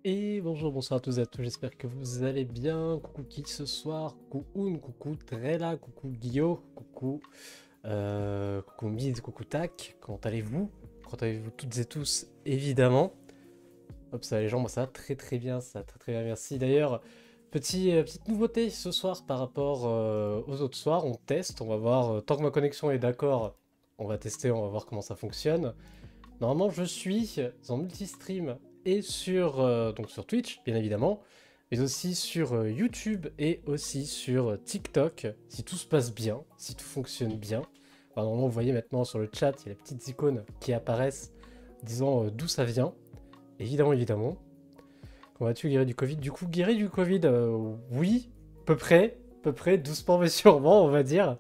Et bonjour, bonsoir à tous et à tous, j'espère que vous allez bien. Coucou qui ce soir, coucou Un, coucou Trella, coucou Guillaume, coucou Mid, coucou Tac, comment allez-vous? Comment allez-vous toutes et tous, évidemment. Hop, ça va les gens, moi ça va très très bien, ça va très très bien, merci. D'ailleurs, petite nouveauté ce soir par rapport aux autres soirs, on teste, on va voir, tant que ma connexion est d'accord, on va tester, on va voir comment ça fonctionne. Normalement, je suis en multistream et donc sur Twitch, bien évidemment, mais aussi sur YouTube et aussi sur TikTok, si tout se passe bien, si tout fonctionne bien. Enfin, normalement, vous voyez maintenant sur le chat, il y a les petites icônes qui apparaissent disant d'où ça vient. Évidemment, évidemment. Comment vas-tu, guéri du Covid? Du coup, guéri du Covid, oui, peu près, doucement mais sûrement, on va dire.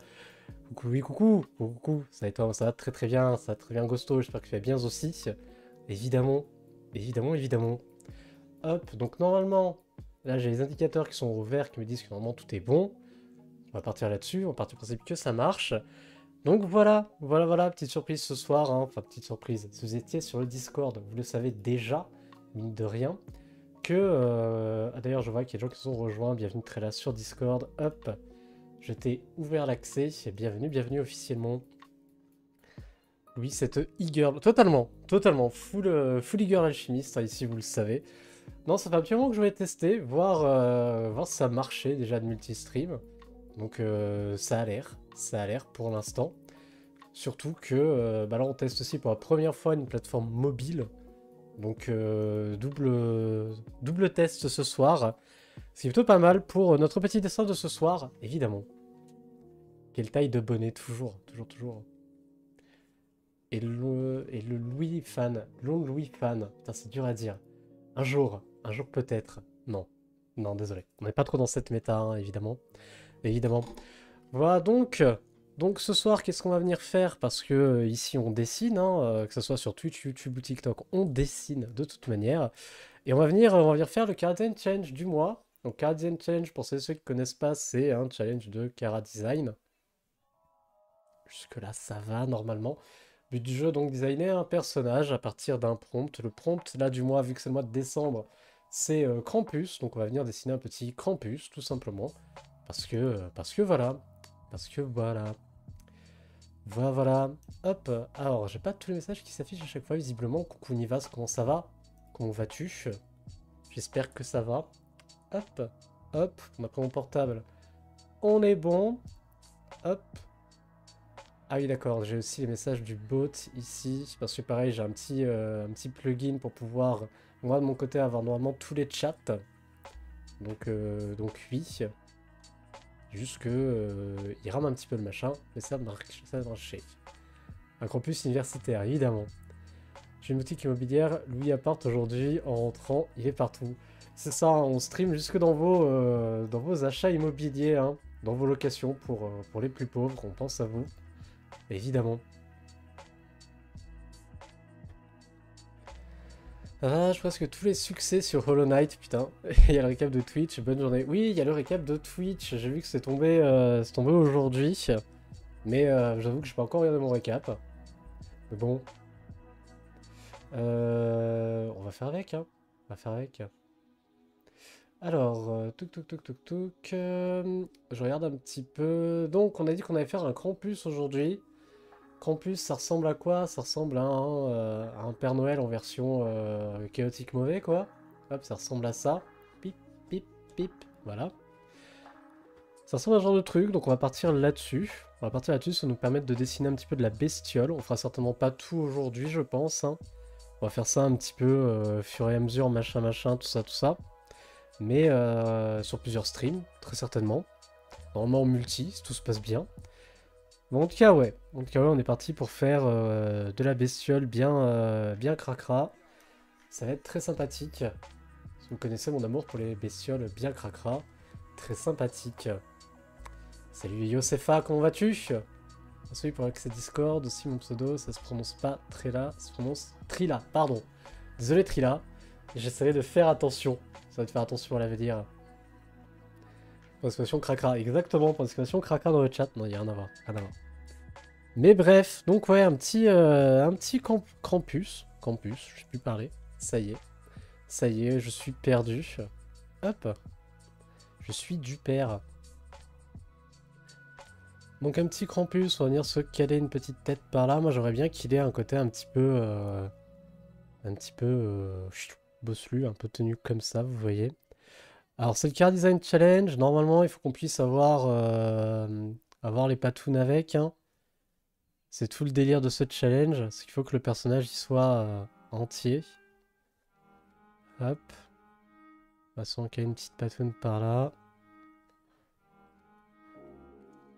Coucou, oui, coucou, coucou, ça va très très bien, ça va très bien Ghosto, j'espère que tu vas bien aussi. Évidemment, évidemment, évidemment. Hop, donc normalement, là j'ai les indicateurs qui sont au vert qui me disent que normalement tout est bon. On va partir là-dessus, on part du principe que ça marche. Donc voilà, petite surprise ce soir, hein. Enfin petite surprise. Si vous étiez sur le Discord, vous le savez déjà, mine de rien, que... Ah d'ailleurs je vois qu'il y a des gens qui se sont rejoints, bienvenue très là sur Discord, hop. Je t'ai ouvert l'accès, bienvenue, bienvenue officiellement. Oui, cette e-girl, totalement, full e-girl alchimiste, hein, ici vous le savez. Non, ça fait un petit moment que je voulais tester, voir si ça marchait déjà de multistream. Donc ça a l'air pour l'instant. Surtout que bah là on teste aussi pour la première fois une plateforme mobile. Donc double test ce soir. C'est plutôt pas mal pour notre petit dessin de ce soir, évidemment. Quelle taille de bonnet, toujours. Et le Louis fan, long Louis fan, putain c'est dur à dire. Un jour peut-être. Non, non désolé. On n'est pas trop dans cette méta, hein, évidemment. Évidemment. Voilà donc ce soir qu'est-ce qu'on va venir faire? Parce que ici on dessine, hein, que ce soit sur Twitch, YouTube ou TikTok, on dessine de toute manière. Et on va venir faire le Karadesign Challenge du mois. Donc Karadesign Challenge, pour ceux qui ne connaissent pas, c'est un challenge de Kara Design. Jusque là ça va normalement. But du jeu, donc designer un personnage à partir d'un prompt. Le prompt, là, du mois, vu que c'est le mois de décembre, c'est Krampus. Donc on va venir dessiner un petit Krampus, tout simplement. Parce que voilà. Parce que voilà. Voilà. Hop. Alors, j'ai pas tous les messages qui s'affichent à chaque fois, visiblement. Coucou Nivas, comment ça va? Comment vas-tu? J'espère que ça va. Hop. Hop. On a pris mon portable. On est bon. Hop. Ah oui d'accord, j'ai aussi les messages du bot ici, parce que pareil j'ai un petit plugin pour pouvoir, moi de mon côté, avoir normalement tous les chats. Donc oui, juste que il rame un petit peu le machin, mais ça marche, ça marche. Un campus universitaire, évidemment. J'ai une boutique immobilière, Louis Apart aujourd'hui, en rentrant, il est partout. C'est ça, hein, on stream jusque dans vos achats immobiliers, hein, dans vos locations pour les plus pauvres, on pense à vous, évidemment. Ah, je presque tous les succès sur Hollow Knight, putain. Il y a le récap de Twitch, bonne journée. Oui, il y a le récap de Twitch, j'ai vu que c'est tombé aujourd'hui. Mais j'avoue que je n'ai pas encore regardé mon récap. Mais bon. On va faire avec, hein. On va faire avec. Alors, touk. Je regarde un petit peu. Donc, on a dit qu'on allait faire un Krampus aujourd'hui. Krampus, ça ressemble à quoi? Ça ressemble à un Père Noël en version chaotique mauvais, quoi. Hop, ça ressemble à ça. Pip, pip, pip. Voilà. Ça ressemble à ce genre de truc, donc on va partir là-dessus. On va partir là-dessus, ça va nous permettre de dessiner un petit peu de la bestiole. On fera certainement pas tout aujourd'hui, je pense, hein. On va faire ça un petit peu fur et à mesure, machin, tout ça. Mais sur plusieurs streams, très certainement. Normalement en multi, si tout se passe bien. Bon, en tout cas, ouais. On est parti pour faire de la bestiole bien cracra. Ça va être très sympathique. Si vous connaissez mon amour pour les bestioles bien cracra. Très sympathique. Salut Yosefa, comment vas-tu? Merci pour l'accès Discord. Aussi, mon pseudo, ça se prononce pas Trilla, ça se prononce Trilla, pardon. Désolé Trilla. J'essaierai de faire attention. Ça va te faire attention à l'avenir. Point d'exclamation cracra, exactement. Point d'exclamation cracra dans le chat. Non, il n'y a rien à voir. Rien à voir. Mais bref, donc ouais, un petit Krampus. Campus, je sais plus parler. Ça y est. Ça y est, je suis perdu. Hop. Je suis du père. Donc un petit Krampus, on va venir se caler une petite tête par là. Moi j'aurais bien qu'il ait un côté un petit peu... bossu, un peu tenu comme ça, vous voyez. Alors c'est le Car Design Challenge. Normalement il faut qu'on puisse avoir les patounes avec. Hein. C'est tout le délire de ce challenge. C'est qu'il faut que le personnage y soit entier. Hop. De toute façon, il y a une petite patoune par là.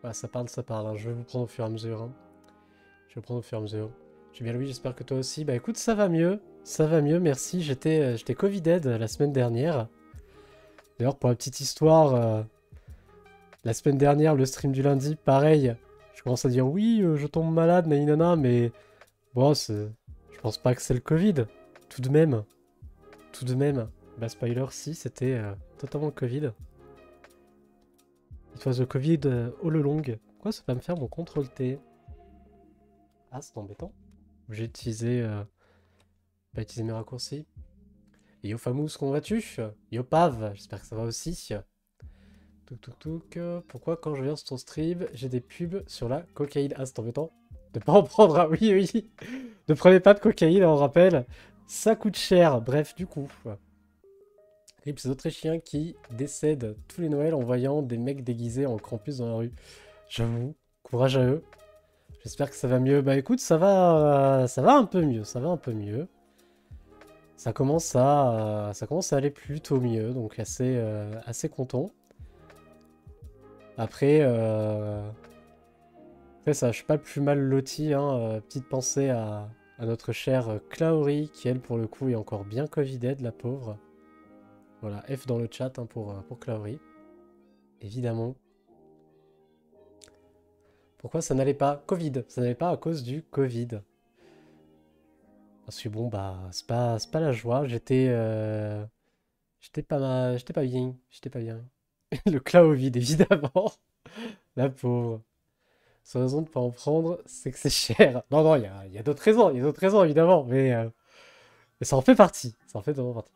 Ah, ça parle. Hein. Je vais vous prendre au fur et à mesure. Hein. Je vais prendre au fur et à mesure. Je vais bien Louis, j'espère que toi aussi. Bah écoute, ça va mieux. Ça va mieux, merci. J'étais Covided la semaine dernière. D'ailleurs, pour la petite histoire, la semaine dernière, le stream du lundi, pareil. Je commence à dire oui, je tombe malade, naïnana, mais bon, je pense pas que c'est le Covid. Tout de même. Tout de même. Bah spoiler, si, c'était totalement le Covid. It was the Covid all along. Pourquoi ça va me faire mon CTRL T? Ah, c'est embêtant. J'ai utilisé, pas utilisé mes raccourcis. Et Yo Famous, comment vas-tu? Yo Pav, j'espère que ça va aussi. Touk. Pourquoi quand je viens sur ton stream, j'ai des pubs sur la cocaïne? Ah, c'est embêtant. De pas en prendre, ah oui. Ne prenez pas de cocaïne, on rappelle. Ça coûte cher. Bref, du coup. Rip, ces Autrichiens qui décèdent tous les Noëls en voyant des mecs déguisés en Krampus dans la rue. J'avoue, courage à eux. J'espère que ça va mieux. Bah écoute, ça va un peu mieux. Ça va un peu mieux. Ça commence à aller plutôt mieux, donc assez content. Après, ça, je suis pas le plus mal loti. Hein. Petite pensée à notre chère Klaori, qui elle, pour le coup, est encore bien Covided, la pauvre. Voilà, F dans le chat hein, pour Klaori. Évidemment. Pourquoi ça n'allait pas? Covid. Ça n'allait pas à cause du Covid. Parce que bon, bah, c'est pas la joie. J'étais pas bien. J'étais pas bien. Le Covid, évidemment. La pauvre. Sa raison de pas en prendre, c'est que c'est cher. Non, il y a d'autres raisons. Il y a d'autres raisons, évidemment. Mais ça en fait partie. Ça en fait vraiment partie.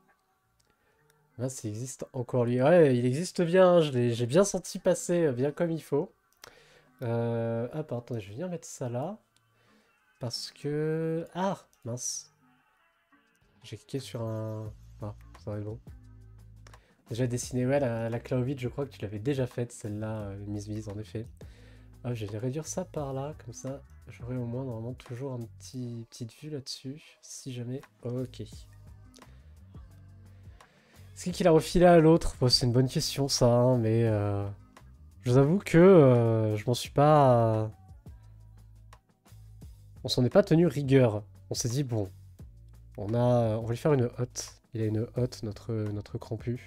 Là, ça existe encore lui. Ouais, il existe bien. Hein, j'ai bien senti passer bien comme il faut. Ah, attendez, je vais venir mettre ça là. Parce que... Ah, mince. J'ai cliqué sur un... Ah, ça va être bon. Déjà dessiné, ouais, la Clovid, je crois que tu l'avais déjà faite, celle-là, mise en effet. Ah, je vais réduire ça par là, comme ça, j'aurai au moins normalement toujours un petite vue là-dessus, si jamais... Ok. Est-ce qu'il a refilé à l'autre? Bon, c'est une bonne question, ça, hein, mais... Je vous avoue que je m'en suis pas... On s'en est pas tenu rigueur. On s'est dit, bon, on va lui faire une hotte. Il a une hotte, notre Krampus.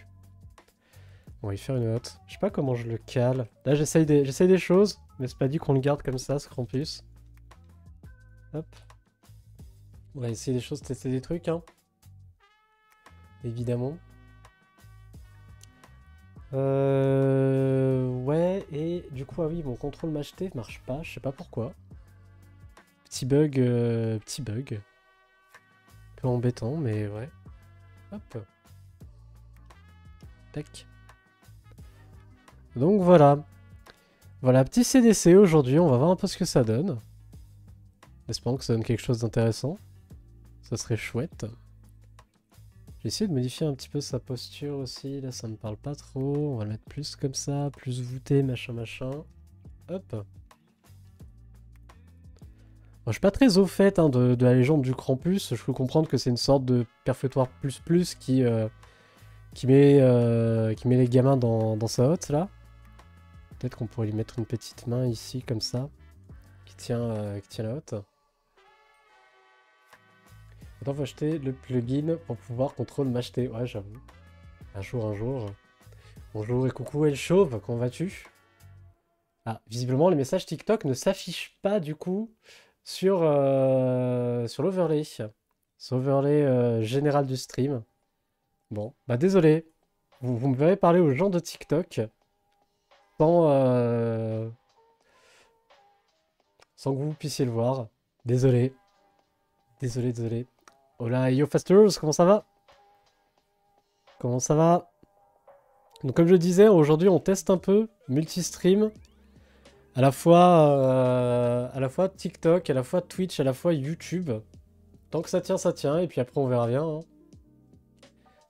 On va y faire une hotte. Je sais pas comment je le cale. Là, j'essaye des choses, mais c'est pas dit qu'on le garde comme ça, ce Krampus. Hop. On va essayer des choses, tester des trucs, hein. Évidemment. Ouais, et du coup, ah oui, mon contrôle m'acheter marche pas, je sais pas pourquoi. Petit bug, petit bug. Un peu embêtant, mais ouais. Hop. Tac. Donc voilà. Voilà, petit CDC aujourd'hui, on va voir un peu ce que ça donne. Espérons que ça donne quelque chose d'intéressant. Ça serait chouette. J'ai essayé de modifier un petit peu sa posture aussi, là ça me parle pas trop. On va le mettre plus comme ça, plus voûté, machin. Hop. Bon, je suis pas très au fait hein, de la légende du Krampus. Je peux comprendre que c'est une sorte de perfectoire plus qui met les gamins dans sa hotte là. Peut-être qu'on pourrait lui mettre une petite main ici comme ça, qui tient la hotte. Attends, faut acheter le plugin pour pouvoir contrôler m'acheter. Ouais, j'avoue. Un jour. Bonjour et coucou El Chauve, comment vas-tu? Ah, visiblement les messages TikTok ne s'affichent pas du coup sur l'overlay. Sur l'overlay général du stream. Bon, bah désolé. Vous me verrez parler aux gens de TikTok sans, sans que vous puissiez le voir. Désolé. Désolé. Hola, yo Fasters, comment ça va? Comment ça va? Donc comme je disais, aujourd'hui on teste un peu multi-stream. À la fois TikTok, à la fois Twitch, à la fois YouTube. Tant que ça tient, ça tient. Et puis après on verra bien. Hein.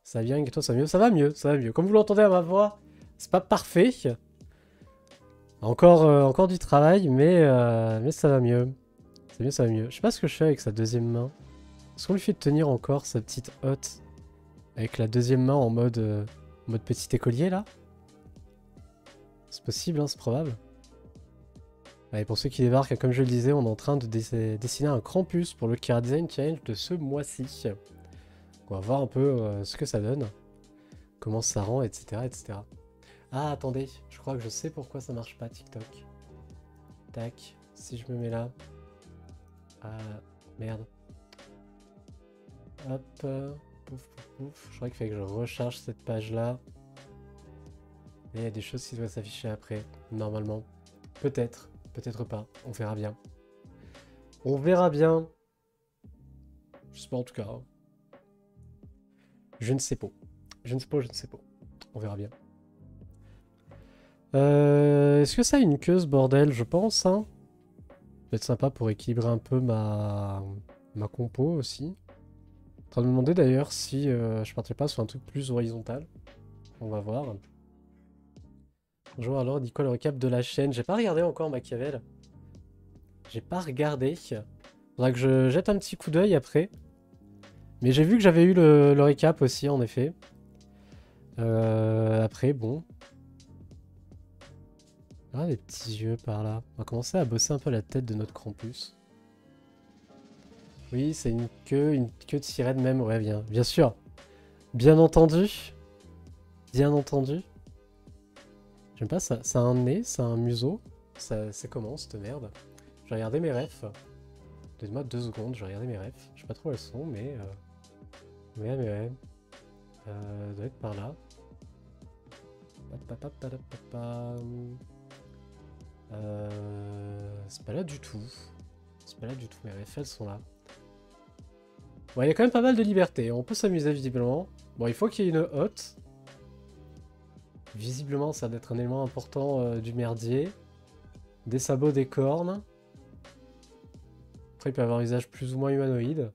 Ça va bien, et toi ça va mieux? Ça va mieux, ça va mieux. Comme vous l'entendez à ma voix, c'est pas parfait. Encore du travail, mais ça va mieux. C'est mieux, ça va mieux. Je sais pas ce que je fais avec sa deuxième main. Est-ce qu'on lui fait tenir encore sa petite hotte avec la deuxième main en mode petit écolier là? C'est possible, hein, c'est probable. Ouais, pour ceux qui débarquent, comme je le disais, on est en train de dessiner un Krampus pour le Chara Design Challenge de ce mois-ci. On va voir un peu ce que ça donne, comment ça rend, etc., etc. Ah, attendez, je crois que je sais pourquoi ça marche pas TikTok. Tac, si je me mets là. Ah, merde. Hop, pouf, pouf, pouf. Je crois qu'il fallait que je recharge cette page-là. Et il y a des choses qui doivent s'afficher après, normalement. Peut-être. Peut-être pas, on verra bien. On verra bien. Je sais pas en tout cas. Hein. Je ne sais pas. Je ne sais pas, je ne sais pas. On verra bien. Est-ce que ça a une queue ce bordel? Je pense. Hein. Peut-être sympa pour équilibrer un peu ma compo aussi. En train de me demander d'ailleurs si je partirais pas sur un truc plus horizontal. On va voir. Bonjour alors, dis quoi le récap de la chaîne? J'ai pas regardé encore Machiavel. J'ai pas regardé. Faudra que je jette un petit coup d'œil après. Mais j'ai vu que j'avais eu le récap aussi, en effet. Après, bon. Ah, des petits yeux par là. On va commencer à bosser un peu la tête de notre Krampus. Oui, c'est une queue de sirène même, ouais, bien sûr. Bien entendu. Bien entendu. J'aime pas ça. Ça a un nez, ça a un museau. C'est comment, cette merde? Je vais regarder mes refs. Donnez-moi 2 secondes, je vais regarder mes refs. Je sais pas trop où elles sont, mais... ouais. Doit être par là. C'est pas là du tout. C'est pas là du tout, mes refs, elles sont là. Bon, il y a quand même pas mal de liberté. On peut s'amuser visiblement. Bon, il faut qu'il y ait une hotte. Visiblement, ça doit être un élément important du merdier. Des sabots, des cornes. Après, il peut avoir un visage plus ou moins humanoïde.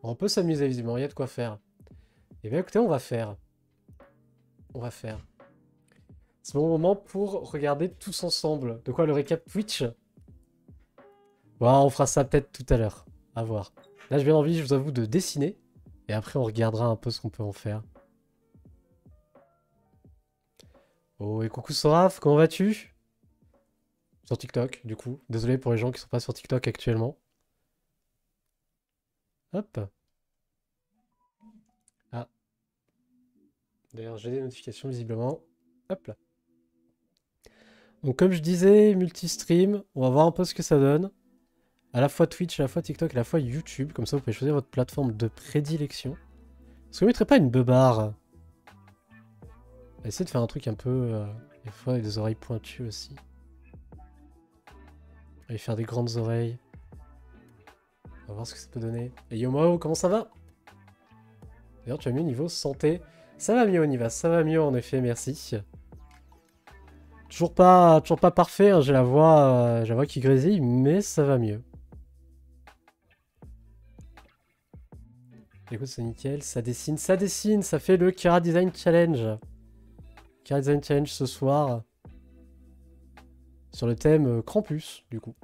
Bon, on peut s'amuser visiblement, il y a de quoi faire. Et bien écoutez, on va faire. On va faire. C'est mon moment pour regarder tous ensemble. De quoi le récap Twitch? Bon, on fera ça peut-être tout à l'heure. À voir. Là, j'ai bien envie, je vous avoue, de dessiner. Et après, on regardera un peu ce qu'on peut en faire. Oh, et coucou Soraf, comment vas-tu? Sur TikTok, du coup. Désolé pour les gens qui sont pas sur TikTok actuellement. Hop. Ah. D'ailleurs, j'ai des notifications visiblement. Hop là. Donc comme je disais, multi-stream, on va voir un peu ce que ça donne. À la fois Twitch, à la fois TikTok, à la fois YouTube. Comme ça, vous pouvez choisir votre plateforme de prédilection. Est-ce que vous ne mettrez pas une beubare? On va essayer de faire un truc un peu... des fois avec des oreilles pointues aussi. On va faire des grandes oreilles. On va voir ce que ça peut donner. Et Yomo, comment ça va? D'ailleurs, tu as mis au niveau santé. Ça va mieux, Oniva, ça va mieux en effet, merci. Toujours pas parfait, hein, j'ai la voix qui grésille, mais ça va mieux. Écoute, c'est nickel, ça dessine, ça fait le Chara Design Challenge. Chara Design Challenge ce soir. Sur le thème Krampus, du coup.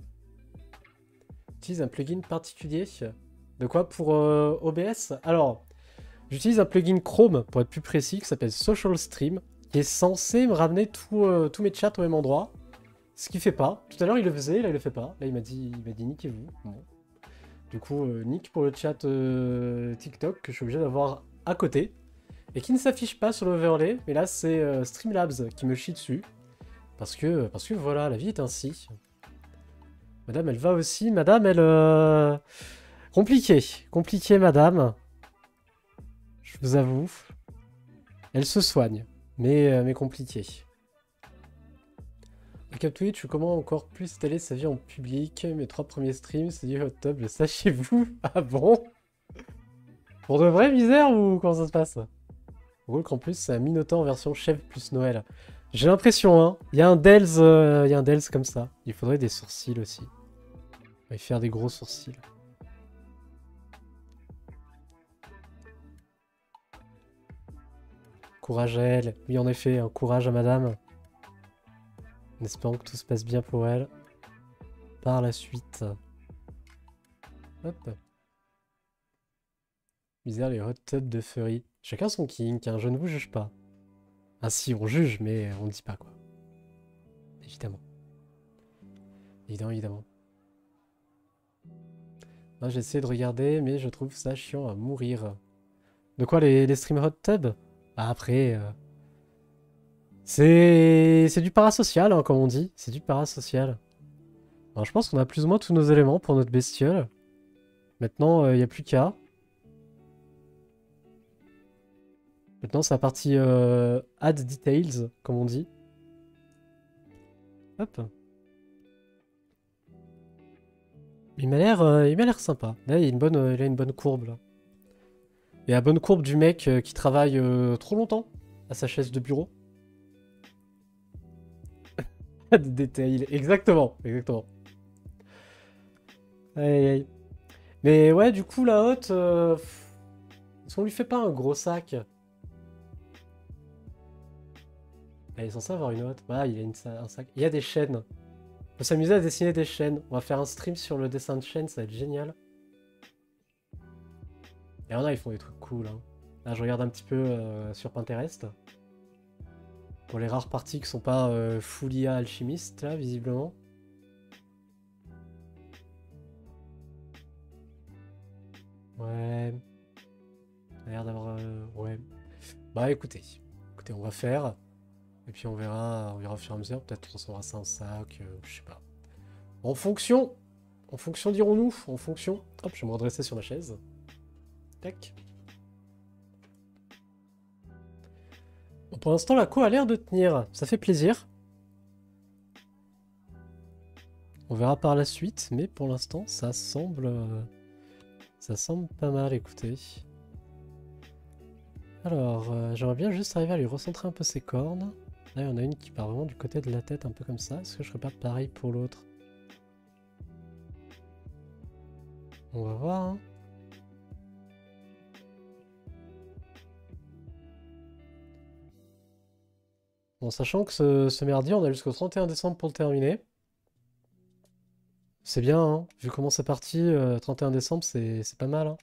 J'utilise un plugin particulier. De quoi pour OBS? Alors, j'utilise un plugin Chrome, pour être plus précis, qui s'appelle Social Stream, qui est censé me ramener tous mes chats au même endroit. Ce qu'il fait pas. Tout à l'heure, il le faisait, là, il le fait pas. Là, il m'a dit niquez-vous. Bon. Du coup, nick pour le chat TikTok, que je suis obligé d'avoir à côté. Et qui ne s'affiche pas sur l'overlay. Mais là, c'est Streamlabs qui me chie dessus. Parce que voilà, la vie est ainsi. Madame, elle va aussi. Madame, elle... Compliqué, madame. Je vous avoue. Elle se soigne. Mais compliqué. Cap Twitch, comment encore plus étaler sa vie en public? Mes 3 premiers streams, c'est du hot tub, le sachez-vous? Ah bon? Pour de vrai, misère, ou comment ça se passe? En gros, le campus, c'est un Minotaur en version chef plus Noël. J'ai l'impression, hein. Il y a un Dels comme ça. Il faudrait des sourcils aussi. On va y faire des gros sourcils. Courage à elle. Oui, en effet, un courage à madame. En espérant que tout se passe bien pour elle. Par la suite. Hop. Misère les hot tubs de furry. Chacun son kink, hein, je ne vous juge pas. Ah si, on juge, mais on ne dit pas quoi. Évidemment. Évidemment, évidemment. Moi j'ai essayé de regarder, mais je trouve ça chiant à mourir. De quoi les streams hot tub? Bah après... c'est du parasocial, hein, comme on dit. C'est du parasocial. Alors, je pense qu'on a plus ou moins tous nos éléments pour notre bestiole. Maintenant, il n'y a plus qu'à. Maintenant, c'est la partie add details, comme on dit. Hop. Il m'a l'air sympa. Là, il a une bonne courbe, là. Et la bonne courbe du mec qui travaille trop longtemps à sa chaise de bureau. Add details, exactement, exactement. Aïe, aïe, aïe. Mais ouais, du coup, la hotte... est-ce qu'on lui fait pas un gros sac? Elle est censée avoir une hotte. Bah, il a un sac. Il y a des chaînes. On peut s'amuser à dessiner des chaînes. On va faire un stream sur le dessin de chaînes, ça va être génial. Et il y en a, ils font des trucs cool. Hein. Là, je regarde un petit peu sur Pinterest. Pour les rares parties qui sont pas full IA alchimiste, là, visiblement. Ouais. Ça a l'air d'avoir... ouais. Bah, écoutez. Écoutez, on va faire. Et puis on verra au fur et à mesure. Peut-être qu'on transformera ça en sac, je sais pas. En fonction, dirons-nous. En fonction. Hop, je vais me redresser sur ma chaise. Tac. Bon, pour l'instant, la co a l'air de tenir. Ça fait plaisir. On verra par la suite, mais pour l'instant, ça semble pas mal, écoutez. Alors, j'aimerais bien juste arriver à lui recentrer un peu ses cornes. Là, il y en a une qui part vraiment du côté de la tête, un peu comme ça. Est-ce que je ferais pas pareil pour l'autre? On va voir, hein. Bon, sachant que ce merdier, on a jusqu'au 31 décembre pour le terminer. C'est bien, hein. Vu comment c'est parti, 31 décembre, c'est pas mal, hein.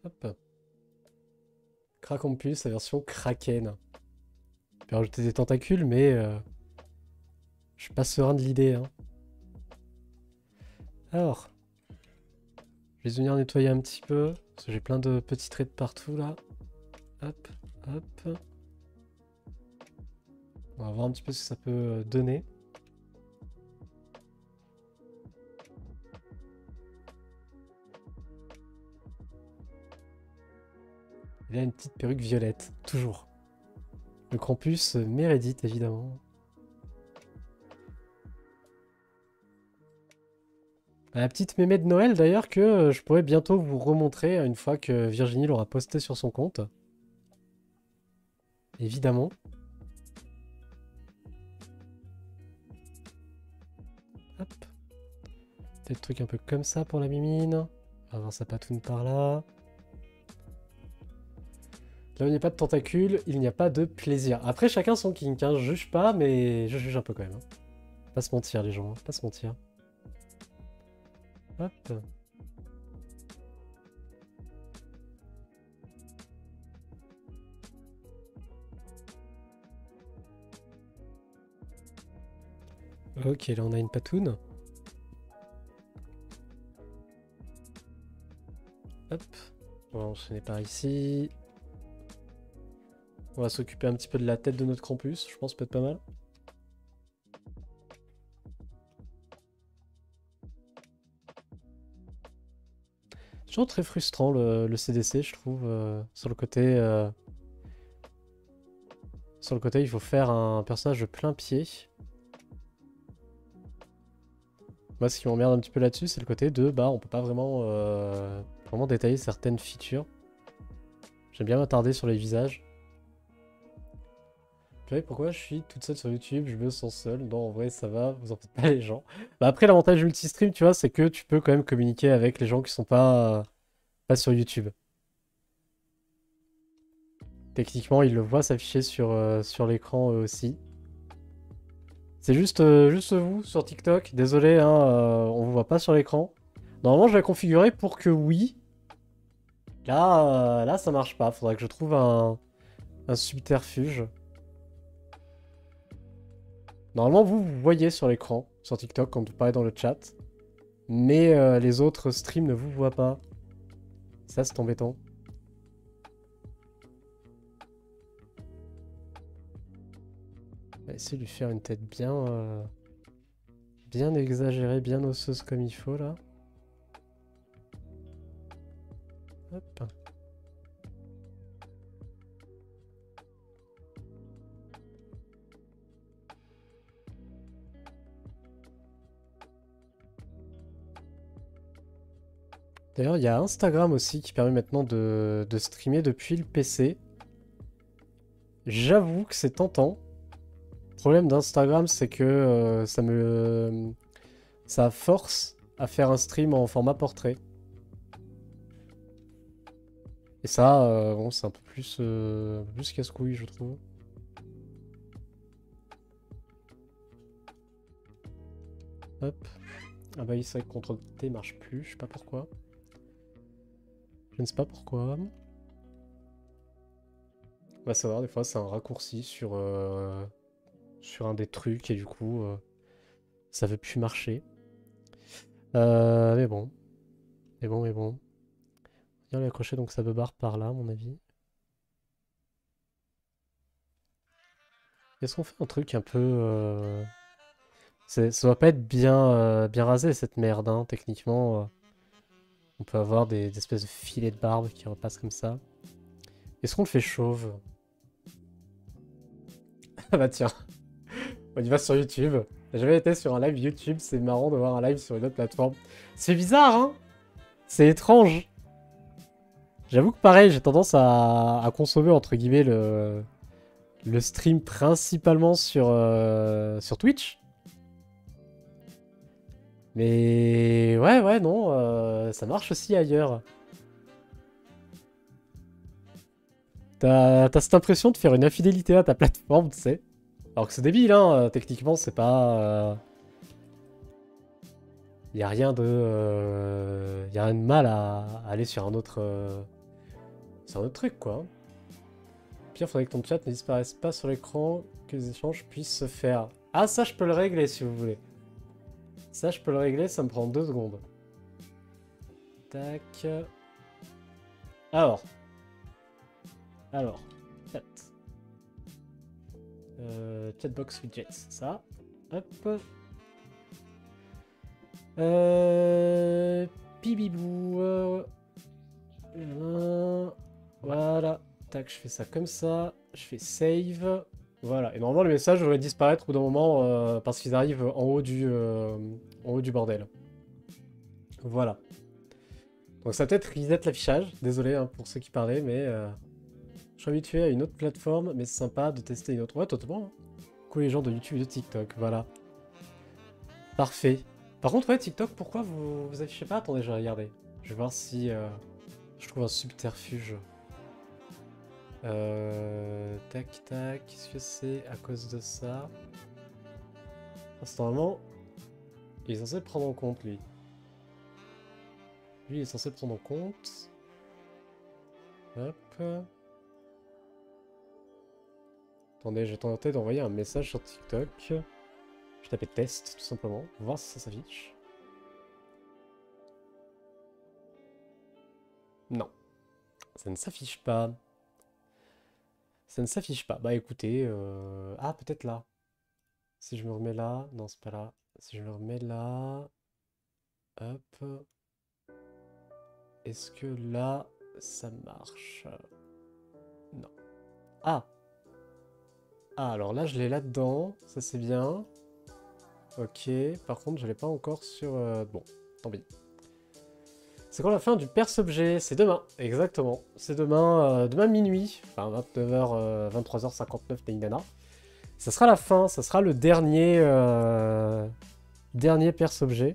Hop. Krakompus, la version Kraken. On peut rajouter des tentacules, mais je suis pas serein de l'idée, hein. Alors, je vais venir nettoyer un petit peu, parce que j'ai plein de petits traits de partout, là. Hop, hop. On va voir un petit peu ce que ça peut donner. Il a une petite perruque violette, toujours. Le Krampus Meredith, évidemment. La petite mémé de Noël, d'ailleurs, que je pourrais bientôt vous remontrer une fois que Virginie l'aura posté sur son compte. Évidemment. Hop. Peut-être truc un peu comme ça pour la mimine. On va voir sa patoune par là. Là où il n'y a pas de tentacules, il n'y a pas de plaisir. Après, chacun son kink, hein. Je juge pas, mais je juge un peu quand même. Hein. Pas se mentir, les gens, hein. Pas se mentir. Hop. Ok, là on a une patoune. Hop. On va enchaîner par ici. On va s'occuper un petit peu de la tête de notre Krampus, je pense peut être pas mal. C'est toujours très frustrant le CDC, je trouve. Sur le côté, il faut faire un personnage de plein pied. Moi, ce qui m'emmerde un petit peu là-dessus, c'est le côté de, bah, on peut pas vraiment, vraiment détailler certaines features. J'aime bien m'attarder sur les visages. Purée, pourquoi je suis toute seule sur YouTube? Je me sens seule. Non, en vrai, ça va, vous en faites pas les gens. Bah après, l'avantage du multistream, tu vois, c'est que tu peux quand même communiquer avec les gens qui sont pas sur YouTube. Techniquement, ils le voient s'afficher sur l'écran eux aussi. C'est juste vous sur TikTok. Désolé, hein, on vous voit pas sur l'écran. Normalement, je vais configurer pour que oui. Là, ça marche pas. Faudrait que je trouve un subterfuge. Normalement, vous voyez sur l'écran, sur TikTok, quand vous parlez dans le chat. Mais les autres streams ne vous voient pas. Ça, c'est embêtant. On va essayer de lui faire une tête bien exagérée, bien osseuse comme il faut, là. Hop. D'ailleurs, il y a Instagram aussi qui permet maintenant de streamer depuis le PC. J'avoue que c'est tentant. Le problème d'Instagram, c'est que ça force à faire un stream en format portrait. Et ça, bon, c'est un peu plus casse-couille, je trouve. Hop. Ah bah oui, c'est vrai que CTRL T marche plus, je sais pas pourquoi. Je ne sais pas pourquoi. On va savoir, des fois c'est un raccourci sur un des trucs et du coup ça veut plus marcher. Mais bon. Mais bon. Viens l'accrocher donc ça me barre par là à mon avis. Est-ce qu'on fait un truc un peu... Ça doit pas être bien rasé cette merde, hein, techniquement. On peut avoir des espèces de filets de barbe qui repassent comme ça. Est-ce qu'on le fait chauve? Ah bah tiens, on y va sur YouTube. J'ai jamais été sur un live YouTube, c'est marrant de voir un live sur une autre plateforme. C'est bizarre, hein? C'est étrange. J'avoue que pareil, j'ai tendance à consommer entre guillemets le stream principalement sur Twitch. Mais ouais, non, ça marche aussi ailleurs. T'as cette impression de faire une infidélité à ta plateforme, tu sais. Alors que c'est débile, hein, techniquement, c'est pas... Y a rien y a rien de mal à aller sur un autre truc, quoi. Pire, faudrait que ton chat ne disparaisse pas sur l'écran, que les échanges puissent se faire. Ah, ça, je peux le régler, si vous voulez. Ça, je peux le régler, ça me prend 2 secondes. Tac. Alors. Chat. Chatbox widgets, ça. Hop. Pibibou. Voilà. Tac, je fais ça comme ça. Je fais save. Voilà. Et normalement, le message devrait disparaître au bout d'un moment parce qu'ils arrivent en haut du bordel. Voilà. Donc ça va peut-être reset l'affichage. Désolé hein, pour ceux qui parlaient, mais je suis habitué à une autre plateforme, mais c'est sympa de tester une autre. Ouais, totalement. Hein. Coucou les gens de YouTube et de TikTok, voilà. Parfait. Par contre, ouais, TikTok, pourquoi vous affichez pas? Attendez, je vais regarder. Je vais voir si je trouve un subterfuge. Tac, tac. Qu'est-ce que c'est à cause de ça? Parce que normalement, il est censé prendre en compte, lui. Lui, il est censé prendre en compte. Hop. Attendez, j'ai tenté d'envoyer un message sur TikTok. Je tapais test, tout simplement, pour voir si ça s'affiche. Non. Ça ne s'affiche pas. Ça ne s'affiche pas. Bah écoutez, ah peut-être là. Si je me remets là, non c'est pas là. Si je me remets là, hop. Est-ce que là, ça marche? Non. Ah! Ah alors là je l'ai là-dedans, ça c'est bien. Ok, par contre je l'ai pas encore sur... Bon, tant pis. C'est quand la fin du perce-objet? C'est demain, exactement. C'est demain, demain minuit, enfin 29h, 23h59 Nana. Ça sera la fin, ça sera le dernier, dernier perce-objet.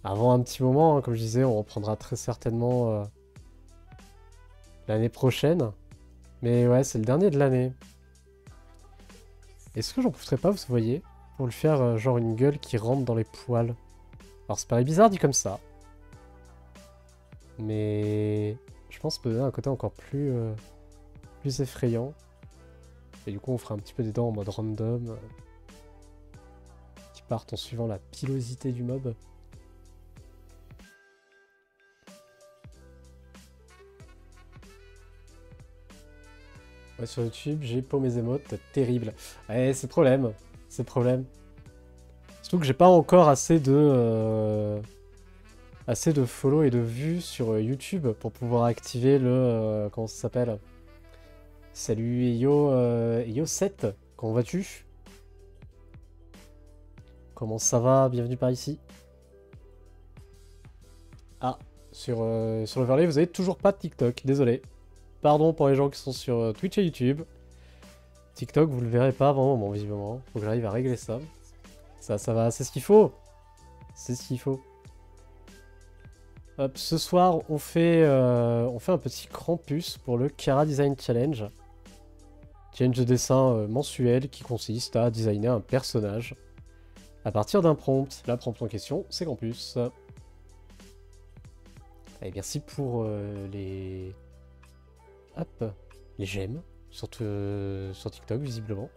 Avant un petit moment, hein, comme je disais, on reprendra très certainement l'année prochaine. Mais ouais, c'est le dernier de l'année. Est-ce que j'en profiterai pas, vous voyez, pour lui faire genre une gueule qui rentre dans les poils? Alors ça paraît bizarre dit comme ça. Mais je pense que ça peut donner un côté encore plus, plus effrayant. Et du coup on fera un petit peu des dents en mode random. Qui partent en suivant la pilosité du mob. Ouais, sur YouTube, j'ai pour mes émotes terrible. Ouais, c'est le problème. C'est le problème. Surtout que j'ai pas encore assez de follow et de vues sur YouTube pour pouvoir activer le... comment ça s'appelle? Salut Yo 7, comment vas-tu? Comment ça va? Bienvenue par ici. Ah, sur l'Overlay, vous avez toujours pas de TikTok, désolé. Pardon pour les gens qui sont sur Twitch et YouTube. TikTok, vous le verrez pas avant un moment, visiblement. Faut que j'arrive à régler ça. Ça va, c'est ce qu'il faut. C'est ce qu'il faut. Hop, ce soir, on fait un petit Krampus pour le Kara Design Challenge. Challenge de dessin mensuel qui consiste à designer un personnage à partir d'un prompt. La prompt en question, c'est Krampus. Allez, merci pour les... Hop, les j'aime sur TikTok, visiblement.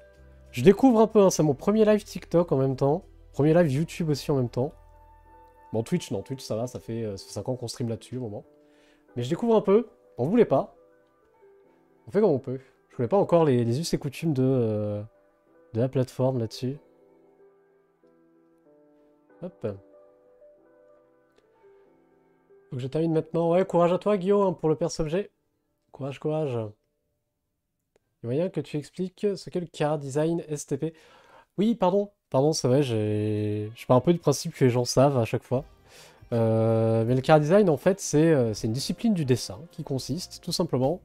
Je découvre un peu, hein, c'est mon premier live TikTok en même temps. Premier live YouTube aussi en même temps. Bon, Twitch, non, Twitch ça va, ça fait 5 ans qu'on stream là-dessus au moment. Mais je découvre un peu, on voulait pas. On fait comme on peut. Je connais pas encore les us et coutumes de la plateforme là-dessus. Hop. Faut que je termine maintenant. Ouais, courage à toi Guillaume pour le perce-objet. Courage, courage. Il y a moyen que tu expliques ce qu'est le Kara Design STP. Oui, pardon. Pardon, c'est vrai, je pars un peu du principe que les gens savent à chaque fois. Mais le Kara Design, en fait, c'est une discipline du dessin qui consiste, tout simplement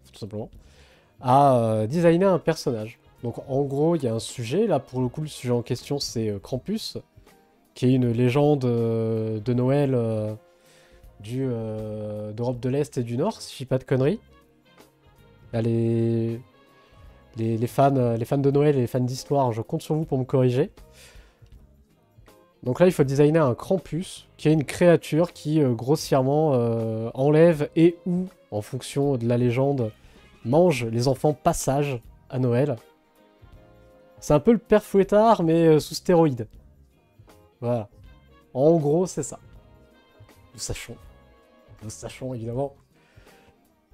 à designer un personnage. Donc, en gros, il y a un sujet. Là, pour le coup, le sujet en question, c'est Krampus, qui est une légende de Noël d'Europe de l'Est et du Nord, si je dis pas de conneries. Là, les fans de Noël et les fans d'histoire, je compte sur vous pour me corriger. Donc là, il faut designer un Krampus, qui est une créature qui grossièrement enlève et ou, en fonction de la légende, mange les enfants passage à Noël. C'est un peu le père Fouettard, mais sous stéroïdes. Voilà. En gros, c'est ça. Nous sachons évidemment.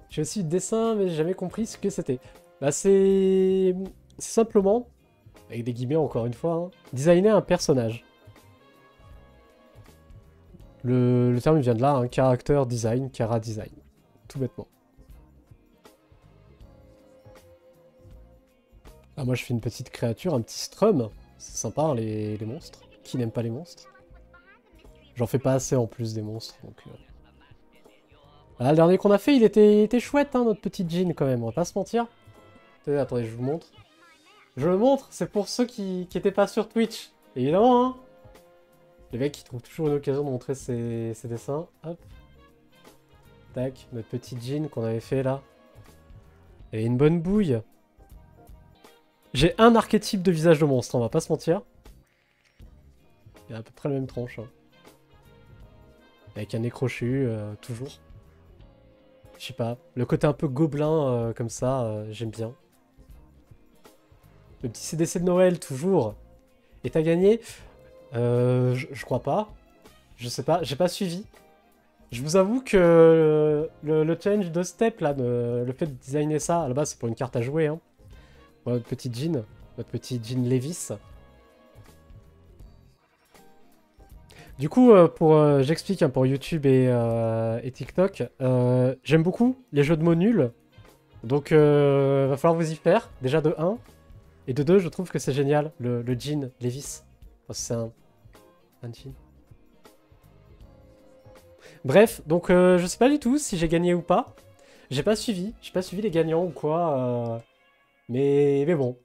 J'ai aussi eu dessin, mais j'ai jamais compris ce que c'était. Bah, c'est simplement, avec des guillemets encore une fois, hein, designer un personnage. Le terme vient de là, un character design, Kara design. Tout bêtement. Ah, moi je fais une petite créature, un petit strum. C'est sympa hein, les monstres. Qui n'aime pas les monstres? J'en fais pas assez en plus des monstres. Donc, ah, le dernier qu'on a fait, il était chouette, hein, notre petit jean quand même, on va pas se mentir. Attendez, je vous montre. Je le montre, c'est pour ceux qui étaient pas sur Twitch. Évidemment, hein. Le mec qui trouve toujours une occasion de montrer ses dessins. Hop. Tac, notre petit jean qu'on avait fait là. Et une bonne bouille. J'ai un archétype de visage de monstre, on va pas se mentir. Il y a à peu près la même tronche. Hein. Avec un nez crochu, toujours. Je sais pas, le côté un peu gobelin comme ça, j'aime bien. Le petit CDC de Noël, toujours. Et t'as gagné je crois pas. Je sais pas, j'ai pas suivi. Je vous avoue que le challenge de step, là, le fait de designer ça, à la base c'est pour une carte à jouer. Hein. Voilà, notre petit jean Levis. Du coup, j'explique hein, pour YouTube et TikTok, j'aime beaucoup les jeux de mots nuls. Donc, va falloir vous y faire, déjà de 1. Et de 2, je trouve que c'est génial, le jean Levis. Oh, c'est un jean. Bref, donc je sais pas du tout si j'ai gagné ou pas. J'ai pas suivi les gagnants ou quoi. Mais bon.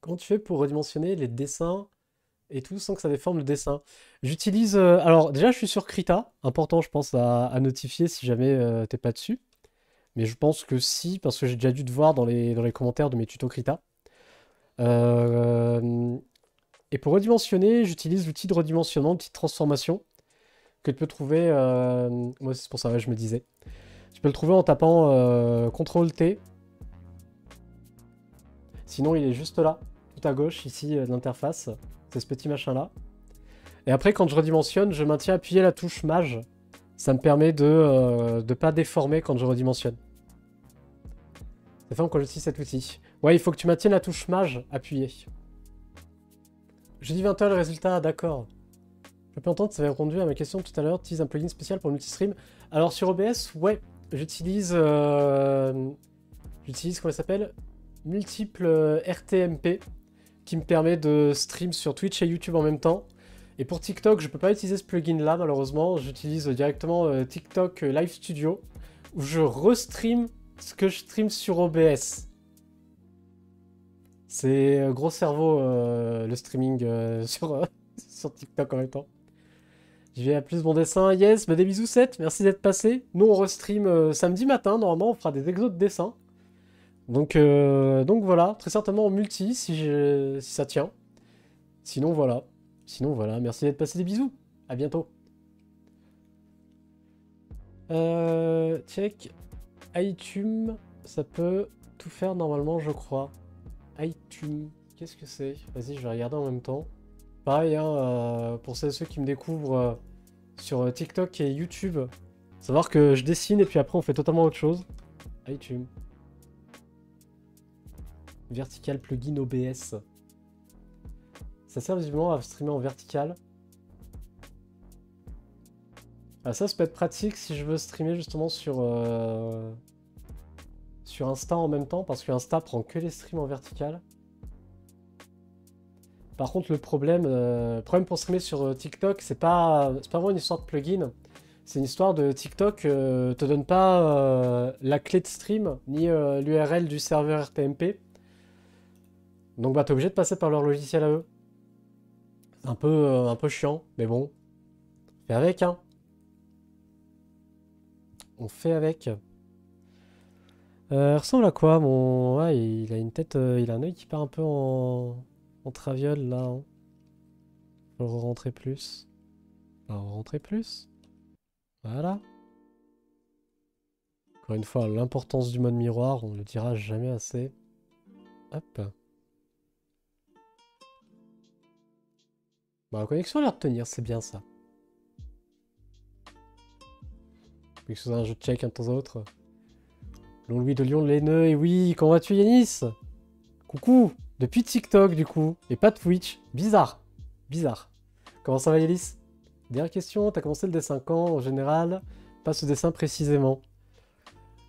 Comment tu fais pour redimensionner les dessins et tout sans que ça déforme le dessin? J'utilise... alors déjà je suis sur Krita. Important je pense à notifier si jamais t'es pas dessus. Mais je pense que si, parce que j'ai déjà dû te voir dans les commentaires de mes tutos Krita. Euh, et pour redimensionner, j'utilise l'outil de redimensionnement, l'outil de transformation, que tu peux trouver... moi c'est pour ça, ouais, je me disais. Tu peux le trouver en tapant CTRL-T. Sinon il est juste là, tout à gauche, ici, de l'interface. C'est ce petit machin-là. Et après, quand je redimensionne, je maintiens appuyé la touche Maj. Ça me permet de ne pas déformer quand je redimensionne. Ça fait quand j'utilise cet outil. Ouais, il faut que tu maintiennes la touche Maj appuyée. Jeudi 20h, le résultat, d'accord. Je peux entendre, ça avait répondu à ma question tout à l'heure. Tu utilises un plugin spécial pour le multistream. Alors sur OBS, ouais, j'utilise... j'utilise, comment ça s'appelle? Multiple RTMP, qui me permet de stream sur Twitch et YouTube en même temps. Et pour TikTok, je peux pas utiliser ce plugin-là, malheureusement. J'utilise directement TikTok Live Studio, où je restream ce que je stream sur OBS. C'est gros cerveau, le streaming sur TikTok en même temps. Je vais à plus mon dessin. Yes, bah des bisous 7, merci d'être passé. Nous, on restream samedi matin, normalement, on fera des exos de dessin. Donc voilà, très certainement en multi, si ça tient. Sinon, voilà. Merci d'être passé, des bisous. À bientôt. Check. iTunes, ça peut tout faire normalement, je crois. iTunes, qu'est-ce que c'est? Vas-y, je vais regarder en même temps. Pareil, hein, pour ceux qui me découvrent sur TikTok et YouTube, savoir que je dessine et puis après on fait totalement autre chose. iTunes. Vertical plugin OBS. Ça sert visiblement à streamer en vertical. Ah, ça peut être pratique si je veux streamer justement sur Insta en même temps, parce que Insta prend que les streams en vertical. Par contre, le problème pour streamer sur TikTok, c'est pas vraiment une histoire de plugin. C'est une histoire de TikTok te donne pas la clé de stream, ni l'URL du serveur RTMP. Donc bah t'es obligé de passer par leur logiciel à eux. C'est un peu chiant, mais bon. On fait avec, hein. On fait avec. Il ressemble à quoi mon... Ouais, il a une tête... il a un œil qui part un peu en traviole, là. Hein. Faut le rentrer plus. Alors, rentrer plus. Voilà. Encore une fois, l'importance du mode miroir, on ne le dira jamais assez. Hop. Bon, la connexion a l'air de tenir, c'est bien ça. Vu que c'est un jeu de check un de temps à autre. Louis de Lyon, les nœuds, et oui, comment vas-tu Yanis? Coucou, depuis TikTok du coup, et pas Twitch. Bizarre, bizarre. Comment ça va Yanis? Dernière question, t'as commencé le dessin quand en général? Pas ce dessin précisément.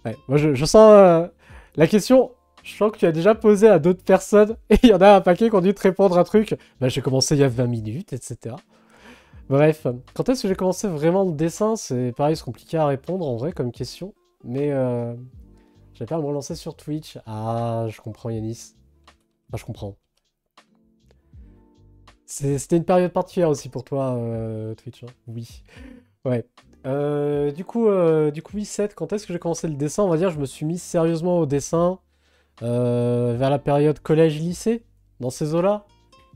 Ouais, moi je sens la question, je sens que tu as déjà posé à d'autres personnes, et il y en a un paquet qui ont dû te répondre un truc. Bah j'ai commencé il y a 20 minutes, etc. Bref, quand est-ce que j'ai commencé vraiment le dessin? C'est pareil, c'est compliqué à répondre en vrai comme question. Mais j'avais pas à me relancer sur Twitch. Ah, je comprends Yanis. Enfin, je comprends. C'était une période particulière aussi pour toi, Twitch. Hein. Oui. Ouais. Du coup, oui, 7, quand est-ce que j'ai commencé le dessin? On va dire, je me suis mis sérieusement au dessin vers la période collège-lycée, dans ces eaux-là.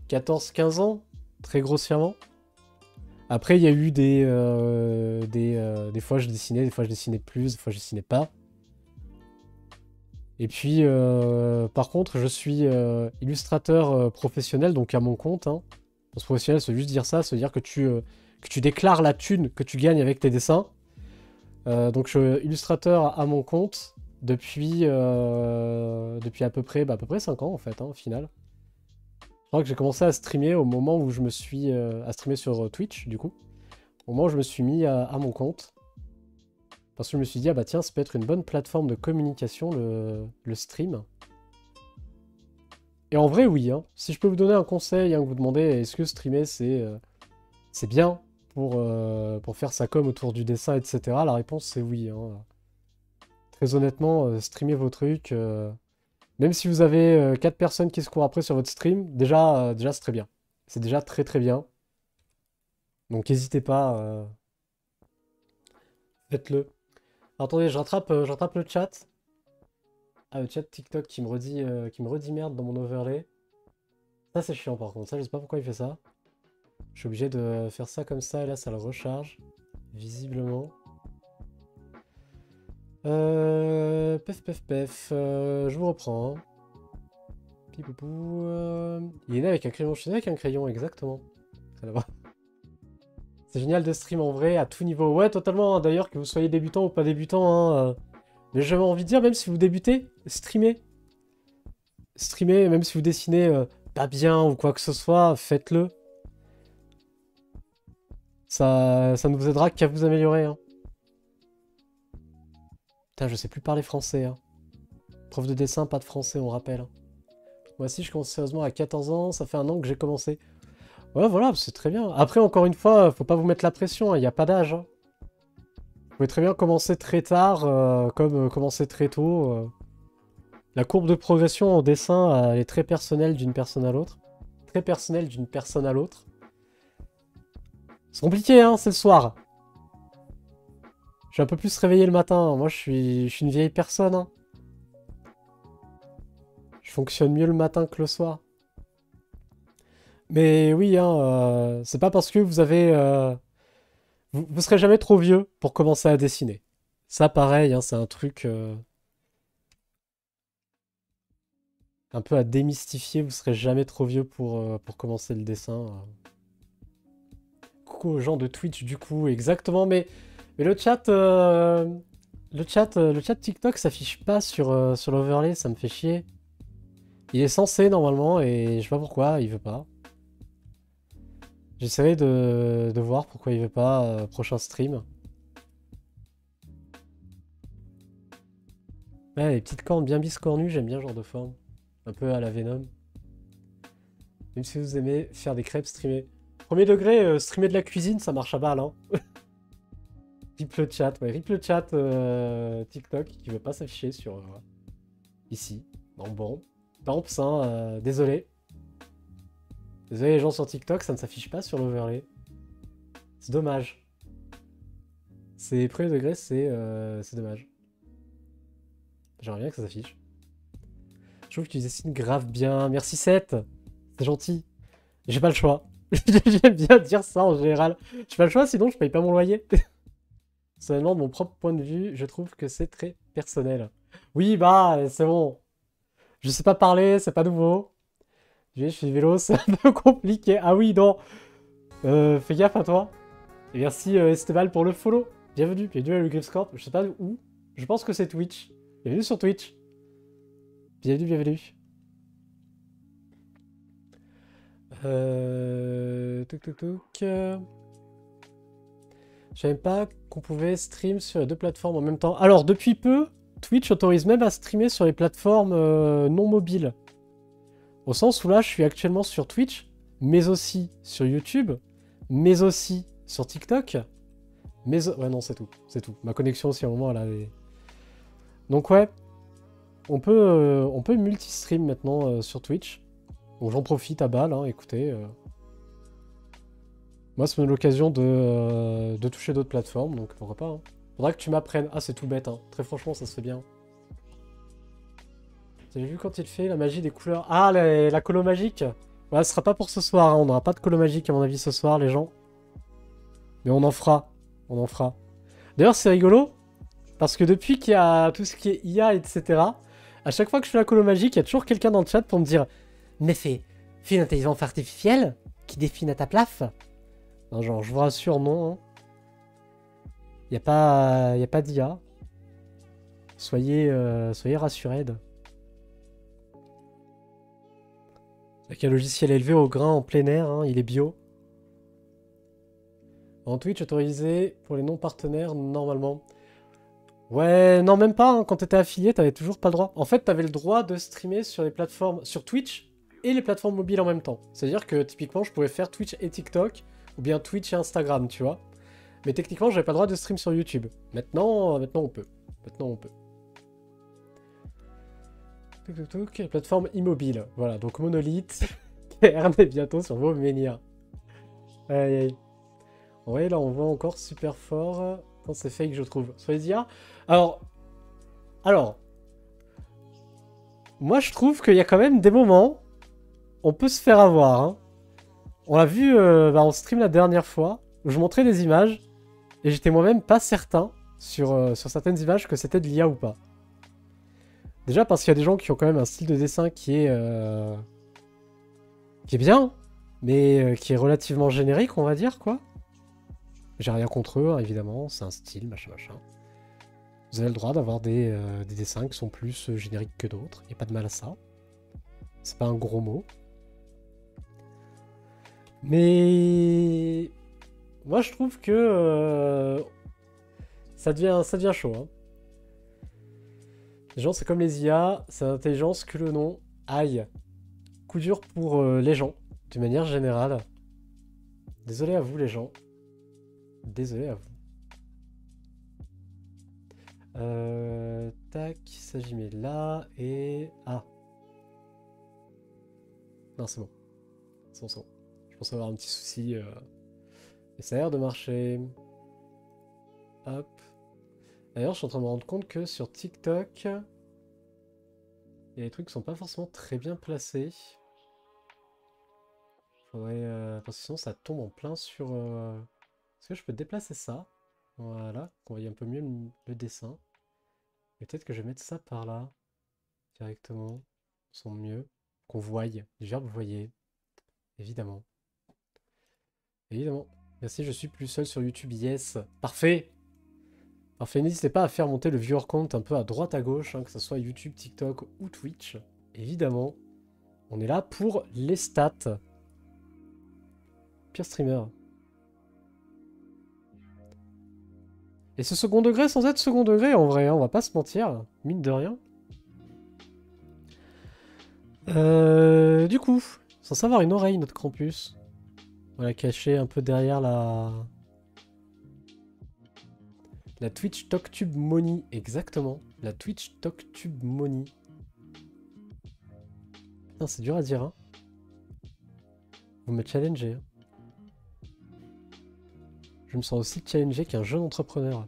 14-15 ans, très grossièrement. Après, il y a eu des fois je dessinais, des fois je dessinais plus, des fois je dessinais pas. Et puis, par contre, je suis illustrateur professionnel, donc à mon compte. Hein. Pour ce professionnel, ça veut juste dire ça, ça veut dire que tu déclares la thune que tu gagnes avec tes dessins. Donc, je suis illustrateur à mon compte depuis à peu près 5 ans, en fait, hein, au final. Je crois que j'ai commencé à streamer au moment où je me suis... à streamer sur Twitch, du coup. Au moment où je me suis mis à mon compte. Parce que je me suis dit, ah bah tiens, ça peut être une bonne plateforme de communication, le stream. Et en vrai, oui. Hein. Si je peux vous donner un conseil, hein, que vous demandez, est-ce que streamer, c'est bien? pour faire sa com autour du dessin, etc. La réponse c'est oui, hein. Très honnêtement, streamez vos trucs. Même si vous avez 4 personnes qui se courent après sur votre stream, déjà c'est très bien. C'est déjà très très bien. Donc n'hésitez pas, faites-le. Attendez, je rattrape le chat. Ah, le chat TikTok qui me redit merde dans mon overlay. Ça c'est chiant par contre, ça je sais pas pourquoi il fait ça. Je suis obligé de faire ça comme ça et là ça le recharge. Visiblement. Je vous reprends. Hein. Pipoupou, il est né avec un crayon, je suis né avec un crayon, exactement. C'est génial de stream en vrai, à tout niveau. Ouais, totalement, hein. D'ailleurs, que vous soyez débutant ou pas débutant, hein, mais j'avais envie de dire, même si vous débutez, streamez. Streamez, même si vous dessinez pas bien ou quoi que ce soit, faites-le. Ça ne vous aidera qu'à vous améliorer. Hein. Putain, je sais plus parler français. Hein. Prof de dessin, pas de français, on rappelle. Hein. Moi aussi, je commence sérieusement à 14 ans, ça fait 1 an que j'ai commencé. Ouais, voilà, c'est très bien. Après, encore une fois, faut pas vous mettre la pression, il n'y a pas d'âge. Hein. Vous pouvez très bien commencer très tard, comme commencer très tôt. La courbe de progression en dessin, elle est très personnelle d'une personne à l'autre. Très personnelle d'une personne à l'autre. C'est compliqué, hein, c'est le soir. Je suis un peu plus réveillé le matin. Moi, je suis une vieille personne. Hein. Je fonctionne mieux le matin que le soir. Mais oui, hein, c'est pas parce que vous avez... Vous serez jamais trop vieux pour commencer à dessiner. Ça, pareil, hein, c'est un truc un peu à démystifier. Vous serez jamais trop vieux pour commencer le dessin. Coucou aux gens de Twitch, du coup, exactement. Mais le chat, le chat TikTok s'affiche pas sur l'overlay, ça me fait chier. Il est censé normalement et je sais pas pourquoi, il veut pas. J'essaierai de voir pourquoi il veut pas prochain stream. Ouais, les petites cornes bien biscornues, j'aime bien ce genre de forme. Un peu à la Venom. Même si vous aimez faire des crêpes, streamer. Premier degré, streamer de la cuisine, ça marche à balle, hein. Rip le chat, ouais, rip le chat TikTok qui veut pas s'afficher sur... ici. Bon. Bamps, hein, désolé. Désolé les gens sur TikTok, ça ne s'affiche pas sur l'overlay. C'est dommage. C'est premier degré, c'est dommage. J'aimerais bien que ça s'affiche. Je trouve que tu dessines grave bien. Merci Seth. C'est gentil. J'ai pas le choix. J'aime bien dire ça en général. J'ai pas le choix, sinon je paye pas mon loyer. Seulement de mon propre point de vue, je trouve que c'est très personnel. Oui, bah, c'est bon. Je sais pas parler, c'est pas nouveau. Je fais vélo, c'est un peu compliqué. Ah oui, non. Fais gaffe à toi. Et merci Esteban pour le follow. Bienvenue à le Griffscorp. Je sais pas où. Je pense que c'est Twitch. Bienvenue sur Twitch. Bienvenue. Je savais pas qu'on pouvait stream sur les 2 plateformes en même temps. Alors, depuis peu, Twitch autorise même à streamer sur les plateformes non mobiles. Au sens où là, je suis actuellement sur Twitch, mais aussi sur YouTube, mais aussi sur TikTok. Ouais, non, c'est tout. C'est tout. Ma connexion aussi, à un moment, elle avait... Donc ouais, on peut multi-stream maintenant sur Twitch. Donc j'en profite à balle, hein, écoutez. Moi, ça me donne l'occasion de toucher d'autres plateformes, donc pourquoi pas. Hein. Faudra que tu m'apprennes. Ah, c'est tout bête, hein. Très franchement, ça se fait bien. Vous avez vu quand il fait la magie des couleurs? Ah, la colo magique. Ouais, ce sera pas pour ce soir, hein. On n'aura pas de colo magique, à mon avis, ce soir, les gens. Mais on en fera. On en fera. D'ailleurs, c'est rigolo, parce que depuis qu'il y a tout ce qui est IA, etc., à chaque fois que je fais la colo magique, il y a toujours quelqu'un dans le chat pour me dire « Mais fais une intelligence artificielle qui dessine à ta place ?» Non, genre, je vous rassure, non. Hein. Y a pas d'IA. Soyez rassurés. Avec un logiciel élevé au grain en plein air, hein, il est bio. En Twitch, autorisé pour les non-partenaires, normalement. Ouais, non, même pas. Hein. Quand t'étais affilié, t'avais toujours pas le droit. En fait, t'avais le droit de streamer sur les plateformes, sur Twitch et les plateformes mobiles en même temps. C'est-à-dire que, typiquement, je pouvais faire Twitch et TikTok ou bien Twitch et Instagram, tu vois. Mais techniquement, j'avais pas le droit de stream sur YouTube. Maintenant on peut. Maintenant, on peut. Plateforme immobile. Voilà, donc Monolith, Kern est bientôt sur vos Mania. Aïe aïe. Ouais, là, on voit encore super fort. Quand c'est fake, je trouve. Sur les IA. Alors, moi, je trouve qu'il y a quand même des moments, on peut se faire avoir. Hein. On l'a vu en stream la dernière fois, où je montrais des images, et j'étais moi-même pas certain sur certaines images que c'était de l'IA ou pas. Déjà parce qu'il y a des gens qui ont quand même un style de dessin qui est bien, mais qui est relativement générique, on va dire, quoi. J'ai rien contre eux, hein, évidemment, c'est un style, machin, machin. Vous avez le droit d'avoir des dessins qui sont plus génériques que d'autres, il n'y a pas de mal à ça. C'est pas un gros mot. Mais moi je trouve que ça devient chaud. Hein. Les gens, c'est comme les IA, c'est l'intelligence que le nom. Aïe. Coup dur pour les gens, d'une manière générale. Désolé à vous les gens. Désolé à vous. Tac, ça j'y mets là et... Ah. Non, c'est bon. C'est bon, c'est bon. Je pense avoir un petit souci. Mais ça a l'air de marcher. Hop. D'ailleurs, je suis en train de me rendre compte que sur TikTok, il y a des trucs qui sont pas forcément très bien placés. Faudrait... parce que sinon, ça tombe en plein sur... Est-ce que je peux déplacer ça? Voilà, qu'on voit un peu mieux le dessin. Et peut-être que je vais mettre ça par là, directement. Sans mieux. Qu'on voie. Du verbe voyer. Évidemment. Évidemment. Merci, je suis plus seul sur YouTube. Yes. Parfait. Parfait. N'hésitez pas à faire monter le viewer count un peu à droite à gauche, hein, que ce soit YouTube, TikTok ou Twitch. Évidemment. On est là pour les stats. Pire streamer. Et ce second degré sans être second degré en vrai, hein, on va pas se mentir. Mine de rien. Du coup, sans savoir une oreille, notre Krampus. On l'a caché un peu derrière la Twitch TalkTube Money. Exactement. La Twitch TalkTube Money. Putain, c'est dur à dire, hein. Vous me challengez. Hein. Je me sens aussi challengé qu'un jeune entrepreneur.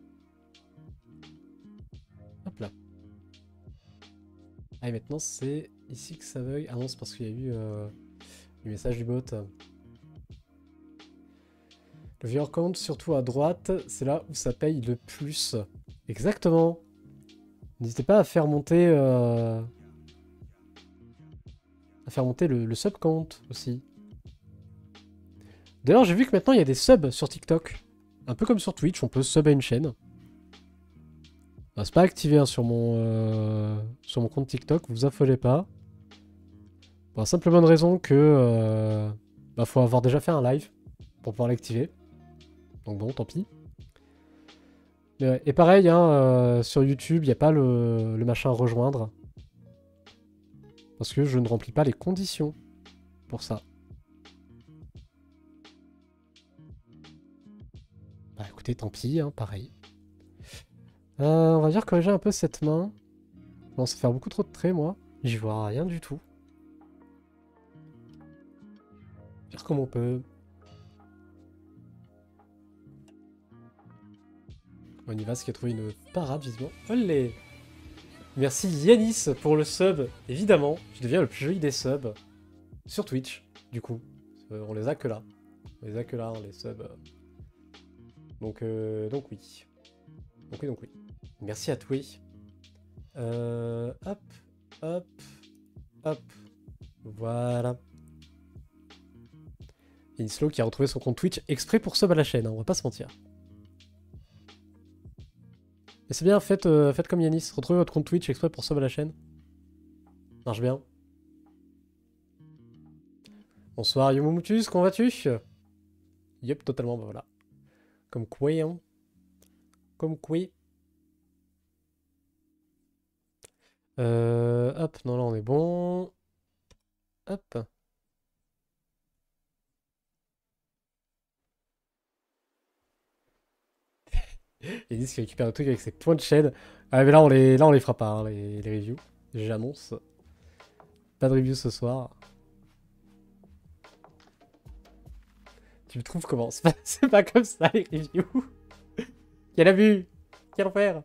Hop là. Ah, et maintenant, c'est ici que ça bug. Ah non, c'est parce qu'il y a eu le message du bot. Le viewer count, surtout à droite, c'est là où ça paye le plus. Exactement. N'hésitez pas à faire monter, le sub count aussi. D'ailleurs, j'ai vu que maintenant il y a des subs sur TikTok. Un peu comme sur Twitch, on peut sub à une chaîne. Bah, c'est pas activé hein, sur mon compte TikTok, vous affolez pas. Pour la simple bonne raison que faut avoir déjà fait un live pour pouvoir l'activer. Donc bon, tant pis. Mais ouais. Et pareil, hein, sur YouTube, il n'y a pas le machin rejoindre. Parce que je ne remplis pas les conditions pour ça. Bah écoutez, tant pis, hein, pareil. On va dire corriger un peu cette main. Bon, ça fait beaucoup trop de traits, moi. J'y vois rien du tout. Faire comme on peut. On y va, ce qui a trouvé une parade, visiblement. Olé! Merci Yanis pour le sub. Évidemment, je deviens le plus joli des subs. Sur Twitch, du coup. On les a que là. On les a que là, hein, les subs. Donc oui. Donc oui. Merci à toi. Hop, hop, hop. Voilà. Inslow qui a retrouvé son compte Twitch exprès pour sub à la chaîne, hein, on va pas se mentir. Mais c'est bien, faites comme Yanis, retrouvez votre compte Twitch exprès pour sub à la chaîne. Marche bien. Bonsoir Yomomutus, comment vas-tu? Yep, totalement, bah voilà. Comme quoi, hein. Comme quoi. Hop, non, là on est bon. Hop. Ils disent qu'ils récupèrent le truc avec ses points de chaîne. Ah, mais là, on les fera pas, hein, les reviews. J'annonce. Pas de review ce soir. Tu me trouves comment? C'est pas comme ça, les reviews. Quel abus! Quel enfer!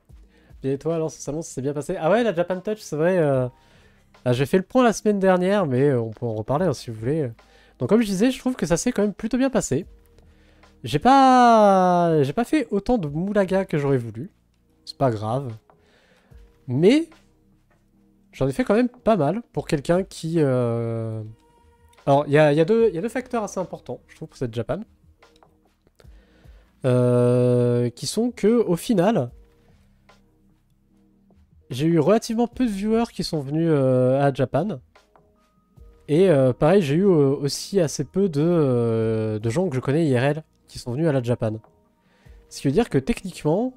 Bien, et toi, alors, ce salon, ça s'est bien passé? Ah ouais, la Japan Touch, c'est vrai. J'ai fait le point la semaine dernière, mais on peut en reparler hein, si vous voulez. Donc, comme je disais, je trouve que ça s'est quand même plutôt bien passé. J'ai pas fait autant de moulaga que j'aurais voulu. C'est pas grave. Mais j'en ai fait quand même pas mal pour quelqu'un qui... Alors, il y a deux facteurs assez importants, je trouve, pour cette Japan. Qui sont que, au final, j'ai eu relativement peu de viewers qui sont venus à Japan. Et pareil, j'ai eu aussi assez peu de gens que je connais IRL qui sont venus à la Japan. Ce qui veut dire que techniquement,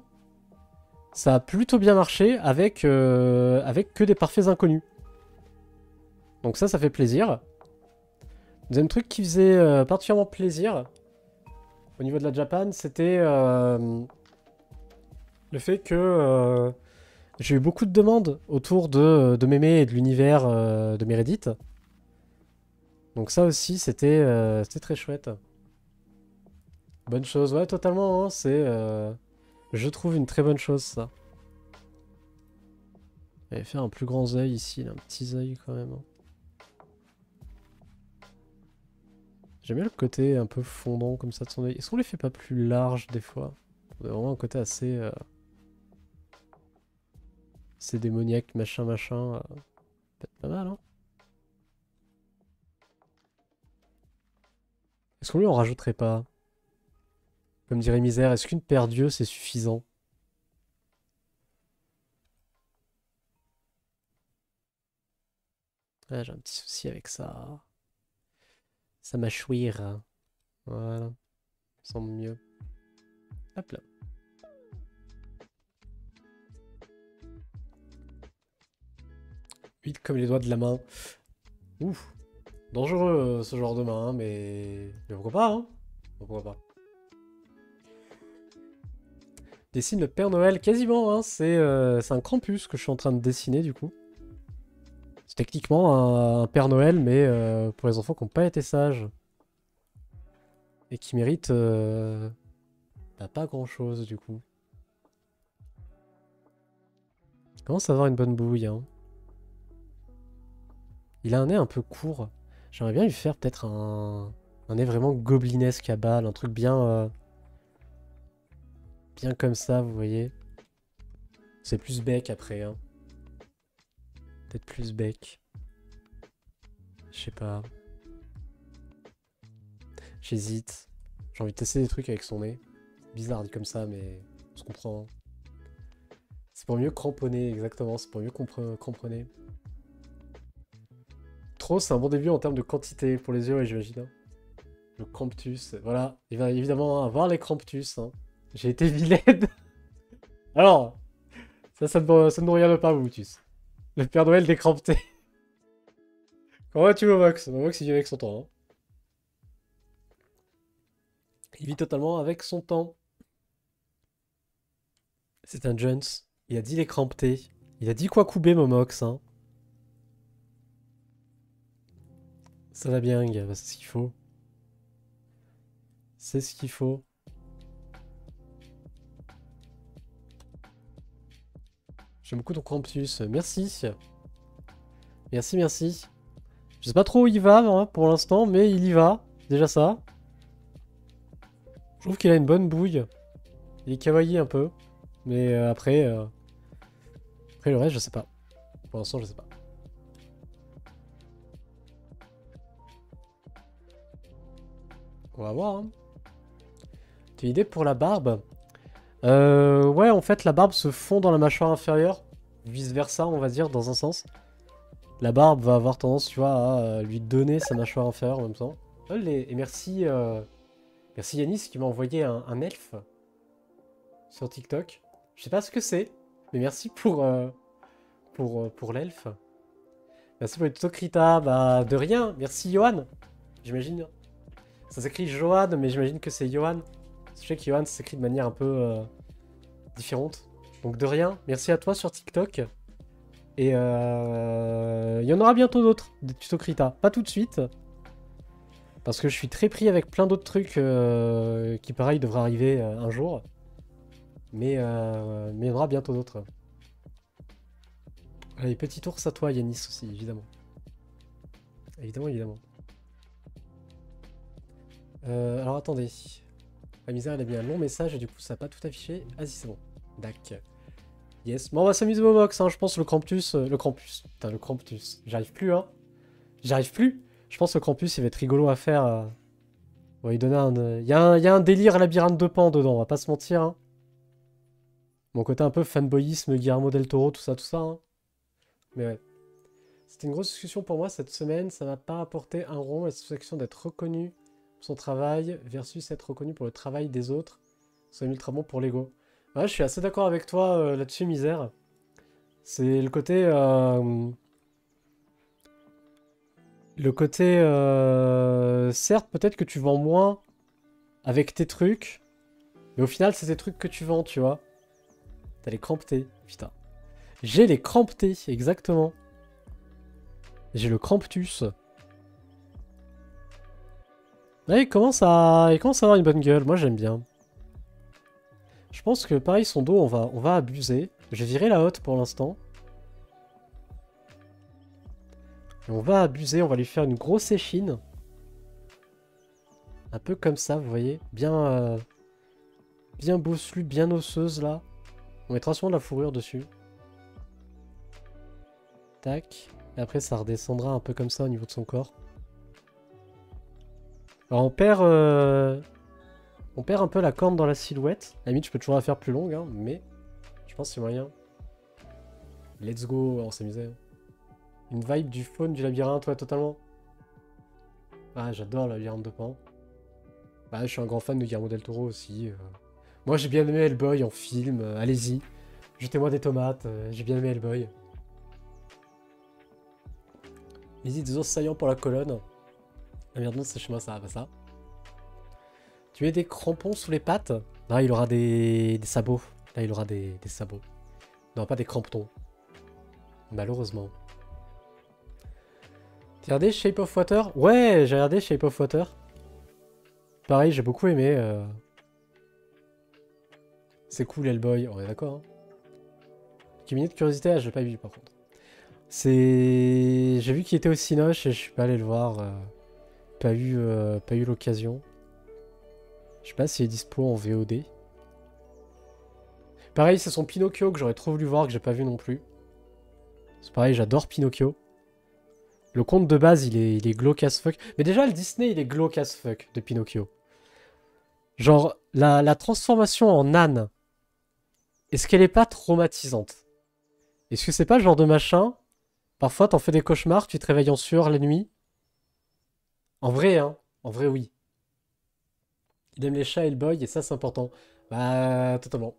ça a plutôt bien marché avec que des parfaits inconnus. Donc ça fait plaisir. Deuxième truc qui faisait particulièrement plaisir au niveau de la Japan, c'était le fait que j'ai eu beaucoup de demandes autour de Mémé et de l'univers de Meredith. Donc ça aussi, c'était très chouette. Bonne chose, ouais, totalement, hein, je trouve une très bonne chose, ça. Il va faire un plus grand œil ici, il a un petit œil quand même. Hein. J'aime bien le côté un peu fondant comme ça de son œil. Est-ce qu'on les fait pas plus larges des fois? On a vraiment un côté assez... c'est démoniaque, machin, machin. Peut-être pas mal, hein? Est-ce qu'on lui en rajouterait pas? Comme dirait Misère, est-ce qu'une paire d'yeux c'est suffisant? Ah, j'ai un petit souci avec ça. Ça m'achouire. Voilà. Ça semble mieux. Hop là. Vite comme les doigts de la main. Ouf. Dangereux ce genre de main, hein, mais pourquoi pas, hein? Pourquoi pas. Dessine le Père Noël quasiment, hein. C'est un Krampus que je suis en train de dessiner du coup. C'est techniquement un Père Noël, mais pour les enfants qui n'ont pas été sages. Et qui méritent bah, pas grand chose du coup. Il commence à avoir une bonne bouille, hein. Il a un nez un peu court. J'aimerais bien lui faire peut-être un nez vraiment goblinesque à balle, un truc bien, bien comme ça, vous voyez. C'est plus bec après, hein. Peut-être plus bec. Je sais pas. J'hésite. J'ai envie de tester des trucs avec son nez. Bizarre dit comme ça, mais on se comprend. C'est pour mieux cramponner, exactement. C'est pour mieux cramponner. Trop, c'est un bon début en termes de quantité pour les yeux, ouais, j'imagine. Hein. Le Krampus, voilà. Il va évidemment avoir les Krampus. Hein. J'ai été vilaine. Alors, ça ne nous regarde pas, vous, tous. Le Père Noël décrampé. Comment vas-tu, Momox? Momox, il vit avec son temps. Hein. Il vit totalement avec son temps. C'est un Jones. Il a dit les cramptés. Il a dit quoi couper, Momox. Hein. Ça va bien, gars. C'est ce qu'il faut. C'est ce qu'il faut. J'aime beaucoup ton Krampus. Merci. Merci, merci. Je sais pas trop où il va hein, pour l'instant, mais il y va. C'est déjà ça. Je trouve qu'il a une bonne bouille. Il est kawaii un peu. Mais après le reste, je sais pas. Pour l'instant, je sais pas. On va voir. Hein. Tu as une idée pour la barbe? Ouais, en fait, la barbe se fond dans la mâchoire inférieure. Vice versa, on va dire, dans un sens. La barbe va avoir tendance, tu vois, à lui donner sa mâchoire inférieure en même temps. Et merci, merci Yanis qui m'a envoyé un elfe sur TikTok. Je sais pas ce que c'est, mais merci pour l'elfe. Merci pour le tuto Krita. Bah, de rien. Merci Johan. J'imagine. Ça s'écrit Johan, mais j'imagine que c'est Johan. Je sais que Johan s'écrit de manière un peu différentes. Donc de rien, merci à toi sur TikTok. Et il y en aura bientôt d'autres, des tutos Krita. Pas tout de suite. Parce que je suis très pris avec plein d'autres trucs qui, pareil, devraient arriver un jour. Mais il y en aura bientôt d'autres. Allez, petit ours à toi, Yanis, aussi, évidemment. Évidemment, évidemment. Alors, attendez. La misère, elle a mis un long message et du coup, ça n'a pas tout affiché. Ah si, c'est bon. Dac. Yes. Bon, on va s'amuser au box, hein. Je pense le Krampus... le Krampus. Putain, le Krampus. J'arrive plus, hein. J'arrive plus. Je pense que le Krampus, il va être rigolo à faire. On va lui donner un... Il y a un délire labyrinthe de Pan dedans, on va pas se mentir, hein. Mon côté un peu fanboyisme, Guillermo del Toro, tout ça, hein. Mais ouais. C'était une grosse discussion pour moi cette semaine. Ça m'a pas apporté un rond. La satisfaction d'être reconnu pour son travail versus être reconnu pour le travail des autres. C'est ultra bon pour l'ego. Ouais, je suis assez d'accord avec toi là-dessus, Misère. C'est le côté... certes, peut-être que tu vends moins avec tes trucs. Mais au final, c'est tes trucs que tu vends, tu vois. T'as les cramptés. Putain. J'ai les cramptés, exactement. J'ai le Krampus. Ouais, il commence à avoir une bonne gueule. Moi, j'aime bien. Je pense que, pareil, son dos, on va abuser. Je vais virer la hotte pour l'instant. On va abuser. On va lui faire une grosse échine. Un peu comme ça, vous voyez. Bien, bien bosselue, bien osseuse, là. On mettra souvent de la fourrure dessus. Tac. Et après, ça redescendra un peu comme ça au niveau de son corps. Alors, on perd un peu la corne dans la silhouette. À la limite, je peux toujours la faire plus longue, hein, mais je pense que c'est moyen. Let's go, on s'amusait. Une vibe du faune du labyrinthe, ouais, totalement. Ah, j'adore le labyrinthe de Pan. Bah, je suis un grand fan de Guillermo del Toro aussi. Moi, j'ai bien aimé Hellboy en film. Allez-y, jetez-moi des tomates. J'ai bien aimé Hellboy. Visite des os saillants pour la colonne. Ah merde, non, c'est chez moi, ça va pas ça. Tu mets des crampons sous les pattes. Là, il aura des sabots. Là, il aura des sabots. Non, pas des crampons. Malheureusement. T'as regardé Shape of Water? Ouais, j'ai regardé Shape of Water. Pareil, j'ai beaucoup aimé. C'est cool, Hellboy. On est d'accord, hein. Cabinet de curiosité, ah, je l'ai pas vu, par contre. J'ai vu qu'il était au Cinoche et je suis pas allé le voir. Pas eu l'occasion. Je sais pas s'il est dispo en VOD. Pareil, c'est son Pinocchio que j'aurais trop voulu voir, que j'ai pas vu non plus. C'est pareil, j'adore Pinocchio. Le conte de base, il est glauque as fuck. Mais déjà, le Disney, il est glauque as fuck de Pinocchio. Genre, la transformation en âne, est-ce qu'elle est pas traumatisante? Est-ce que c'est pas le genre de machin? Parfois, t'en fais des cauchemars, tu te réveilles en sueur la nuit. En vrai, hein. En vrai, oui. Il aime les chats Hellboy, et ça, c'est important. Bah, totalement.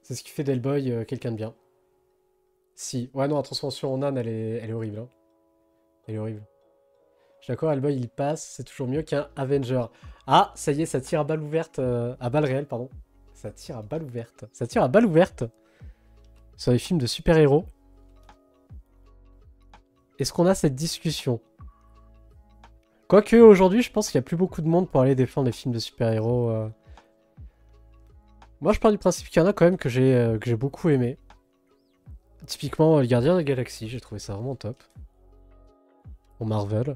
C'est ce qui fait d'Hellboy quelqu'un de bien. Si. Ouais, non, la transformation en âne, elle est horrible, hein. Elle est horrible. Je suis d'accord, Hellboy, il passe, c'est toujours mieux qu'un Avenger. Ah, ça y est, ça tire à balle ouverte. À balle réelle, pardon. Ça tire à balle ouverte. Ça tire à balle ouverte sur les films de super-héros. Est-ce qu'on a cette discussion? Quoique, aujourd'hui, je pense qu'il n'y a plus beaucoup de monde pour aller défendre les films de super-héros. Moi, je pars du principe qu'il y en a quand même que j'ai beaucoup aimé. Typiquement, le Gardien de la Galaxie, j'ai trouvé ça vraiment top. En Marvel.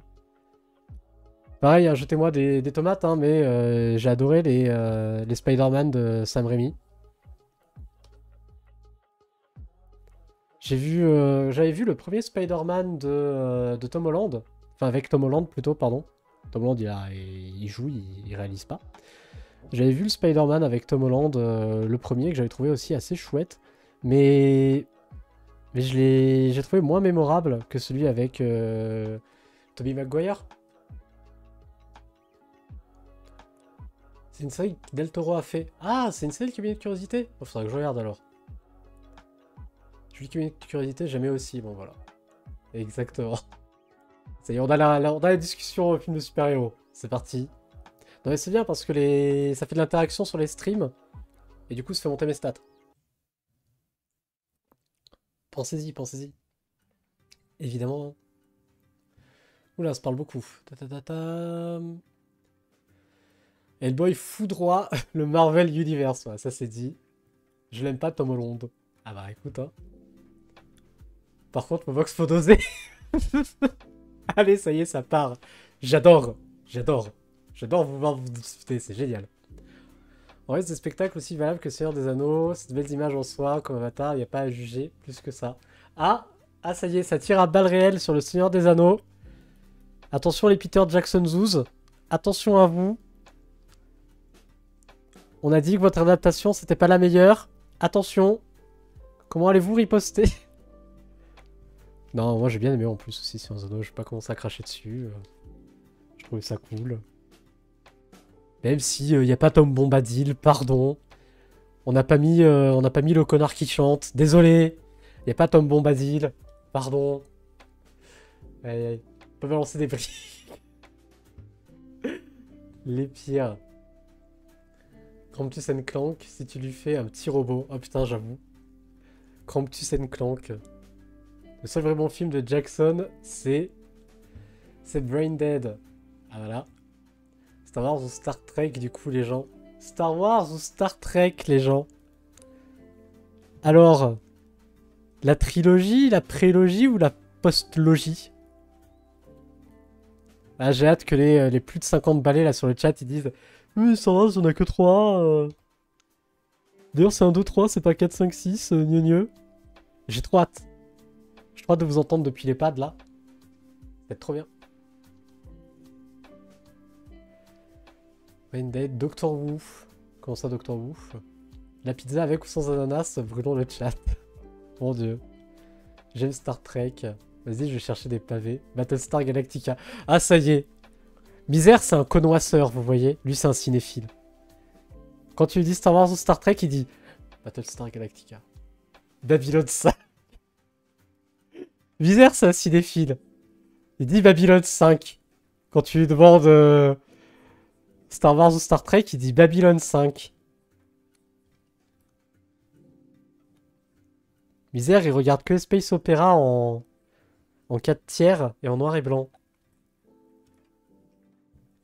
Pareil, hein, jetez-moi des tomates, hein, mais j'ai adoré les Spider-Man de Sam Raimi. J'avais vu le premier Spider-Man de Tom Holland. Enfin, avec Tom Holland plutôt, pardon. Tom Holland, il joue, il réalise pas. J'avais vu le Spider-Man avec Tom Holland, le premier, que j'avais trouvé aussi assez chouette. Mais j'ai trouvé moins mémorable que celui avec Tobey Maguire. C'est une série que Del Toro a fait. Ah, c'est une série qui a de curiosité. Oh, faudrait que je regarde alors. Celui qui a de curiosité, j'aimais aussi. Bon, voilà. Exactement. Ça y est, on a la discussion au film de super-héros. C'est parti. Non mais c'est bien parce que ça fait de l'interaction sur les streams. Et du coup, ça fait monter mes stats. Pensez-y, pensez-y. Évidemment. Oula, ça parle beaucoup. Ta ta ta ta. Hellboy foudroie le Marvel Universe. Ouais, ça c'est dit. Je l'aime pas, Tom Holland. Ah bah écoute, hein. Par contre, mon Vox faut doser. Allez, ça y est, ça part. J'adore. J'adore. J'adore vous voir vous discuter, c'est génial. En vrai, c'est des spectacles aussi valables que Seigneur des Anneaux. C'est de belles images en soi, comme Avatar, il n'y a pas à juger plus que ça. Ah, ah, ça y est, ça tire à balles réelles sur le Seigneur des Anneaux. Attention les Peter Jackson Zoos. Attention à vous. On a dit que votre adaptation, c'était pas la meilleure. Attention. Comment allez-vous riposter? Non, moi j'ai bien aimé en plus aussi Seigneur des Anneaux. Je vais pas commencer à cracher dessus. Je trouvais ça cool. Même si il n'y a pas Tom Bombadil, pardon. On n'a pas mis le connard qui chante. Désolé. Il n'y a pas Tom Bombadil. Pardon. Aïe, aïe. On peut balancer des prix. Les pires. Krampus and Clank, si tu lui fais un petit robot. Oh putain, j'avoue. Krampus and Clank. Le seul vraiment film de Jackson, c'est Brain Dead. Ah voilà. Star Wars ou Star Trek, du coup, les gens. Star Wars ou Star Trek, les gens. Alors, la trilogie, la prélogie ou la postlogie? Ah, j'ai hâte que les plus de 50 balais là sur le chat ils disent oui, Star Wars, on a que 3. D'ailleurs, c'est un 2, 3, c'est pas 4, 5, 6, gneu gneu. J'ai trop hâte. J'ai trop hâte de vous entendre depuis les pads là. Ça va être trop bien. Brain Dead, Doctor Who. Comment ça, Doctor Who? La pizza avec ou sans ananas, brûlons le chat. Mon dieu. J'aime Star Trek. Vas-y, je vais chercher des pavés. Battlestar Galactica. Ah, ça y est. Misère, c'est un connoisseur, vous voyez. Lui, c'est un cinéphile. Quand tu lui dis Star Wars ou Star Trek, il dit Battlestar Galactica. Babylone 5. Misère, c'est un cinéphile. Il dit Babylone 5. Quand tu lui demandes Star Wars ou Star Trek, il dit Babylone 5. Misère, il regarde que Space Opera en 4 tiers et en noir et blanc.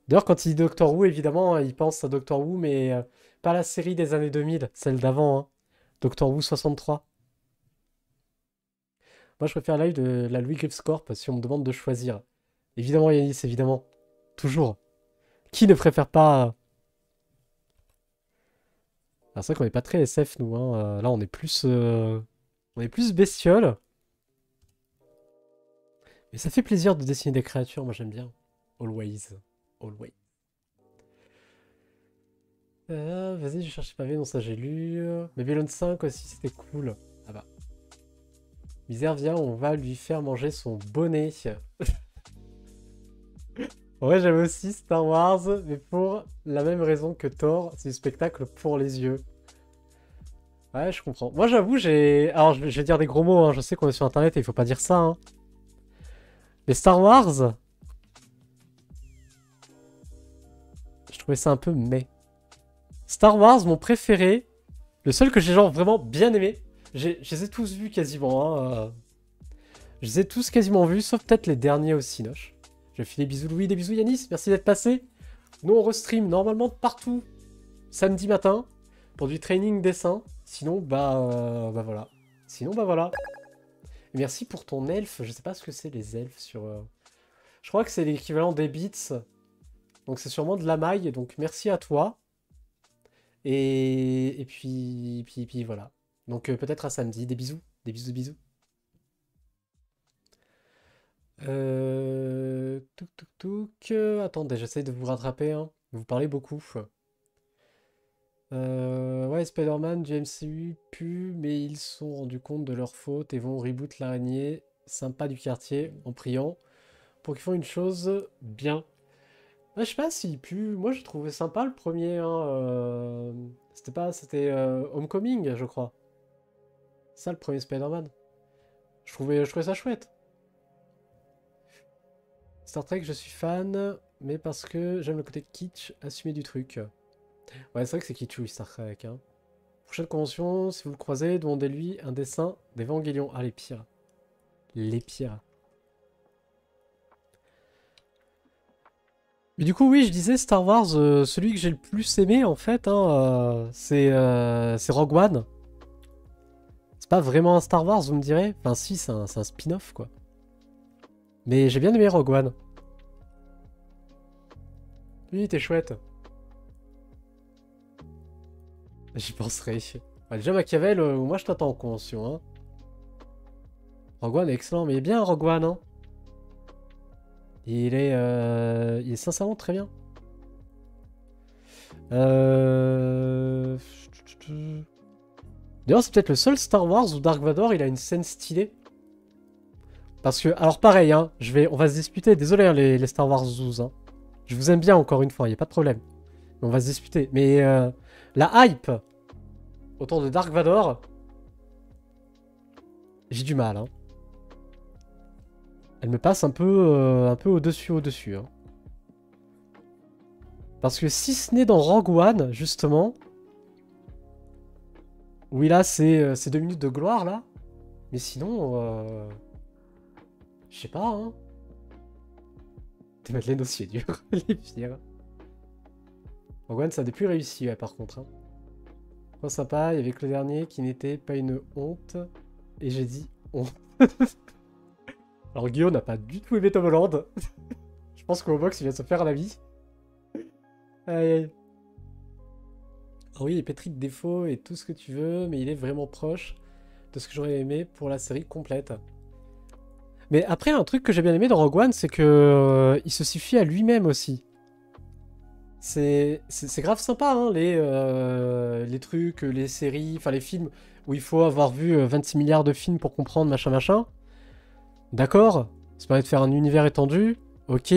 D'ailleurs, quand il dit Doctor Who, évidemment, il pense à Doctor Who, mais pas la série des années 2000, celle d'avant. Hein. Doctor Who 63. Moi, je préfère live de la Louis Griffiths Corp si on me demande de choisir. Évidemment, Yanis, évidemment. Toujours. Qui ne préfère pas... Ah, c'est vrai qu'on n'est pas très SF, nous. Hein. Là, on est plus... On est plus bestiole. Mais ça fait plaisir de dessiner des créatures, moi j'aime bien. Always. Always. Vas-y, je cherche pavé, non ça j'ai lu. Mais Babylon 5 aussi, c'était cool. Ah bah. Misère, viens, on va lui faire manger son bonnet. Ouais, j'aime aussi Star Wars, mais pour la même raison que Thor, c'est du spectacle pour les yeux. Ouais, je comprends. Moi, j'avoue, j'ai... Alors, je vais dire des gros mots, hein. Je sais qu'on est sur Internet et il faut pas dire ça, hein. Mais Star Wars... Je trouvais ça un peu mais. Star Wars, mon préféré, le seul que j'ai genre vraiment bien aimé, je les ai tous vus quasiment, hein. Je les ai tous quasiment vus, sauf peut-être les derniers au Cinoche. Je fais des bisous Louis, des bisous Yanis, merci d'être passé. Nous, on restream normalement partout, samedi matin, pour du training dessin. Sinon, bah voilà. Sinon, bah voilà. Et merci pour ton elfe. Je sais pas ce que c'est les elfes sur... Je crois que c'est l'équivalent des bits. Donc c'est sûrement de la maille. Donc merci à toi. Et puis voilà. Donc peut-être à samedi. Des bisous. Des bisous, bisous. Touk touk touk. Attendez, j'essaie de vous rattraper. Hein. Vous parlez beaucoup. Ouais, Spider-Man du MCU pue, mais ils se sont rendus compte de leur faute et vont reboot l'araignée sympa du quartier en priant pour qu'ils font une chose bien. Ouais, je sais pas s'il pue. Moi, j'ai trouvé sympa le premier. Hein, c'était Homecoming, je crois. Ça, le premier Spider-Man. Je trouvais ça chouette. Star Trek, je suis fan, mais parce que j'aime le côté kitsch assumé du truc. Ouais, c'est vrai que c'est kitsch, oui, Star Trek. Hein. Prochaine convention, si vous le croisez, demandez-lui un dessin d'Evangélion. Ah, les pires. Les pires. Mais du coup, oui, je disais Star Wars, celui que j'ai le plus aimé, en fait, hein, c'est Rogue One. C'est pas vraiment un Star Wars, vous me direz. Enfin, si, c'est un spin-off, quoi. Mais j'ai bien aimé Rogue One. Oui, t'es chouette. J'y penserai. Bah, déjà, Machiavel, moi je t'attends en convention. Hein. Rogue One est excellent, mais il est bien Rogue One. Hein. Il est sincèrement très bien. D'ailleurs, c'est peut-être le seul Star Wars où Dark Vador il a une scène stylée. Parce que, alors pareil, hein, on va se disputer. Désolé, hein, les Star Wars zoos. Hein. Je vous aime bien encore une fois, il n'y a pas de problème. Mais on va se disputer. Mais la hype autour de Dark Vador, j'ai du mal. Hein. Elle me passe un peu au-dessus. Hein. Parce que si ce n'est dans Rogue One, justement, où il a ces 2 minutes de gloire, là. Mais sinon, je sais pas, hein. Des madeleines aussi dur, les pires. Rogue One, ça n'a plus réussi, ouais, par contre. Hein. Pas sympa, il y avait que le dernier qui n'était pas une honte. Et j'ai dit honte. Alors Guillaume n'a pas du tout aimé Tom Holland. Je pense qu'au box, il vient de se faire la vie. Aïe aïe. Ah oui, il est pétri de défauts et tout ce que tu veux, mais il est vraiment proche de ce que j'aurais aimé pour la série complète. Mais après, un truc que j'ai bien aimé dans Rogue One, c'est que il se suffit à lui-même aussi. C'est grave sympa, hein, les trucs, les séries, enfin les films où il faut avoir vu 26 milliards de films pour comprendre machin machin. D'accord, ça permet de faire un univers étendu, ok.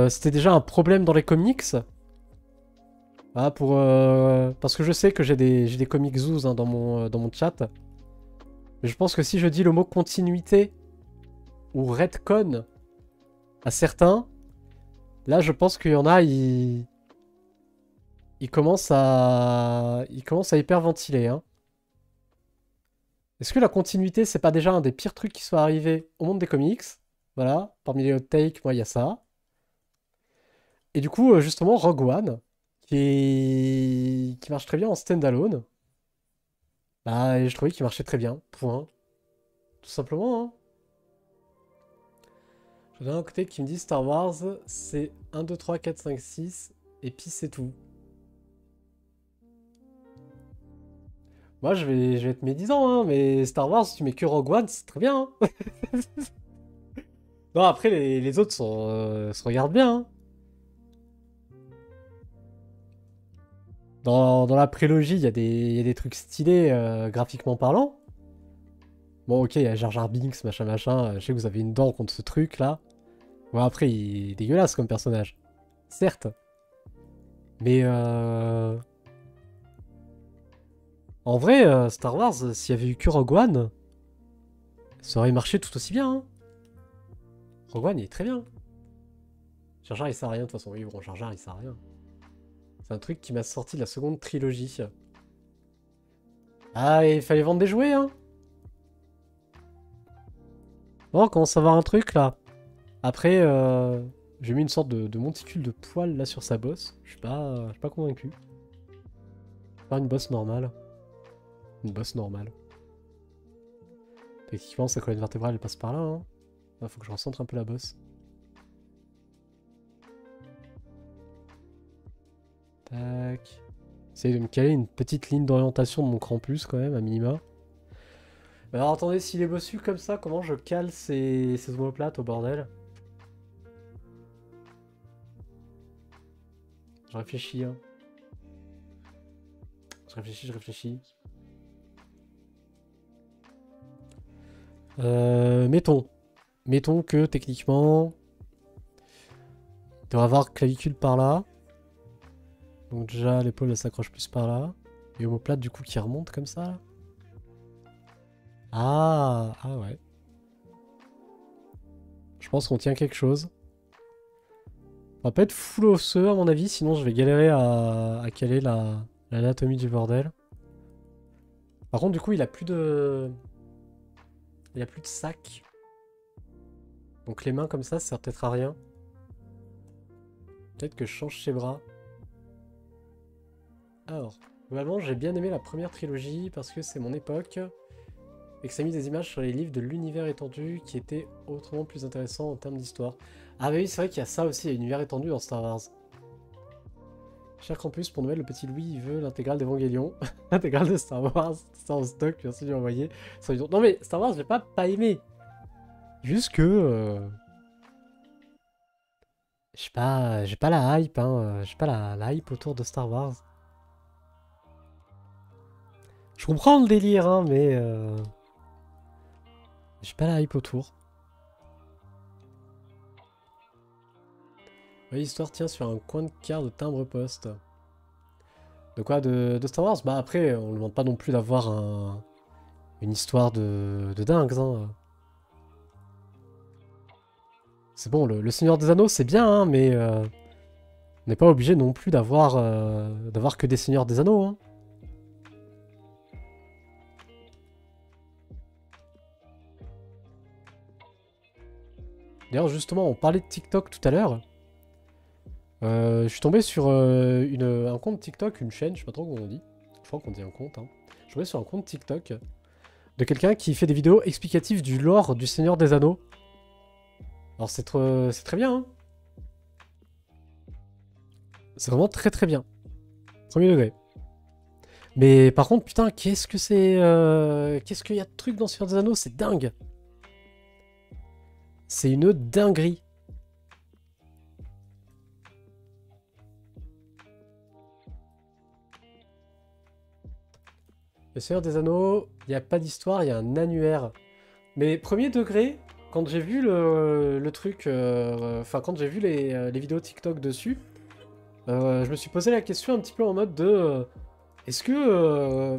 C'était déjà un problème dans les comics. Ah, parce que je sais que j'ai des comics zoos hein, dans mon chat. Mais je pense que si je dis le mot continuité ou retcon à certains, là je pense qu'il y en a, ils commencent à hyperventiler. Hein. Est-ce que la continuité, c'est pas déjà un des pires trucs qui soit arrivé au monde des comics? Voilà, parmi les hot takes, moi il y a ça. Et du coup, justement, Rogue One, qui marche très bien en standalone. Bah, et je trouvais qu'il marchait très bien. Point. Tout simplement, hein. J'en ai un côté qui me dit Star Wars, c'est 1, 2, 3, 4, 5, 6, et puis c'est tout. Moi, je vais être médisant, hein, mais Star Wars, si tu mets que Rogue One, c'est très bien. Hein. Non, après, les autres se regardent bien. Hein. Dans la prélogie, il y a des trucs stylés graphiquement parlant. Bon, ok, il y a Jar Jar Binks, machin, machin. Je sais que vous avez une dent contre ce truc-là. Bon, après, il est dégueulasse comme personnage. Certes. Mais en vrai, Star Wars, s'il y avait eu que Rogue One, ça aurait marché tout aussi bien. Hein. Rogue One, il est très bien. Jar Jar, il sert à rien, de toute façon. Oui, bon, Jar Jar, il sert à rien. C'est un truc qui m'a sorti de la seconde trilogie. Ah, il fallait vendre des jouets, hein. Bon, on commence à voir un truc, là. Après, j'ai mis une sorte de monticule de poils, là, sur sa bosse. Je suis pas convaincu. Pas une bosse normale. Une bosse normale. Techniquement, sa colonne vertébrale, elle passe par là, hein. Ah, faut que je recentre un peu la bosse. Tac. Essaye de me caler une petite ligne d'orientation de mon Krampus quand même, à minima. Alors attendez, s'il est bossu comme ça, comment je cale ces omoplates au bordel? Je réfléchis, hein. Je réfléchis. Mettons que techniquement, il doit avoir clavicule par là. Donc déjà, l'épaule elle s'accroche plus par là. Et omoplate du coup qui remonte comme ça. Là. Ah ouais. Je pense qu'on tient quelque chose. On va pas être full osseux à mon avis, sinon je vais galérer à caler l'anatomie du bordel. Par contre, du coup, il a plus de... Il a plus de sac. Donc les mains comme ça sert peut-être à rien. Peut-être que je change ses bras. Alors, globalement, j'ai bien aimé la première trilogie parce que c'est mon époque. Et que ça a mis des images sur les livres de l'univers étendu qui étaient autrement plus intéressants en termes d'histoire. Ah bah oui, c'est vrai qu'il y a ça aussi, il y a l'univers étendu dans Star Wars. Cher Campus, pour Noël, le petit Louis, il veut l'intégrale d'Evangelion. L'intégrale de Star Wars. C'est en stock, merci de lui envoyer. Non mais Star Wars, j'ai pas aimé. Juste que... j'ai pas la hype, hein. J'ai pas la hype autour de Star Wars. Je comprends le délire, hein, mais... j'ai pas la hype autour. Oui, l'histoire tient sur un coin de carte de timbre-poste. De quoi de Star Wars? Bah après, on ne demande pas non plus d'avoir une histoire de dingue, hein. C'est bon, le Seigneur des Anneaux, c'est bien, hein, mais on n'est pas obligé non plus d'avoir que des Seigneurs des Anneaux, hein. D'ailleurs, justement, on parlait de TikTok tout à l'heure. Je suis tombé sur un compte TikTok, une chaîne, je sais pas trop comment on dit. Je crois qu'on dit un compte, hein. Je suis tombé sur un compte TikTok de quelqu'un qui fait des vidéos explicatives du lore du Seigneur des Anneaux. Alors c'est très bien, hein. C'est vraiment très très bien. Premier degré. Mais par contre, putain, qu'est-ce que c'est... qu'est-ce qu'il y a de trucs dans Seigneur des Anneaux? C'est dingue. C'est une dinguerie. Le Seigneur des Anneaux, il n'y a pas d'histoire, il y a un annuaire. Mais premier degré, quand j'ai vu le truc... Enfin, quand j'ai vu les vidéos TikTok dessus, je me suis posé la question un petit peu en mode de... est-ce que...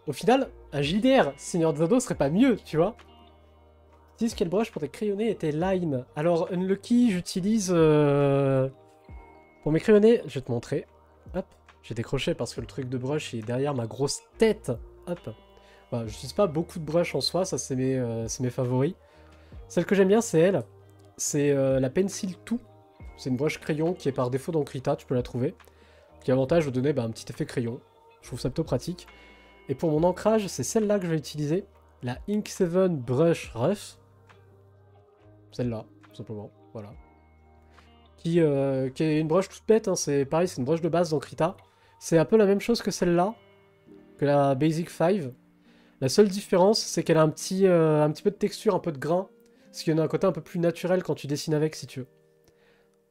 au final, un JDR Seigneur des Anneaux serait pas mieux, tu vois? Utilise quel brush pour tes crayonnés et tes lines? Alors, Unlucky, j'utilise... pour mes crayonnés, je vais te montrer. Hop, j'ai décroché parce que le truc de brush est derrière ma grosse tête. Hop. Voilà, j'utilise pas beaucoup de brush en soi, ça c'est mes favoris. Celle que j'aime bien, c'est elle. C'est la Pencil 2. C'est une brush crayon qui est par défaut dans Krita, tu peux la trouver. Qui a l'avantage de donner un petit effet crayon. Je trouve ça plutôt pratique. Et pour mon ancrage, c'est celle-là que je vais utiliser. La Ink 7 Brush Rough. Celle-là, tout simplement. Voilà. Qui est une brush toute bête, hein. C'est pareil, c'est une brush de base dans Krita. C'est un peu la même chose que celle-là, que la Basic 5. La seule différence, c'est qu'elle a un petit peu de texture, un peu de grain. Parce qu'il y en a un côté un peu plus naturel quand tu dessines avec, si tu veux.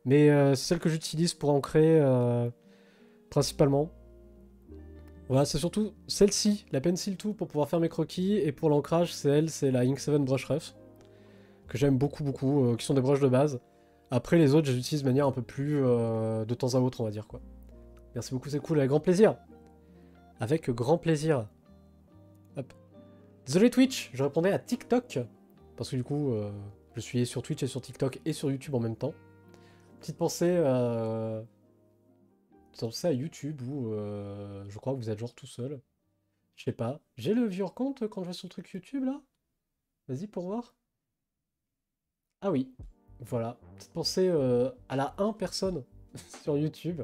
Mais c'est celle que j'utilise pour ancrer, principalement. Voilà, c'est surtout celle-ci, la Pencil 2, pour pouvoir faire mes croquis. Et pour l'ancrage, c'est la Ink 7 Brush Rough. Que j'aime beaucoup, qui sont des brushes de base. Après, les autres, je les utilise de manière un peu plus de temps à autre, on va dire, quoi. Merci beaucoup, c'est cool, avec grand plaisir. Avec grand plaisir. Hop. Désolé Twitch, je répondais à TikTok. Parce que du coup, je suis sur Twitch et sur TikTok et sur YouTube en même temps. Petite pensée à YouTube où je crois que vous êtes genre tout seul. Je sais pas. J'ai le viewer compte quand je vais sur le truc YouTube là? Vas-y pour voir. Ah oui. Voilà. Petite pensée à la 1 personne sur YouTube.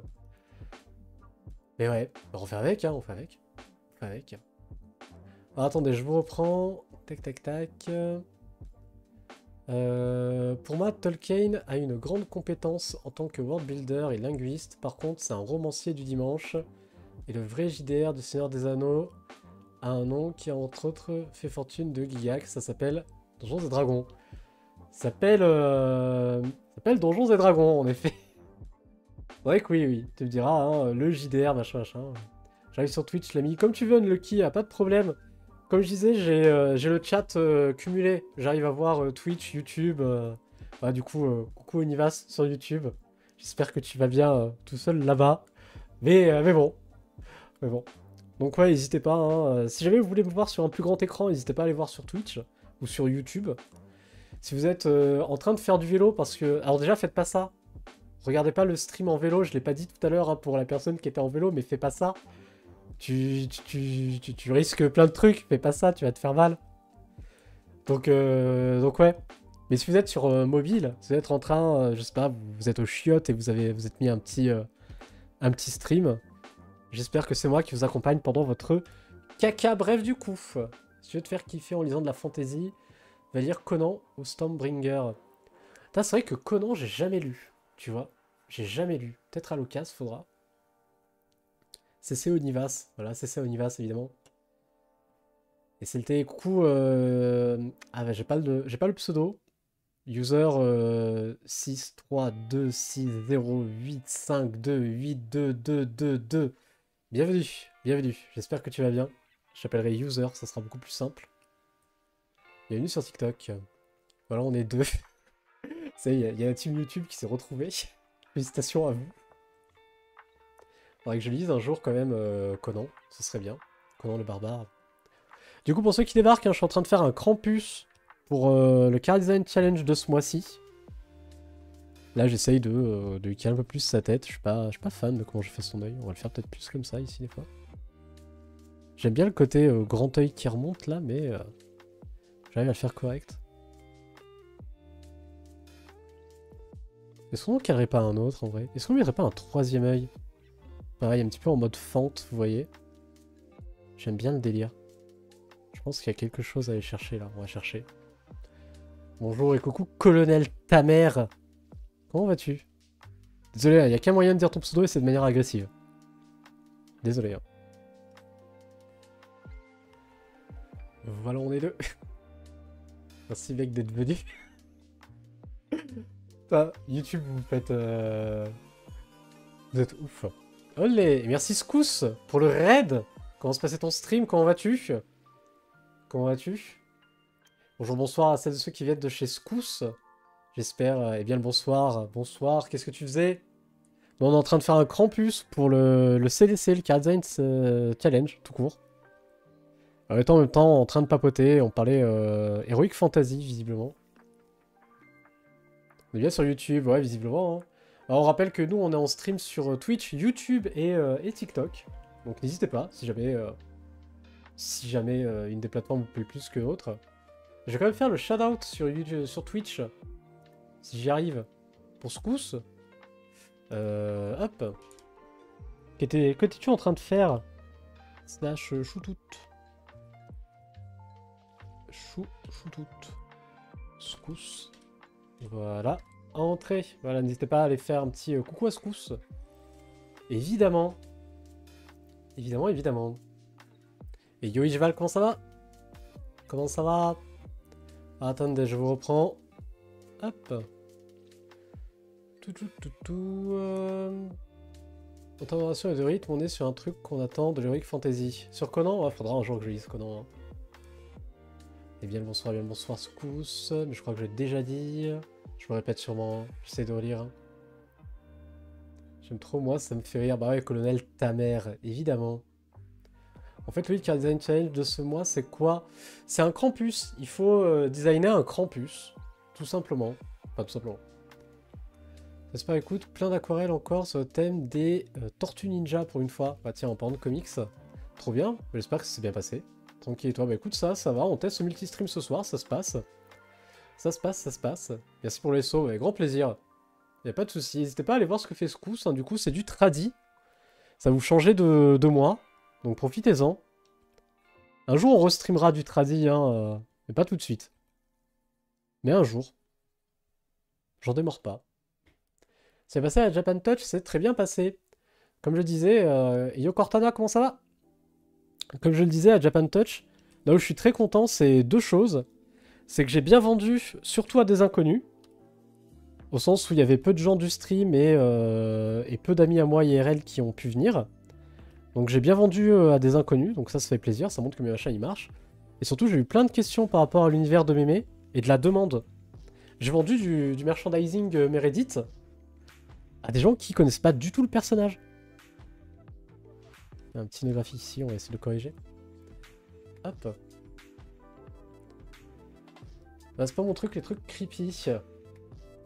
Mais ouais, on fait avec, hein, on fait avec. On fait avec. Alors, attendez, je vous reprends. Tac, tac, tac. Pour moi, Tolkien a une grande compétence en tant que world builder et linguiste. Par contre, c'est un romancier du dimanche. Et le vrai JDR du Seigneur des Anneaux a un nom qui a entre autres fait fortune de Gygax. Ça s'appelle Donjons et Dragons. Ça s'appelle Donjons et Dragons, en effet. Ouais que oui, oui. Tu me diras, hein, le JDR, machin, machin. J'arrive sur Twitch, l'ami. Comme tu veux, Unlucky, pas de problème. Comme je disais, j'ai le chat cumulé. J'arrive à voir Twitch, YouTube. Voilà, du coup, coucou Univas sur YouTube. J'espère que tu vas bien tout seul là-bas. Mais bon. Mais bon. Donc ouais, n'hésitez pas. Hein, si jamais vous voulez me voir sur un plus grand écran, n'hésitez pas à aller voir sur Twitch ou sur YouTube. Si vous êtes en train de faire du vélo, parce que... Alors déjà, faites pas ça. Regardez pas le stream en vélo, je l'ai pas dit tout à l'heure hein, pour la personne qui était en vélo, mais faites pas ça. Tu risques plein de trucs, fais pas ça, tu vas te faire mal. Donc ouais. Mais si vous êtes sur mobile, si vous êtes en train, je sais pas, vous êtes au chiottes et vous êtes mis un petit stream, j'espère que c'est moi qui vous accompagne pendant votre caca. Bref, du coup, si tu veux te faire kiffer en lisant de la fantasy, va lire Conan ou Stormbringer. Putain, c'est vrai que Conan, j'ai jamais lu, tu vois. J'ai jamais lu. Peut-être à l'occasion, faudra. CC Onivas, voilà, CC Onivas, évidemment. Et c'était coucou. Ah, bah, j'ai pas le pseudo. User 6326085282222. Bienvenue, bienvenue. J'espère que tu vas bien. Je t'appellerai User, ça sera beaucoup plus simple. Bienvenue sur TikTok. Voilà, on est deux. Ça y est, il y a la team YouTube qui s'est retrouvée. Félicitations à vous. Faudrait que je lise un jour quand même Conan, ce serait bien. Conan le barbare. Du coup, pour ceux qui débarquent, hein, je suis en train de faire un Krampus pour le Car Design Challenge de ce mois-ci. Là, j'essaye de calmer un peu plus sa tête. Je suis pas fan de comment je fais son œil. On va le faire peut-être plus comme ça ici des fois. J'aime bien le côté grand œil qui remonte là, mais j'arrive à le faire correct. Est-ce qu'on n'en calerait pas un autre en vrai? Est-ce qu'on ne mettrait pas un troisième œil? Pareil, un petit peu en mode fente, vous voyez. J'aime bien le délire. Je pense qu'il y a quelque chose à aller chercher là. On va chercher. Bonjour et coucou, colonel ta mère. Comment vas-tu? Désolé, il n'y a qu'un moyen de dire ton pseudo et c'est de manière agressive. Désolé. Hein. Voilà, on est deux. Merci mec d'être venu. Ah, YouTube, vous faites... Vous êtes ouf. Olé, merci Scous pour le raid. Comment se passait ton stream? Comment vas-tu? Comment vas-tu? Bonjour, bonsoir à celles et ceux qui viennent de chez Scous. J'espère. Eh bien, le bonsoir. Bonsoir, qu'est-ce que tu faisais? Bon, on est en train de faire un Krampus pour le CDC, le Car Design Challenge, tout court. En étant en même temps en train de papoter, on parlait Heroic Fantasy, visiblement. On est bien sur YouTube, ouais, visiblement. Hein. Alors, on rappelle que nous, on est en stream sur Twitch, YouTube et TikTok. Donc, n'hésitez pas, si jamais une des plateformes vous plaît plus que l'autre. Je vais quand même faire le shout-out sur Twitch, si j'y arrive, pour Scous. Hop. Qu'étais-tu en train de faire? Slash shootout. Shootout. Scous. Voilà. Entrée. Voilà, n'hésitez pas à aller faire un petit coucou à Scous. Évidemment. Évidemment, évidemment. Et yo Ijval, comment ça va? Comment ça va? Attendez, je vous reprends. Hop. En termes de narration et de rythme, on est sur un truc qu'on attend de l'Heroic Fantasy. Sur Conan, ouais, faudra un jour que je lise Conan. Hein. Et bien le bonsoir Scous. Mais je crois que j'ai déjà dit. Je me répète sûrement. J'essaie de relire. Hein. J'aime trop, moi, ça me fait rire. Bah ouais, colonel, ta mère, évidemment. En fait, le Car Design Challenge de ce mois, c'est quoi? C'est un Krampus. Il faut designer un Krampus. Tout simplement. Enfin, tout simplement. J'espère, écoute, plein d'aquarelles encore sur le thème des Tortues Ninja pour une fois. Bah tiens, en parlant de comics, trop bien. J'espère que ça s'est bien passé. Tranquille et toi, bah écoute, ça va. On teste ce multi-stream ce soir, ça se passe. Ça se passe. Merci pour les sauts, avec grand plaisir. Y'a pas de soucis. N'hésitez pas à aller voir ce que fait Scous. Hein. Du coup, c'est du tradi. Ça vous changeait de mois. Donc profitez-en. Un jour, on restreamera du tradi, hein, mais pas tout de suite. Mais un jour. J'en démords pas. C'est passé à Japan Touch, c'est très bien passé. Comme je disais, Yo Cortana, comment ça va? Comme je le disais à Japan Touch, là où je suis très content, c'est deux choses. C'est que j'ai bien vendu, surtout à des inconnus. Au sens où il y avait peu de gens du stream et peu d'amis à moi IRL qui ont pu venir. Donc j'ai bien vendu à des inconnus, donc ça fait plaisir, ça montre que mes achats ils marchent. Et surtout j'ai eu plein de questions par rapport à l'univers de Mémé et de la demande. J'ai vendu du merchandising Meredith à des gens qui connaissent pas du tout le personnage. Il y a un petit nographie ici, on va essayer de corriger. Hop. Bah, c'est pas mon truc, les trucs creepy.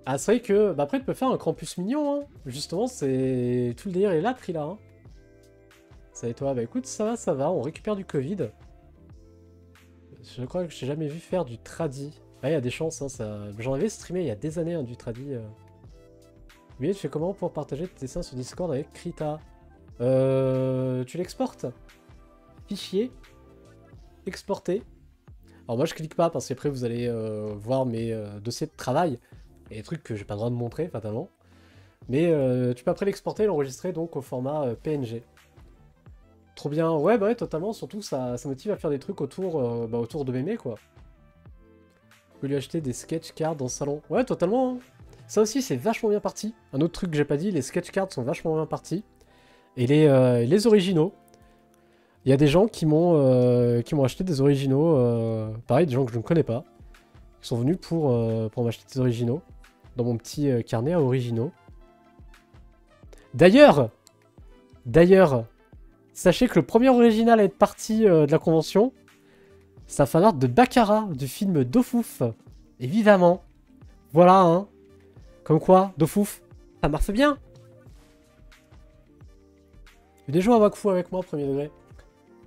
Ah c'est vrai que, bah après tu peux faire un Krampus mignon, hein. Justement c'est... Tout le délire est là pris là, hein. Ça et toi? Bah écoute, ça va, on récupère du Covid. Je crois que j'ai jamais vu faire du tradi. Ah, il y a des chances, hein, ça... J'en avais streamé il y a des années, hein, du tradi. Oui, tu fais comment pour partager tes dessins sur Discord avec Krita? Tu l'exportes? Fichier, exporter. Alors moi je clique pas parce qu'après vous allez voir mes dossiers de travail et des trucs que j'ai pas le droit de montrer fatalement. Mais tu peux après l'exporter et l'enregistrer donc au format PNG. Trop bien, ouais bah ouais totalement, surtout ça motive à faire des trucs autour de mémé quoi. Tu peux lui acheter des sketch cards dans le salon. Ouais totalement hein. Ça aussi c'est vachement bien parti. Un autre truc que j'ai pas dit, les sketch cards sont vachement bien partis. Et les originaux. Il y a des gens qui m'ont acheté des originaux, pareil, des gens que je ne connais pas, qui sont venus pour m'acheter des originaux, dans mon petit carnet à originaux. D'ailleurs, sachez que le premier original à être parti de la convention, c'est un fanart de Baccarat, du film Dofouf. Évidemment. Voilà, hein. Comme quoi, Dofouf, ça marche bien. Venez jouer à Wakfu avec moi, premier degré.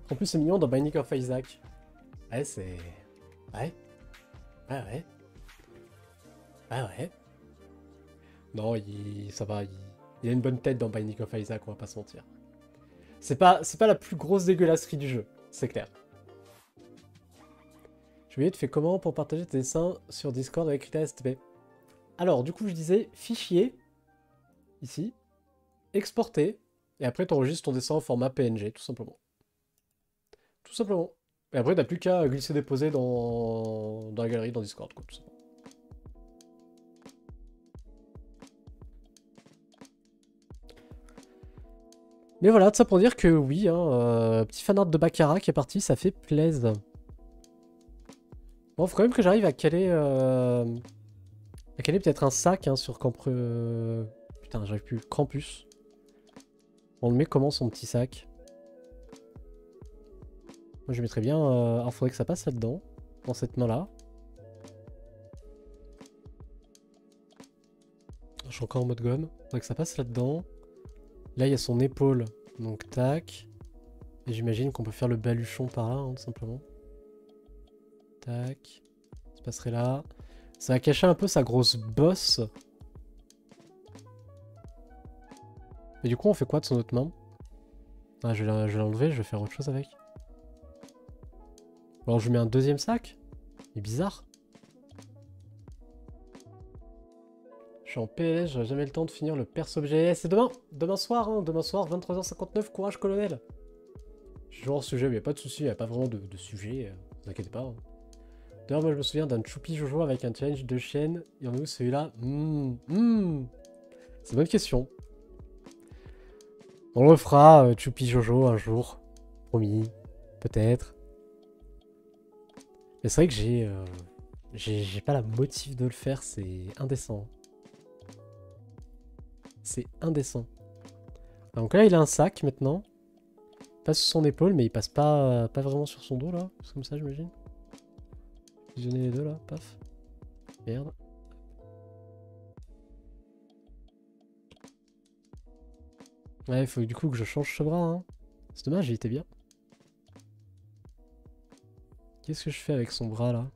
En plus, c'est mignon dans Binding of Isaac. Ouais, c'est... Ouais. Ouais, ouais. Ouais, ouais. Non, ça va, il a une bonne tête dans Binding of Isaac, on va pas se mentir. C'est pas la plus grosse dégueulasserie du jeu, c'est clair. J'ai oublié, tu fais comment pour partager tes dessins sur Discord avec Rita STP? Alors, du coup, je disais fichier, ici, exporter, et après, tu enregistres ton dessin en format PNG, tout simplement. Tout simplement. Et après, t'as plus qu'à glisser-déposer dans la galerie, dans Discord, quoi, tout simplement. Mais voilà, tout ça pour dire que oui, hein, petit fanart de Baccarat qui est parti, ça fait plaisir. Bon, faut quand même que j'arrive à caler peut-être un sac hein, sur Putain, j'arrive plus. Campus. On le met comment son petit sac? Moi je mettrais bien... Alors faudrait que ça passe là-dedans, dans cette main-là. Je suis encore en mode gomme. Faudrait que ça passe là-dedans. Là il y a son épaule, donc tac. Et j'imagine qu'on peut faire le baluchon par là, hein, tout simplement. Tac. Ça passerait là. Ça va cacher un peu sa grosse bosse. Mais du coup, on fait quoi de son autre main? Ah, je vais l'enlever, je vais faire autre chose avec. Alors, je mets un deuxième sac? C'est bizarre. Je suis en PLS, j'aurai jamais le temps de finir le perso-objet. C'est demain! Demain soir, hein, demain soir, 23h59, courage colonel! Je suis hors sujet, mais il n'y a pas de souci, il n'y a pas vraiment de sujet, ne vous inquiétez pas. Hein. D'ailleurs, moi je me souviens d'un Choupi Jojo avec un challenge de chaîne. Et en où celui-là? C'est une bonne question. On le fera, Choupi Jojo, un jour. Promis. Peut-être. Mais c'est vrai que j'ai pas la motive de le faire, c'est indécent. C'est indécent. Donc là, il a un sac maintenant. Il passe sur son épaule, mais il passe pas vraiment sur son dos là. C'est comme ça, j'imagine. Fusionner les deux là, paf. Merde. Ouais, il faut du coup que je change ce bras. Hein. C'est dommage, il était bien. Qu'est-ce que je fais avec son bras là?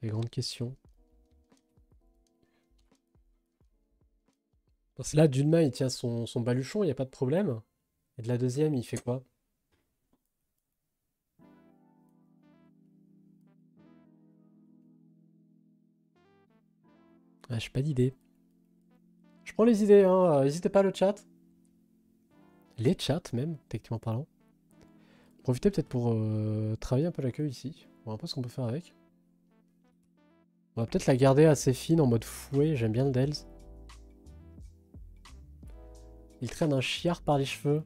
Les grandes questions. Parce que là, d'une main, il tient son baluchon, il n'y a pas de problème. Et de la deuxième, il fait quoi? Ah, j'ai pas d'idée. Je prends les idées, hein. N'hésitez pas le chat. Les chats, même, techniquement parlant. Profitez peut-être pour travailler un peu l'accueil ici. On va un peu ce qu'on peut faire avec. On va peut-être la garder assez fine en mode fouet. J'aime bien le Dells. Il traîne un chiard par les cheveux.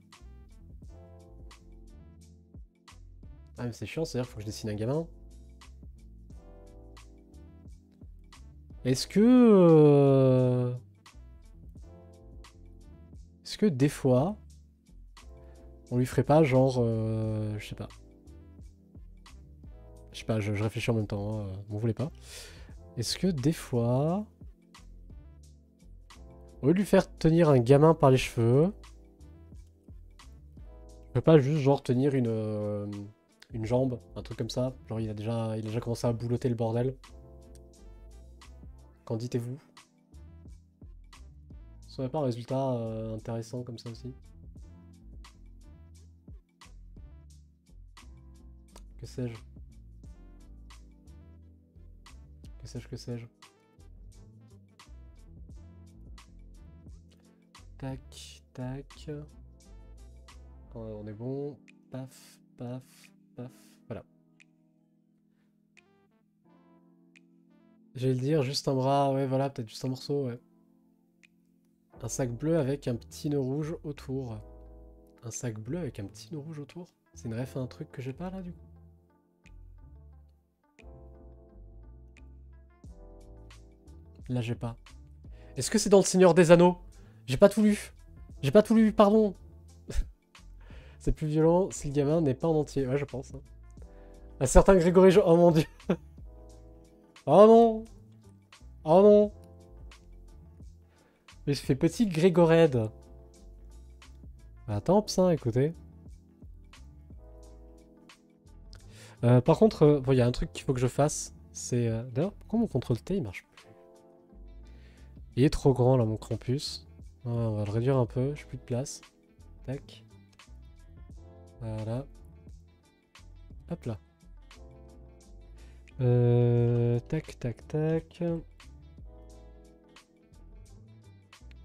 Ah, mais c'est chiant, c'est-à-dire qu'il faut que je dessine un gamin. Est-ce que... Est-ce que des fois... On lui ferait pas genre... je sais pas. Je sais pas, je réfléchis en même temps. Hein, vous voulez pas. Est-ce que des fois... Au lieu de lui faire tenir un gamin par les cheveux... Je peux pas juste genre tenir une jambe, un truc comme ça. Genre il a déjà commencé à boulotter le bordel. Qu'en dites-vous? Ça serait pas un résultat intéressant comme ça aussi? Que sais-je? Que sais-je, que sais-je? Tac, tac. On est bon. Paf, paf, paf. Voilà. J'allais le dire, juste un bras, ouais, voilà, peut-être juste un morceau, ouais. Un sac bleu avec un petit nœud rouge autour. Un sac bleu avec un petit nœud rouge autour? C'est une ref à un truc que j'ai pas là, du coup? Là, j'ai pas. Est-ce que c'est dans le Seigneur des Anneaux? J'ai pas tout lu. J'ai pas tout lu, pardon. C'est plus violent si le gamin n'est pas en entier. Ouais, je pense. Hein. Un certain Grégory... Oh mon dieu. Oh non. Oh non. Mais je fais petit Grégored. Bah, tant pis, hein, écoutez. Par contre, bon, il y a un truc qu'il faut que je fasse. C'est... D'ailleurs, pourquoi mon contrôle T, il marche plus? Il est trop grand, là, mon campus. On va le réduire un peu. J'ai plus de place. Tac. Voilà. Hop là. Tac, tac, tac.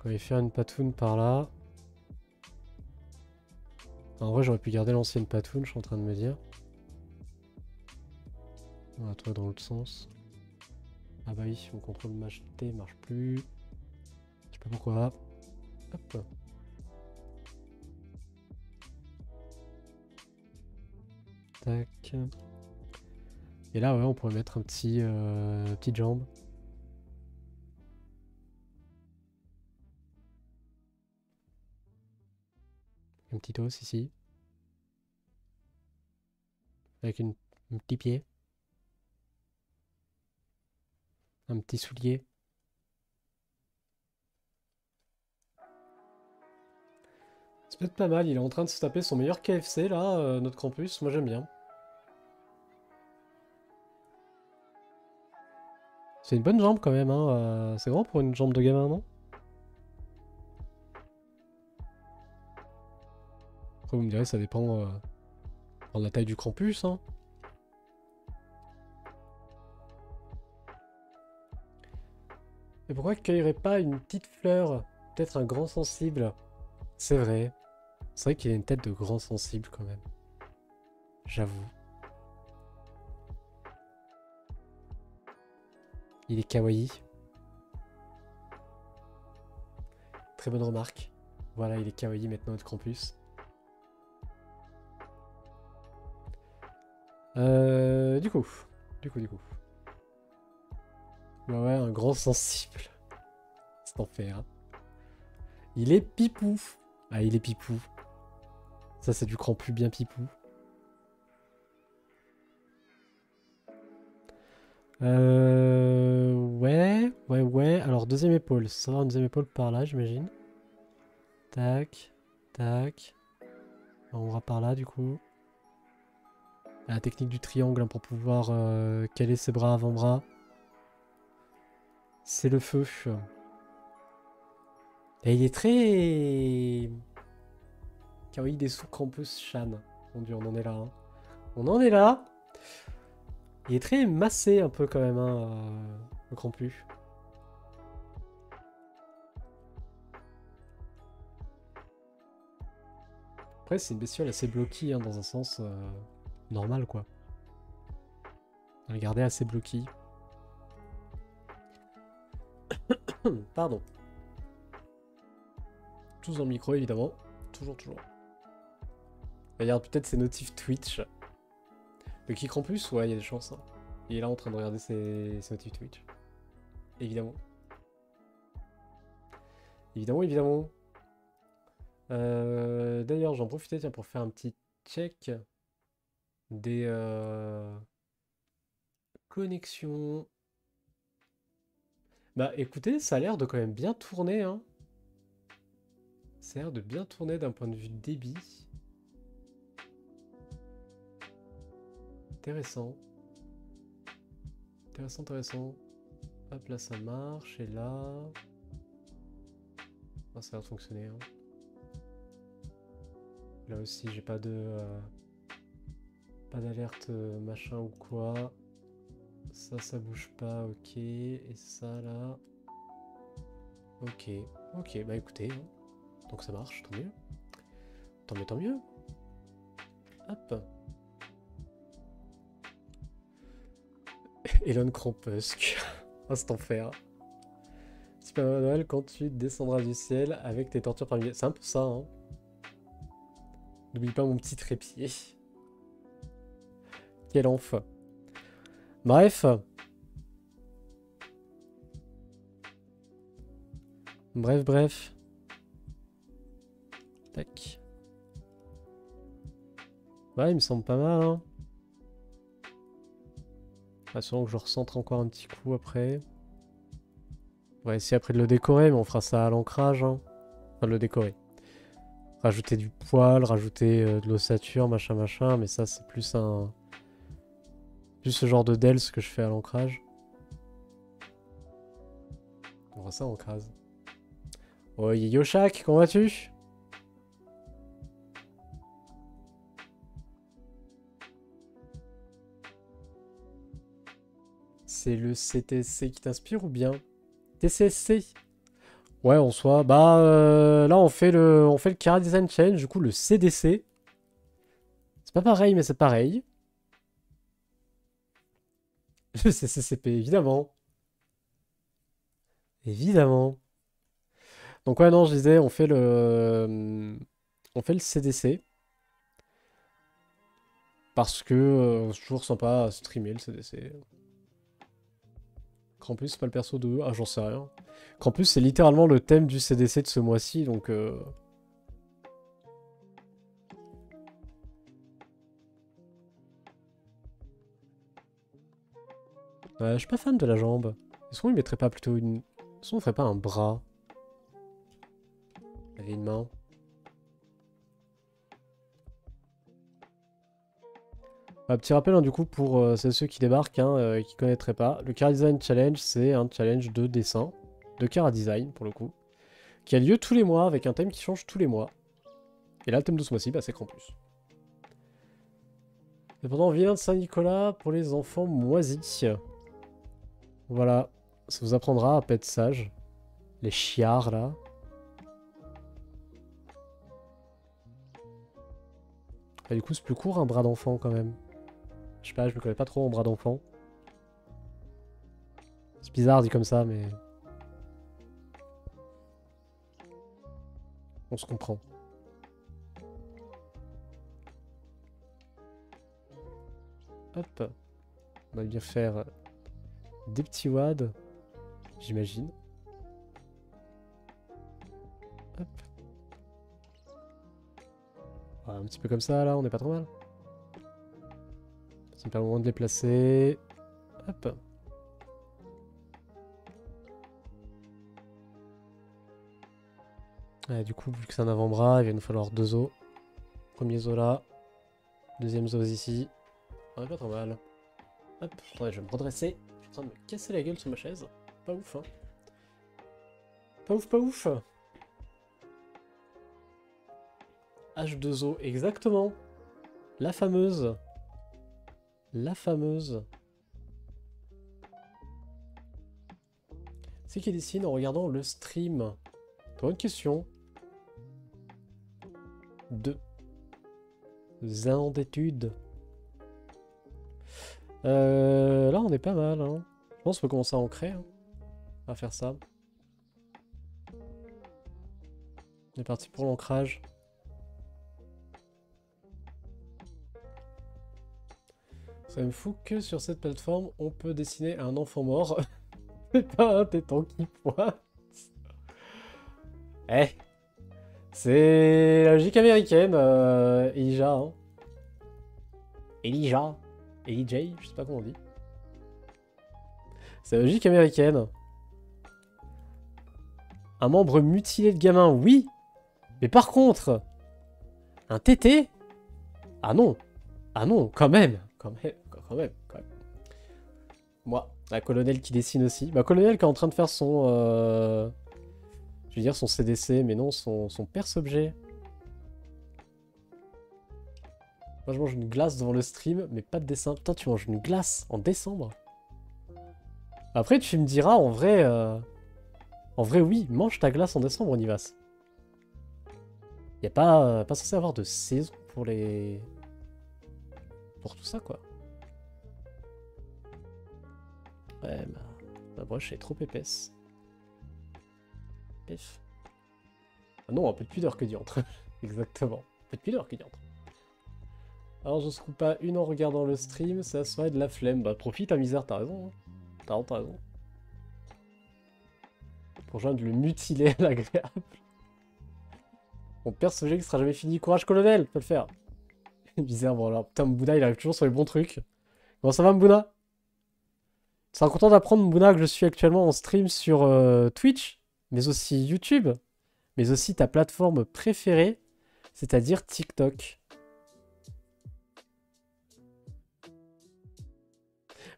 On va faire une patoune par là. En vrai, j'aurais pu garder l'ancienne patoune, je suis en train de me dire. On va trouver dans l'autre sens. Ah bah oui, mon contrôle mach T marche plus. Je sais pas pourquoi. Hop. Tac. Et là, ouais, on pourrait mettre un petit petite jambe. Un petit os ici. Avec un petit pied. Un petit soulier. C'est peut-être pas mal, il est en train de se taper son meilleur KFC là, notre campus, moi j'aime bien. C'est une bonne jambe quand même, hein. C'est grand pour une jambe de gamin, non? Après vous me direz, ça dépend de la taille du campus, hein. Et pourquoi cueillerait pas une petite fleur? Peut-être un grand sensible. C'est vrai. C'est vrai qu'il a une tête de grand sensible quand même. J'avoue. Il est kawaii. Très bonne remarque. Voilà, il est kawaii maintenant notre campus. Du coup. Ouais, ouais, un grand sensible. C'est enfer. Hein. Il est pipou. Ah, il est pipou. Ça, c'est du cran plus bien pipou. Ouais. Alors, deuxième épaule. Ça va, une deuxième épaule par là, j'imagine. Tac, tac. On va par là, du coup. La technique du triangle hein, pour pouvoir caler ses bras avant-bras. C'est le feu. Et il est très... Kawaii des sous campus Shan. Mon dieu, on en est là. Hein. On en est là. Il est très massé un peu quand même, hein, le campus. Après, c'est une bestiole assez bloquée hein, dans un sens normal, quoi. Regardez assez bloqué. Pardon. Tous dans le micro, évidemment. Toujours. Regarde peut-être ses notifs Twitch. Le kick en plus, ouais, il y a des chances. Hein. Il est là en train de regarder ses notifs Twitch. Évidemment. Évidemment. D'ailleurs, j'en profitais tiens, pour faire un petit check des connexions. Bah écoutez, ça a l'air de quand même bien tourner. Hein. Ça a l'air de bien tourner d'un point de vue débit. Intéressant. Intéressant, intéressant. Hop, là ça marche, et là... Ah, ça a l'air de fonctionner. Hein. Là aussi, j'ai pas de... pas d'alerte machin ou quoi. Ça bouge pas, ok. Et ça, là... Ok, ok, bah écoutez. Hein. Donc ça marche, tant mieux. Tant mieux, tant mieux. Hop. Elon Krompusk. Instant fer. Super Noël quand tu descendras du ciel avec tes tortures par milliers. C'est un peu ça, hein. N'oublie pas mon petit trépied. Quel enf. Bref. Bref. Tac. Ouais, il me semble pas mal, hein. Sûrement que je recentre encore un petit coup après. On va essayer après de le décorer, mais on fera ça à l'ancrage. Hein. Enfin, de le décorer. Rajouter du poil, rajouter de l'ossature, machin, mais ça c'est plus un... Plus ce genre de dels que je fais à l'ancrage. On voit ça en crase. Oh, Yoshak, comment vas-tu? C'est le CTSC qui t'inspire ou bien TCSC? Ouais, en soi. Bah, là, on fait le Chara Design Challenge, du coup, le CDC. C'est pas pareil, mais c'est pareil. Le CCCP, évidemment. Évidemment. Donc, ouais, non, je disais, on fait le CDC. Parce que c'est toujours sympa à streamer le CDC. Krampus, c'est pas le perso de... Ah, j'en sais rien. Krampus, c'est littéralement le thème du CDC de ce mois-ci, donc... je suis pas fan de la jambe. Est-ce qu'on lui mettrait pas plutôt une... Est-ce qu'on ferait pas un bras? Il avait une main. Petit rappel, hein, du coup, pour ceux qui débarquent, hein, qui connaîtraient pas. Le Chara Design Challenge, c'est un challenge de dessin, de Chara Design, pour le coup, qui a lieu tous les mois, avec un thème qui change tous les mois. Et là, le thème de ce mois-ci, bah, c'est Krampus. Et pendant vilain de Saint-Nicolas pour les enfants moisis. Voilà, ça vous apprendra à pas être sage. Les chiards, là. Et du coup, c'est plus court, un bras d'enfant, quand même. Je sais pas, je me connais pas trop en bras d'enfant. C'est bizarre dit comme ça, mais... On se comprend. Hop. On va bien faire des petits wads, j'imagine. Hop. Voilà, un petit peu comme ça, là, on est pas trop mal. Ça me permet au moins de les placer. Hop. Du coup, vu que c'est un avant-bras, il va nous falloir 2 os. Premier os là. Deuxième os ici. On est pas trop mal. Hop, attendez, je vais me redresser. Je suis en train de me casser la gueule sur ma chaise. Pas ouf, hein. Pas ouf, pas ouf. H2O, exactement. La fameuse. La fameuse. C'est qui dessine en regardant le stream? Bonne question. 2 ans d'études. Là, on est pas mal. Hein. Je pense qu'on peut commencer à ancrer. Hein. On va faire ça. On est parti pour l'ancrage. Ça me fout que sur cette plateforme, on peut dessiner un enfant mort. C'est pas un téton qui pointe. Eh, c'est la logique américaine, Elijah. Hein. Elijah. Elijah, je sais pas comment on dit. C'est la logique américaine. Un membre mutilé de gamin, oui. Mais par contre, un tété? Ah non. Ah non, quand même. Quand quand même, quand même. Moi, la colonel qui dessine aussi. Bah, colonel qui est en train de faire son... Je veux dire son CDC, mais non, son perce-objet. Moi, je mange une glace devant le stream, mais pas de dessin. Putain, tu manges une glace en décembre? Après, tu me diras, en vrai... En vrai, oui, mange ta glace en décembre, Onivas. Y a pas censé avoir de saison pour les... Pour tout ça, quoi. Ouais, ma broche est trop épaisse. Pif. Ah non, un peu de pudeur que diantre. Exactement. Un peu de pudeur que diantre. Alors, je secoue pas une en regardant le stream, ça serait de la flemme. Bah, profite, ta misère, t'as raison. Hein. T'as raison. Pour joindre le mutilé à l'agréable. Mon perso-jeu qui sera jamais fini. Courage, colonel, peut le faire. Misère, bon alors, putain, Mbouna, il arrive toujours sur les bons trucs. Comment ça va, Mbouna? Tu seras content d'apprendre, Mbouna, que je suis actuellement en stream sur Twitch, mais aussi YouTube, mais aussi ta plateforme préférée, c'est-à-dire TikTok.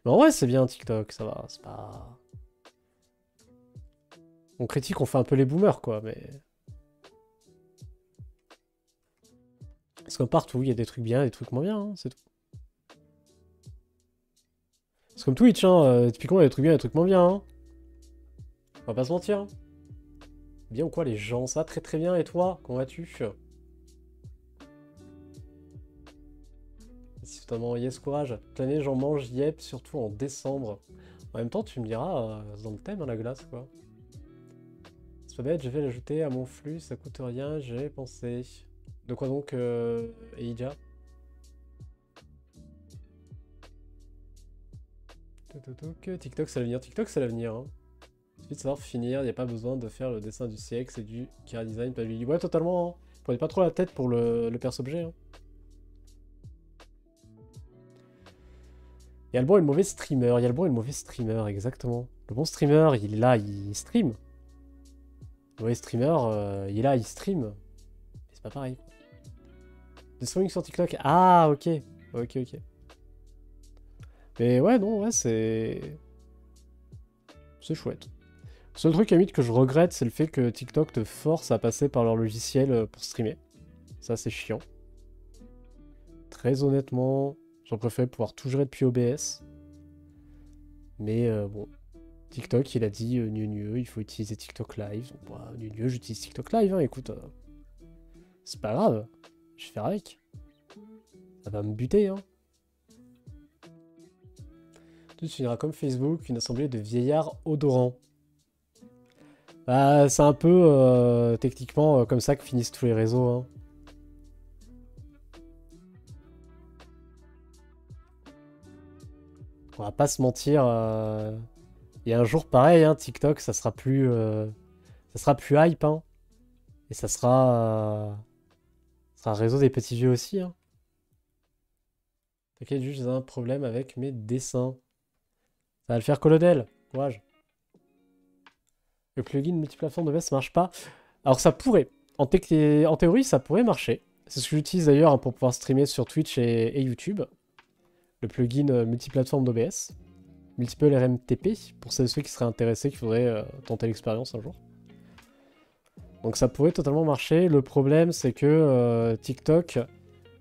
Mais en vrai, c'est bien TikTok, ça va, c'est pas... On critique, on fait un peu les boomers, quoi, mais... C'est comme partout, il y a des trucs bien et des trucs moins bien, hein, c'est tout. C'est comme Twitch, hein, typiquement, il y a des trucs bien et des trucs moins bien, hein. On va pas se mentir. Hein. Bien ou quoi, les gens? Ça, très très bien, et toi? Comment vas-tu? Si totalement, yes, courage. Toute l'année, j'en mange, yep, surtout en décembre. En même temps, tu me diras, c'est dans le thème, hein, la glace, quoi. C'est pas bête, je vais l'ajouter à mon flux, ça coûte rien, j'ai pensé. De quoi donc, Eija? TikTok, c'est l'avenir. TikTok, c'est l'avenir, hein. Il suffit de savoir finir, il n'y a pas besoin de faire le dessin du siècle, c'est du Kira Design, pas du... Ouais, totalement, hein. Prenez pas trop la tête pour le perso-objet, hein. Il y a le bon et le mauvais streamer, il y a le bon et le mauvais streamer, exactement. Le bon streamer, il est là, il stream. Le mauvais streamer, il est là, il stream. Mais c'est pas pareil. Des streaming sur TikTok, ah, ok. Ok, ok. Mais ouais, non, ouais, c'est... C'est chouette. Le seul truc, à limite, que je regrette, c'est le fait que TikTok te force à passer par leur logiciel pour streamer. Ça, c'est chiant. Très honnêtement, j'en préfère pouvoir tout gérer depuis OBS. Mais bon, TikTok, il a dit il faut utiliser TikTok Live. Donc, bah, j'utilise TikTok Live, hein, écoute. C'est pas grave, je vais faire avec. Ça va me buter, hein. Tout finira comme Facebook, une assemblée de vieillards odorants. Bah, c'est un peu techniquement comme ça que finissent tous les réseaux, hein. On va pas se mentir. Il y a un jour pareil, hein, TikTok, ça sera plus hype, hein. Et ça sera un réseau des petits vieux aussi, hein. T'inquiète, juste j'ai un problème avec mes dessins. Ça va le faire, colonel. Courage. Le plugin multiplateforme de base, ça marche pas. Alors ça pourrait. En théorie, ça pourrait marcher. C'est ce que j'utilise d'ailleurs hein, pour pouvoir streamer sur Twitch et YouTube. Le plugin multiplateforme d'OBS. Multiple RMTP, pour celles et ceux qui seraient intéressés, qu'il faudrait tenter l'expérience un jour. Donc ça pourrait totalement marcher. Le problème, c'est que TikTok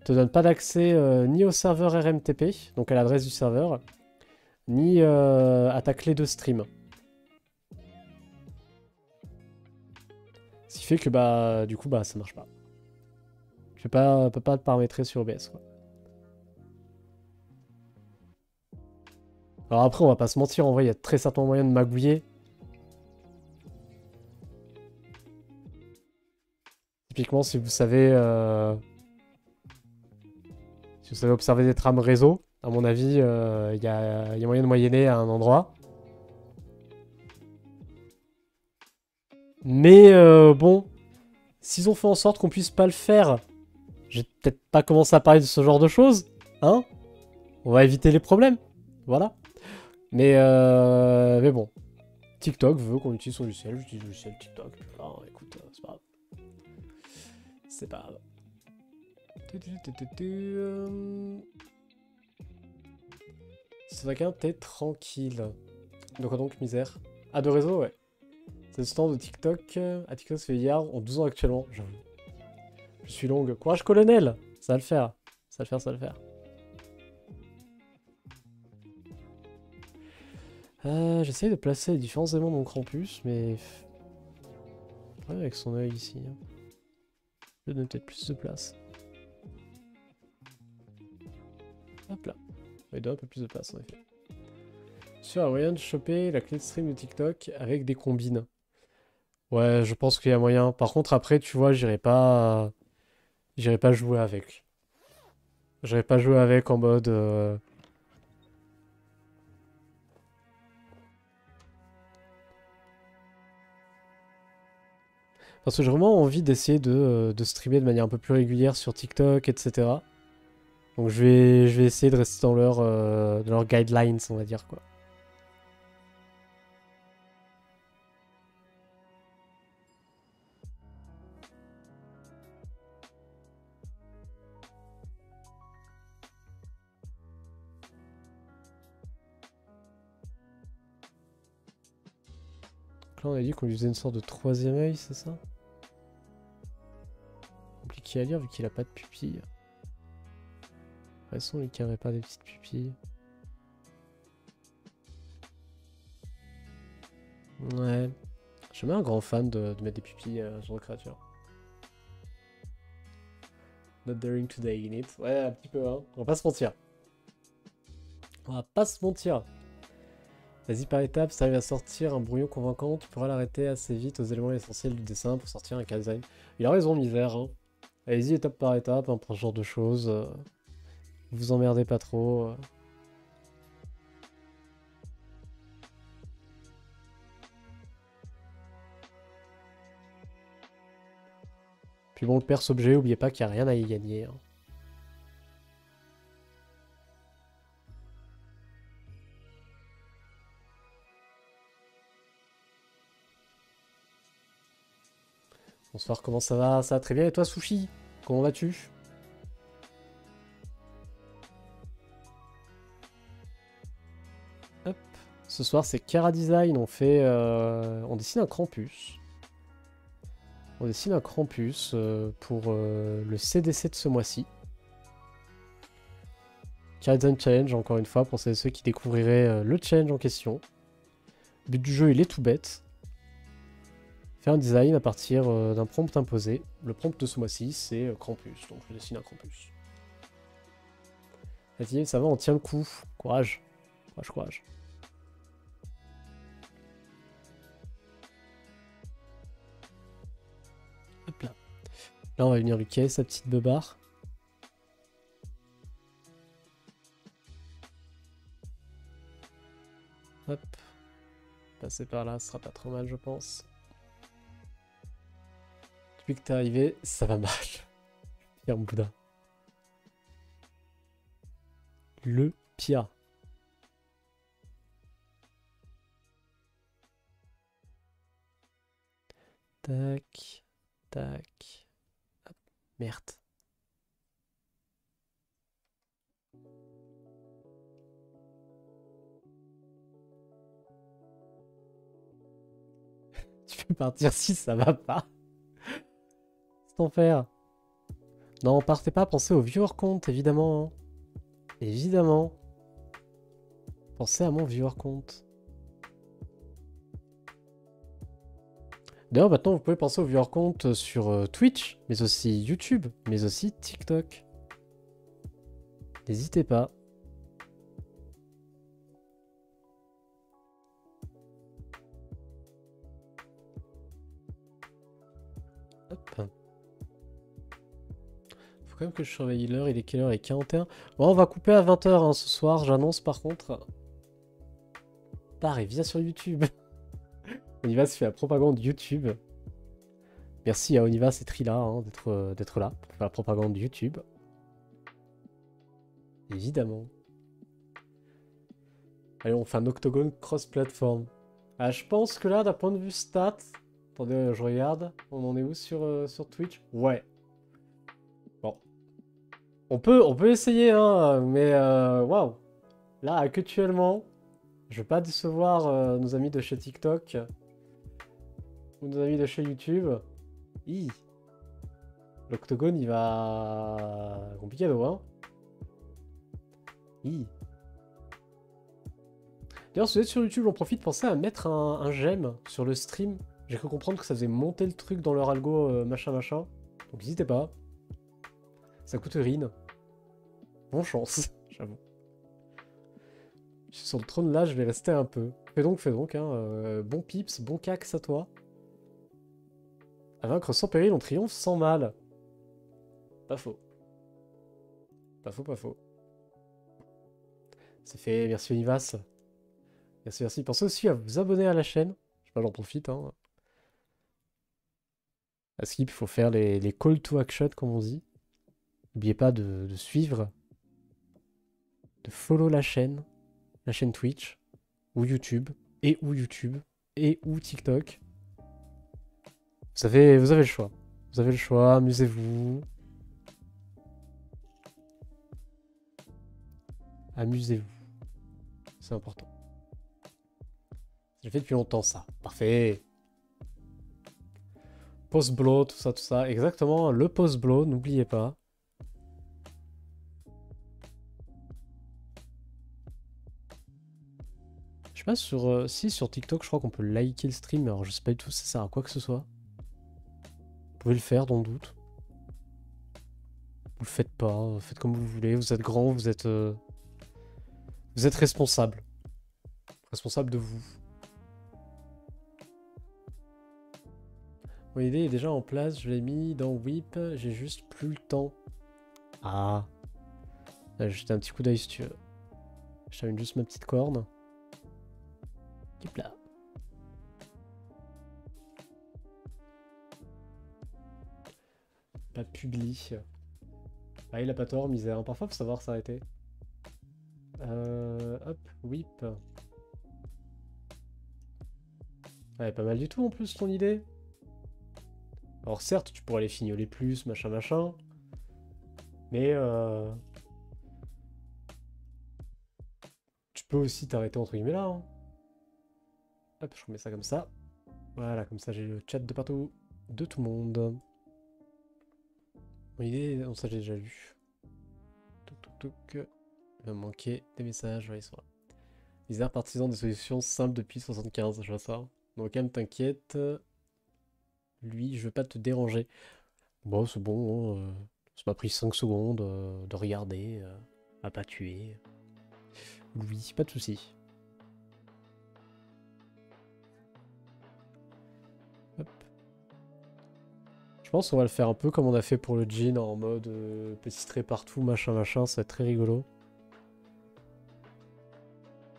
te donne pas d'accès ni au serveur RMTP, donc à l'adresse du serveur, ni à ta clé de stream. Ce qui fait que bah du coup bah ça marche pas. Je peux pas te paramétrer sur OBS quoi. Alors après on va pas se mentir, en vrai il y a très certainement moyen de magouiller. Typiquement si vous savez observer des trames réseau, à mon avis il y a moyen de moyenner à un endroit. Mais bon, s'ils ont fait en sorte qu'on puisse pas le faire, je vais peut-être pas commencer à parler de ce genre de choses, hein. On va éviter les problèmes, voilà. Mais bon, TikTok veut qu'on utilise son logiciel, j'utilise le logiciel TikTok. Enfin, écoute, c'est pas grave. C'est pas grave. C'est quelqu'un, t'es tranquille. De quoi donc, misère? Ah, de réseau, ouais. C'est le stand de TikTok. À TikTok, ça fait hier, en 12 ans actuellement. Je suis longue. Courage, colonel! Ça va le faire. Ça va le faire, ça va le faire. J'essaye de placer les différents éléments de mon campus, mais... Ouais, avec son œil ici. Je donne peut-être plus de place. Hop là. Il donne un peu plus de place, en effet. Sur un moyen de choper la clé de stream de TikTok avec des combines. Ouais, je pense qu'il y a moyen. Par contre, après, tu vois, j'irai pas... J'irai pas jouer avec. J'irai pas jouer avec en mode... Parce que j'ai vraiment envie d'essayer de streamer de manière un peu plus régulière sur TikTok, etc. Donc je vais essayer de rester dans leurs guidelines, on va dire, quoi. Donc là, on a dit qu'on lui faisait une sorte de troisième œil, c'est ça? Compliqué à lire vu qu'il a pas de pupille. De toute façon, lui qui avait pas des petites pupilles. Ouais. Je suis même un grand fan de mettre des pupilles sur les créatures. Not daring to die in it. Ouais, un petit peu, hein. On va pas se mentir. On va pas se mentir. Vas-y par étapes, si t'arrives à sortir un brouillon convaincant, tu pourras l'arrêter assez vite aux éléments essentiels du dessin pour sortir un cas design. Il a raison, misère. Hein. Allez-y étape par étape, hein, pour ce genre de choses. Vous emmerdez pas trop. Puis bon, le perso-objet, oubliez pas qu'il n'y a rien à y gagner. Hein. Bonsoir, comment ça va? Ça va très bien. Et toi, Sushi? Comment vas-tu? Hop. Ce soir, c'est Kara Design. On fait... on dessine un Krampus. On dessine un Krampus pour le CDC de ce mois-ci. Kara Design Challenge, encore une fois, pour ceux qui découvriraient le challenge en question. Le but du jeu, il est tout bête. Faire un design à partir d'un prompt imposé. Le prompt de ce mois-ci, c'est Krampus. Donc je dessine un Krampus. Vas-y, ça va, on tient le coup. Courage. Courage, courage. Hop là. Là, on va venir lui caler sa petite beubare. Hop. Passer par là, ce sera pas trop mal, je pense. Depuis que t'es arrivé, ça va mal. Pierre Boudin. Le pire. Tac. Tac. Hop. Merde. Tu peux partir si ça va pas. C'est enfer. Non, partez pas, pensez au viewer count, évidemment. Hein. Évidemment. Pensez à mon viewer count. D'ailleurs, maintenant, vous pouvez penser au viewer count sur Twitch, mais aussi YouTube, mais aussi TikTok. N'hésitez pas. Hop. Faut quand même que je surveille l'heure. Il est quelle heure? Il est 41. Bon, on va couper à 20 h hein, ce soir. J'annonce par contre. Pareil, viens sur YouTube. Oniva se fait la propagande YouTube. Merci à Oniva, c'est Trila hein, d'être là pour faire la propagande YouTube. Évidemment. Allez, on fait un octogone cross-platform. Ah, je pense que là, d'un point de vue stats... Attendez, je regarde. On en est où sur Twitch? Ouais. Bon. On peut essayer, hein, mais waouh. Là, actuellement, je vais pas décevoir nos amis de chez TikTok ou nos amis de chez YouTube. Hi. L'octogone, il va... Compliqué, hein. Hi. D'ailleurs, si vous êtes sur YouTube, j'en profite, pensez à mettre un j'aime sur le stream. J'ai cru comprendre que ça faisait monter le truc dans leur algo, machin machin. Donc n'hésitez pas. Ça coûte rien. Bonne chance, j'avoue. Je suis sur le trône là, je vais rester un peu. Fais donc, hein. Bon pips, bon cax à toi. À vaincre sans péril, on triomphe sans mal. Pas faux. Pas faux, pas faux. C'est fait, merci Univas. Merci, merci. Pensez aussi à vous abonner à la chaîne. Je sais pas, j'en profite, hein. À Skip, il faut faire les call to action, comme on dit. N'oubliez pas de suivre, de follow la chaîne Twitch, ou YouTube, et ou TikTok. Vous avez le choix. Vous avez le choix, amusez-vous. Amusez-vous. C'est important. J'ai fait depuis longtemps ça. Parfait. Post-blow, tout ça. Exactement, le post-blow, n'oubliez pas. Je sais pas sur... si, sur TikTok, je crois qu'on peut liker le stream, mais alors je sais pas du tout si ça sert à quoi que ce soit. Vous pouvez le faire, dans le doute. Vous le faites pas, faites comme vous voulez. Vous êtes grand, vous êtes responsable. Responsable de vous. Mon idée est déjà en place, je l'ai mis dans Whip, j'ai juste plus le temps. Ah. Là, jeter un petit coup d'œil si tu veux. Je termine juste ma petite corne. Hop là. Pas publie. Ah, il a pas tort, misère. Parfois, faut savoir s'arrêter. Hop, Whip. Ouais, pas mal du tout en plus ton idée. Alors certes, tu pourrais les fignoler plus, machin machin. Mais tu peux aussi t'arrêter entre guillemets là. Hein. Hop, je remets ça comme ça. Voilà, comme ça j'ai le chat de partout. De tout le monde. Mon idée, non, ça j'ai déjà lu. Il va me manquer des messages, ouais, ils sont là. Bizarre partisan des solutions simples depuis 75, je vois ça. Donc quand même t'inquiète. Lui, je veux pas te déranger. Bon, c'est bon, hein, ça m'a pris 5 secondes de regarder, à pas tuer. Oui, pas de soucis. Hop. Je pense qu'on va le faire un peu comme on a fait pour le jean, en mode petit trait partout, machin machin, ça va être très rigolo.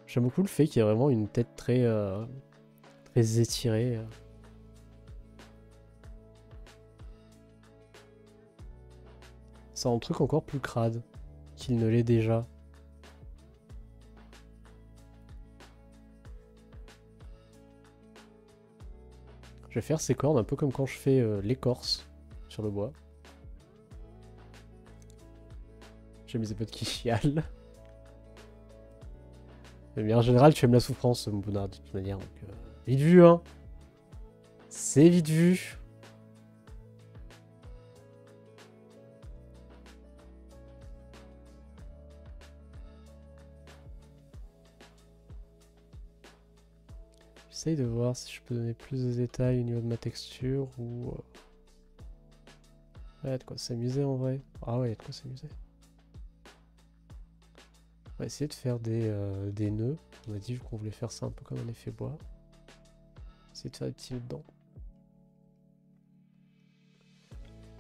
J'aime beaucoup le fait qu'il y ait vraiment une tête très, très étirée. Ça rend le truc encore plus crade qu'il ne l'est déjà. Je vais faire ces cordes un peu comme quand je fais l'écorce sur le bois. J'aime les potes qui chialent. Mais en général, tu aimes la souffrance, mon bonheur, de toute manière. Donc, vite vu, hein. C'est vite vu. J'essaye de voir si je peux donner plus de détails au niveau de ma texture ou... Ouais, y a de quoi s'amuser en vrai. Ah ouais, y a de quoi s'amuser. On va essayer de faire des nœuds. On a dit vu qu'on voulait faire ça un peu comme un effet bois. Essayer de faire des petits nœuds dedans.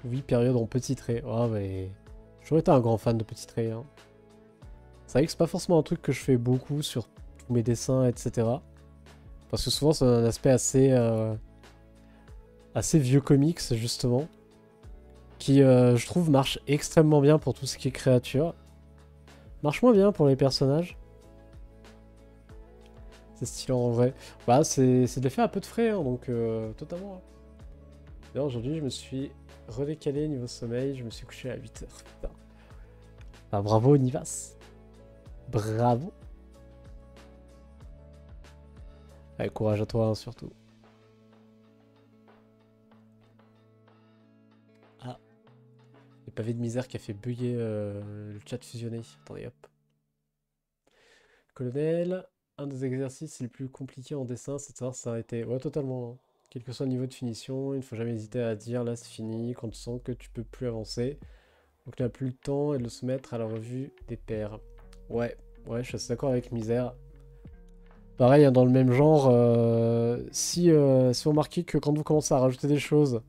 Oui, période en petits traits. Ah ouais. J'ai toujours été un grand fan de petits traits. Hein. C'est vrai que c'est pas forcément un truc que je fais beaucoup sur tous mes dessins, etc. Parce que souvent c'est un aspect assez vieux comics justement. Qui je trouve marche extrêmement bien pour tout ce qui est créature. Marche moins bien pour les personnages. C'est stylé en vrai. Bah c'est de les faire un peu de frais, hein, donc totalement. D'ailleurs aujourd'hui je me suis redécalé niveau sommeil, je me suis couché à 8h. Putain. Ah, bravo Nivas. Bravo. Allez, courage à toi, hein, surtout. Ah, le pavé de misère qui a fait bugger le chat fusionné. Attendez, hop. Colonel, un des exercices les plus compliqués en dessin, c'est de savoir s'arrêter. Ouais, totalement, hein. Quel que soit le niveau de finition, il ne faut jamais hésiter à dire là c'est fini quand tu sens que tu peux plus avancer. Donc tu n'as plus le temps et de le soumettre à la revue des pairs. Ouais, ouais, je suis assez d'accord avec Misère. Pareil, hein, dans le même genre, si vous remarquez que quand vous commencez à rajouter des choses,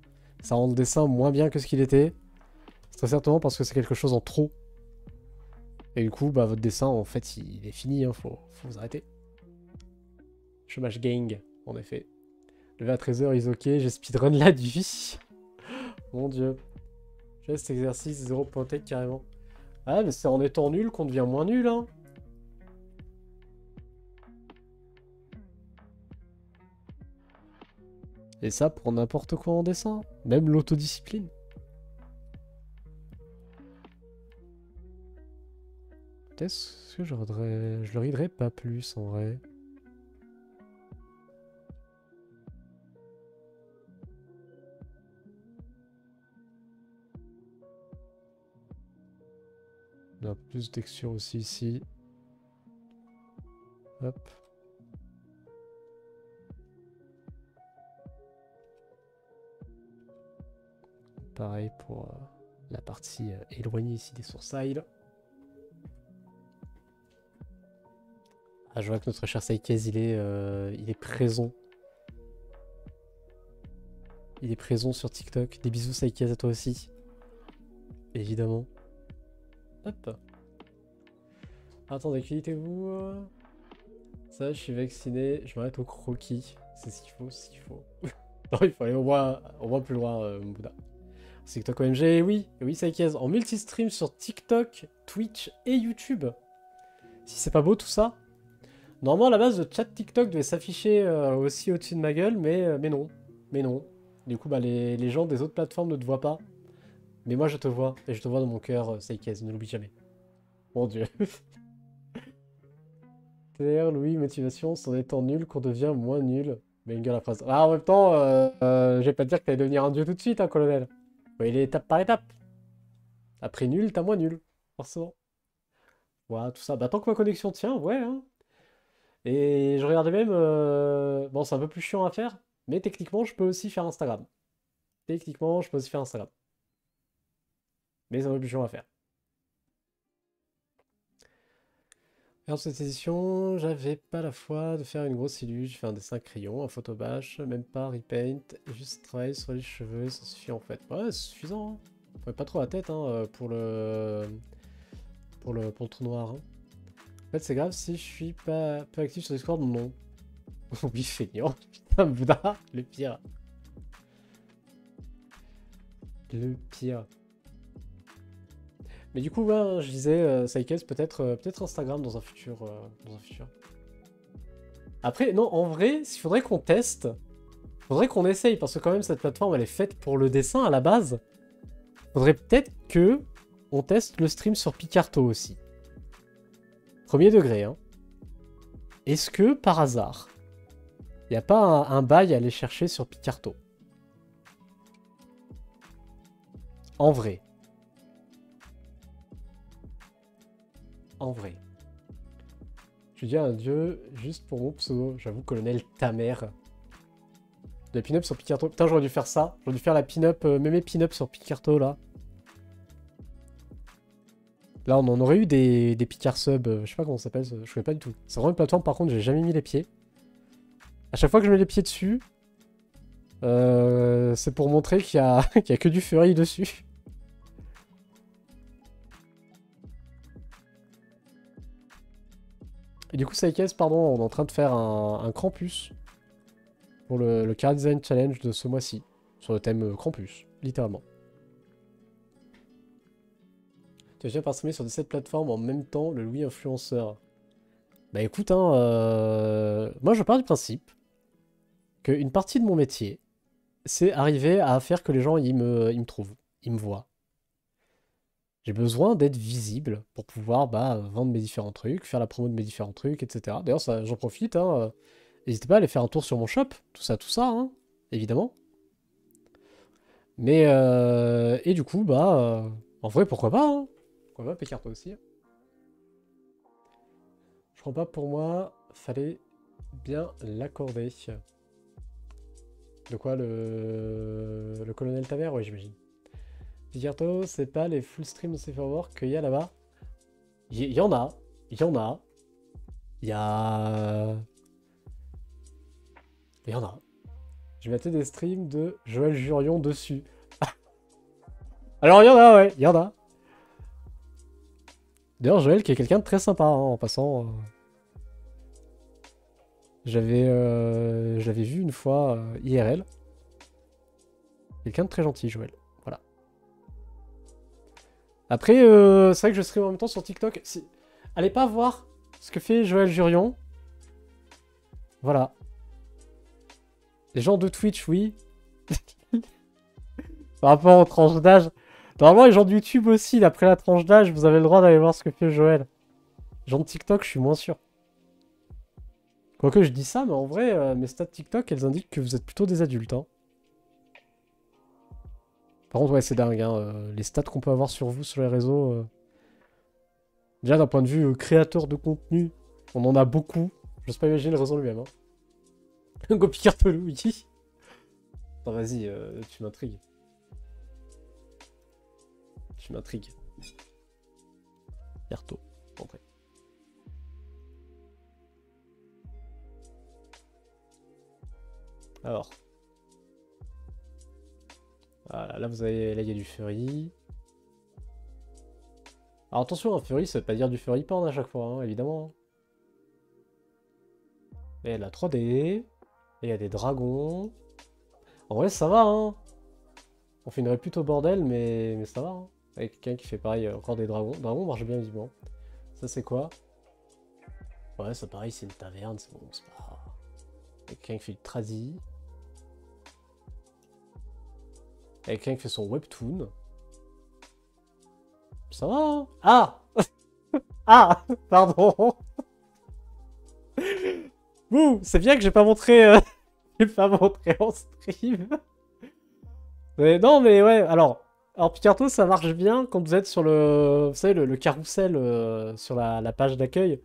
ça rend le dessin moins bien que ce qu'il était, c'est très certainement parce que c'est quelque chose en trop. Et du coup, bah, votre dessin, en fait, il est fini, hein, faut vous arrêter. Chômage gang, en effet. Levé à 13h, is ok, j'ai speedrun la vie. Mon dieu. J'ai cet exercice 0.tech carrément. Ah, mais c'est en étant nul qu'on devient moins nul, hein. Et ça pour n'importe quoi en dessin. Même l'autodiscipline. Est-ce que je le riderais pas plus en vrai? On a un peu plus de texture aussi ici. Hop. Pareil pour la partie éloignée ici des sourcils. Ah, je vois que notre cher Saikez, il est présent. Il est présent sur TikTok. Des bisous Saikez à toi aussi. Évidemment. Hop. Attendez, quittez-vous. Ça, je suis vacciné. Je m'arrête au croquis. C'est ce qu'il faut, c'est ce qu'il faut. Non, il faut aller au moins plus loin, mon Bouddha. TikTok OMG, oui, Saikez. En multi-stream sur TikTok, Twitch et YouTube. Si c'est pas beau tout ça. Normalement, à la base, le chat TikTok devait s'afficher aussi au-dessus de ma gueule, mais non. Mais non. Du coup, bah, les gens des autres plateformes ne te voient pas. Mais moi, je te vois. Et je te vois dans mon cœur, Saikez. Ne l'oublie jamais. Mon dieu. TR, Louis, motivation, c'est en étant nul qu'on devient moins nul. Banger la phrase. Ah, en même temps, je vais pas te dire que t'allais devenir un dieu tout de suite, hein, colonel. Faut y aller étape par étape. Après nul, t'as moins nul. Forcément. Voilà, tout ça. Bah, tant que ma connexion tient, ouais, hein. Et je regardais même. Bon, c'est un peu plus chiant à faire, mais techniquement, je peux aussi faire Instagram. Techniquement, je peux aussi faire Instagram. Mais c'est un peu plus chiant à faire. Alors, cette édition, j'avais pas la foi de faire une grosse illusion. J'ai fait un dessin crayon, un photobâche, même pas repaint, juste travailler sur les cheveux, ça suffit en fait. Ouais, c'est suffisant, hein. Faut pas trop la tête hein, pour le trou noir. Hein. En fait, c'est grave si je suis pas peu actif sur Discord, non. Oui, feignant. Putain, Bouddha, le pire. Le pire. Mais du coup, ouais, je disais, Saikez, peut-être Instagram dans un futur. Après, non, en vrai, il faudrait qu'on teste. Faudrait qu'on essaye, parce que quand même, cette plateforme, elle est faite pour le dessin à la base. Faudrait peut-être que on teste le stream sur Picarto aussi. Premier degré, hein. Est-ce que, par hasard, il n'y a pas un bail à aller chercher sur Picarto? En vrai. En vrai. Je dis un dieu juste pour mon pseudo. J'avoue, colonel, ta mère. De la pin-up sur Picarto. Putain, j'aurais dû faire ça. J'aurais dû faire la pin-up, mes pin-up sur Picarto, là. Là, on en aurait eu des Picard sub. Je sais pas comment ça s'appelle. Je connais pas du tout. C'est vraiment une plateforme, par contre, j'ai jamais mis les pieds. À chaque fois que je mets les pieds dessus, c'est pour montrer qu'il y a, qu'il y a que du furry dessus. Et du coup, Saikez, pardon, on est en train de faire un Krampus pour le Car Design Challenge de ce mois-ci. Sur le thème Krampus, littéralement. Tu as déjà participé sur 17 plateformes en même temps, le Louis influenceur. Bah écoute, hein, moi je pars du principe qu'une partie de mon métier, c'est arriver à faire que les gens ils me trouvent, ils me voient. J'ai besoin d'être visible pour pouvoir bah, vendre mes différents trucs, faire la promo de mes différents trucs, etc. D'ailleurs, j'en profite, hein, n'hésitez pas à aller faire un tour sur mon shop, tout ça, hein, évidemment. Mais, et du coup, bah, en vrai, pourquoi pas, hein. Pourquoi pas, Pécarto aussi. Je crois pas pour moi, fallait bien l'accorder. De quoi, le colonel Taver? Oui, j'imagine. Pécarto, c'est pas les full stream de Saferwork qu'il y a là-bas. Il y en a, il y en a. Il y a... Il y en a. Je mettais des streams de Joël Jurion dessus. Alors, il y en a, ouais, il y en a. D'ailleurs, Joël qui est quelqu'un de très sympa, hein, en passant. J'avais vu une fois IRL. Quelqu'un de très gentil, Joël. Voilà. Après, c'est vrai que je stream en même temps sur TikTok. Allez pas voir ce que fait Joël Jurion. Voilà. Les gens de Twitch, oui. Par rapport aux tranches d'âge. Normalement, les gens de YouTube aussi, d'après la tranche d'âge, vous avez le droit d'aller voir ce que fait Joël. Les gens de TikTok, je suis moins sûr. Quoique je dis ça, mais en vrai, mes stats TikTok, elles indiquent que vous êtes plutôt des adultes. Hein. Par contre, ouais, c'est dingue. Hein, les stats qu'on peut avoir sur vous, sur les réseaux. Déjà, d'un point de vue créateur de contenu, on en a beaucoup. Je n'ose pas imaginer le réseau lui-même. Hein. Gopi Cartolou, oui. Attends, vas-y, tu m'intrigues. Tu m'intrigues. Carto, entrez. Alors. Voilà, là, vous avez, là, il y a du Fury. Alors attention, un Fury, ça veut pas dire du Fury porn à chaque fois, hein, évidemment. Et la 3D. Et il y a des dragons. En vrai, ça va, hein. On finirait plutôt bordel, mais ça va, hein. Avec quelqu'un qui fait pareil, encore des dragons. Dragons marche bien, visiblement. Ça, c'est quoi? Ouais, ça pareil, c'est une taverne, c'est bon, c'est pas grave. Avec quelqu'un qui fait du tradi. Avec quelqu'un qui fait son webtoon. Ça va, hein. Ah ah pardon. Ouh, c'est bien que j'ai pas montré... j'ai pas montré en stream. Mais non, mais ouais, alors Picarto, ça marche bien quand vous êtes sur le... Vous savez, le carrousel sur la page d'accueil.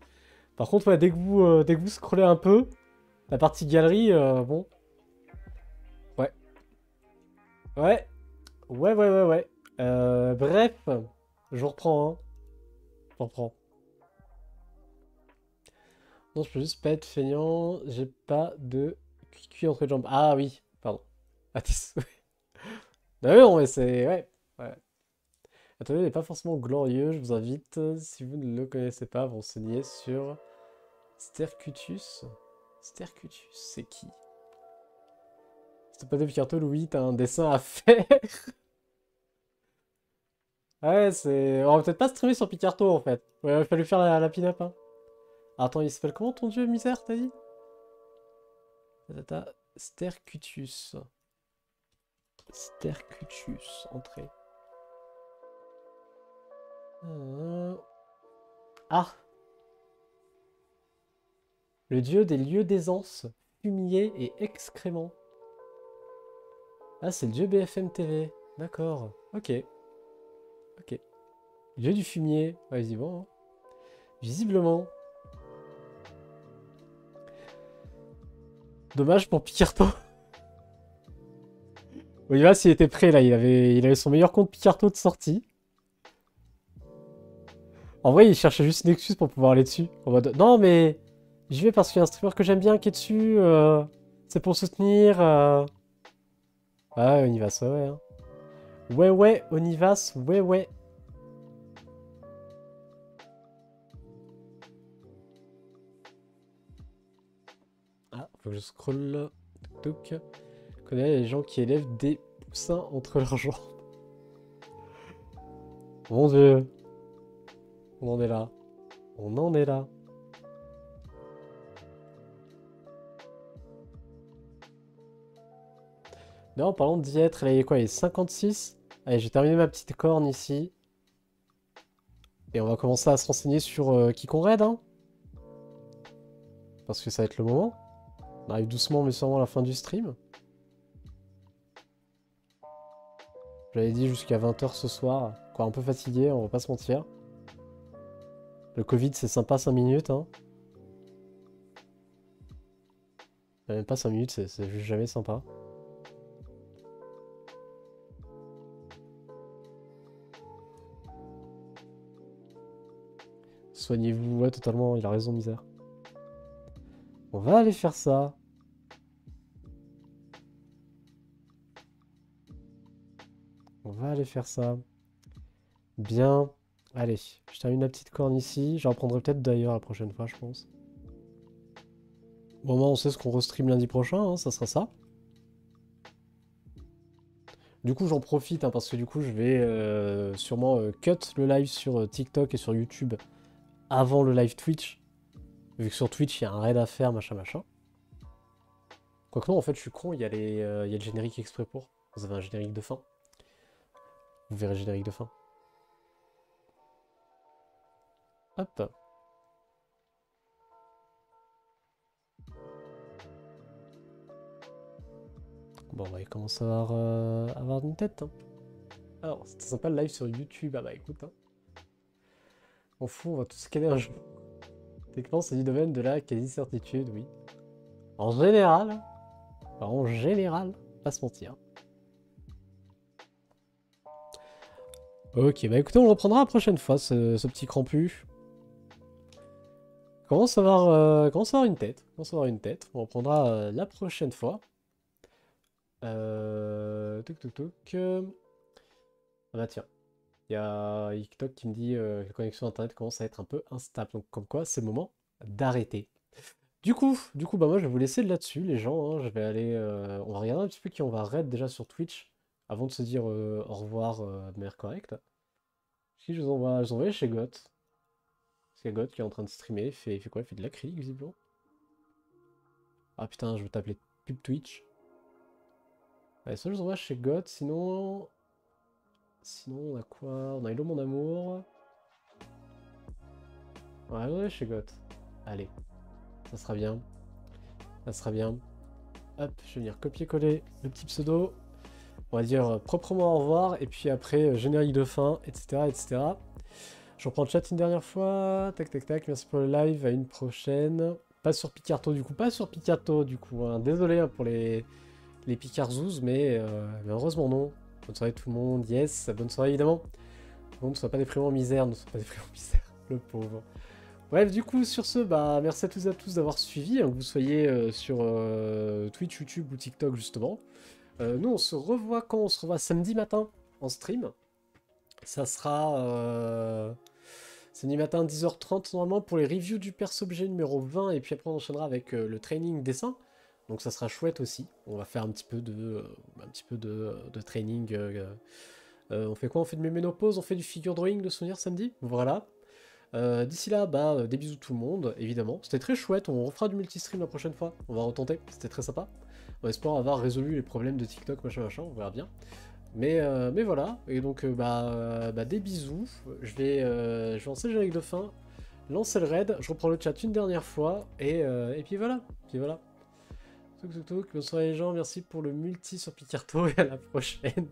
Par contre, ouais, dès que vous scrollez un peu, la partie galerie, bon... Ouais. Ouais. Ouais. Bref, je reprends, hein. Je reprends. Non, je peux juste pas être feignant. J'ai pas de cuit entre les jambes. Ah oui, pardon. Ah, bah oui, non, mais c'est... Ouais. Attendez, il n'est pas forcément glorieux. Je vous invite, si vous ne le connaissez pas, à vous renseigner sur Stercutus. Stercutus, c'est qui? C'est pas de Picarto, Louis, t'as un dessin à faire. Ouais, c'est... On va peut-être pas streamer sur Picarto, en fait. Ouais, il a fallu faire la pin-up, hein. Attends, il s'appelle comment ton dieu, misère, t'as dit? Stercutus. Stercutus, entrée. Ah! Le dieu des lieux d'aisance, fumier et excréments. Ah, c'est le dieu BFM TV. D'accord. Ok. Ok. Dieu du fumier. Vas-y, bon. Hein. Visiblement. Dommage pour Picarto. Olivas, il était prêt là. Il avait son meilleur compte Picarto de sortie. En vrai, il cherchait juste une excuse pour pouvoir aller dessus. En mode, non, mais j'y vais parce qu'il y a un streamer que j'aime bien qui est dessus. C'est pour soutenir. Ouais, Onivas, ouais. Hein. Ouais, Onivas, ouais. Ah, faut que je scroll. Tuk. Connais les gens qui élèvent des poussins entre leurs jambes. Mon dieu. On en est là. On en est là. Non, en parlant d'y être, là, il est quoi? Il est 56. Allez, j'ai terminé ma petite corne ici. Et on va commencer à se renseigner sur qui qu'on raid, hein. Parce que ça va être le moment. On arrive doucement mais sûrement à la fin du stream. J'avais dit jusqu'à 20 h ce soir. Quoi, un peu fatigué, on va pas se mentir. Le Covid, c'est sympa 5 minutes, hein. Même pas 5 minutes, c'est juste jamais sympa. Soignez-vous, ouais, totalement, il a raison, misère. On va aller faire ça. On va aller faire ça. Bien. Allez, je termine la petite corne ici. J'en reprendrai peut-être d'ailleurs la prochaine fois, je pense. Bon, moi, on sait ce qu'on restream lundi prochain, hein, ça sera ça. Du coup, j'en profite, hein, parce que du coup, je vais sûrement cut le live sur TikTok et sur YouTube avant le live Twitch. Vu que sur Twitch, il y a un raid à faire, machin, machin. Quoique non, en fait, je suis con, il y a le générique exprès pour. Vous avez un générique de fin. Vous verrez le générique de fin. Hop. Bon, bah, il commence à avoir une tête. Hein. Alors, c'était sympa le live sur YouTube. Ah bah écoute, hein. On fout, on va tout scanner un jeu. Techniquement, c'est du domaine de la quasi-certitude, oui. En général, pas se mentir. Ok, bah écoutez, on le reprendra la prochaine fois, ce petit crampu. Commence à avoir une tête. On reprendra la prochaine fois. Toc toc toc. Ah bah tiens, il y a TikTok qui me dit que la connexion internet commence à être un peu instable. Donc comme quoi, c'est le moment d'arrêter. Du coup, bah moi je vais vous laisser là-dessus, les gens. Hein. Je vais aller, on va regarder un petit peu qui on va raid déjà sur Twitch avant de se dire au revoir de manière correcte. Si je vous envoie chez Goth. C'est Goth qui est en train de streamer. Il fait quoi? Il fait de l'acrylique visiblement. Ah putain, je veux t'appeler pub Twitch. Allez, ça je vous envoie chez Goth. Sinon, on a quoi? On a Hello mon amour. Ouais, chez Goth. Allez, ça sera bien. Ça sera bien. Hop, je vais venir copier-coller le petit pseudo. On va dire proprement au revoir. Et puis après, générique de fin, etc. etc. Je reprends le chat une dernière fois. Tac, tac, tac. Merci pour le live. À une prochaine. Pas sur Picarto du coup. Hein. Désolé hein, pour les Picarzouz, mais heureusement non. Bonne soirée tout le monde. Yes, bonne soirée évidemment. Non, ne sois pas déprimant en misère. Le pauvre. Bref, du coup, sur ce, bah, merci à tous d'avoir suivi, hein, que vous soyez sur Twitch, YouTube ou TikTok, justement. Nous, on se revoit quand? On se revoit samedi matin en stream. Ça sera samedi matin 10h30 normalement pour les reviews du perso objet numéro 20, et puis après on enchaînera avec le training dessin. Donc ça sera chouette aussi. On va faire un petit peu de training. On fait quoi? On fait de méménopause, on fait du figure drawing de souvenir samedi. Voilà. D'ici là, bah, des bisous tout le monde, évidemment. C'était très chouette, on refera du multistream la prochaine fois. On va retenter, c'était très sympa. On espère avoir résolu les problèmes de TikTok, machin, on verra bien. Mais voilà, et donc des bisous. Je vais lancer le générique de fin, lancer le raid, je reprends le chat une dernière fois, et puis voilà. Bonne soirée les gens, merci pour le multi sur Picarto, et à la prochaine.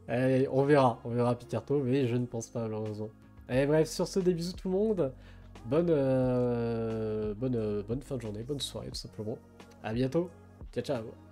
Allez, on verra Picarto, mais je ne pense pas malheureusement. Allez bref, sur ce, des bisous tout le monde. Bonne fin de journée, bonne soirée tout simplement. À bientôt. Ciao ciao.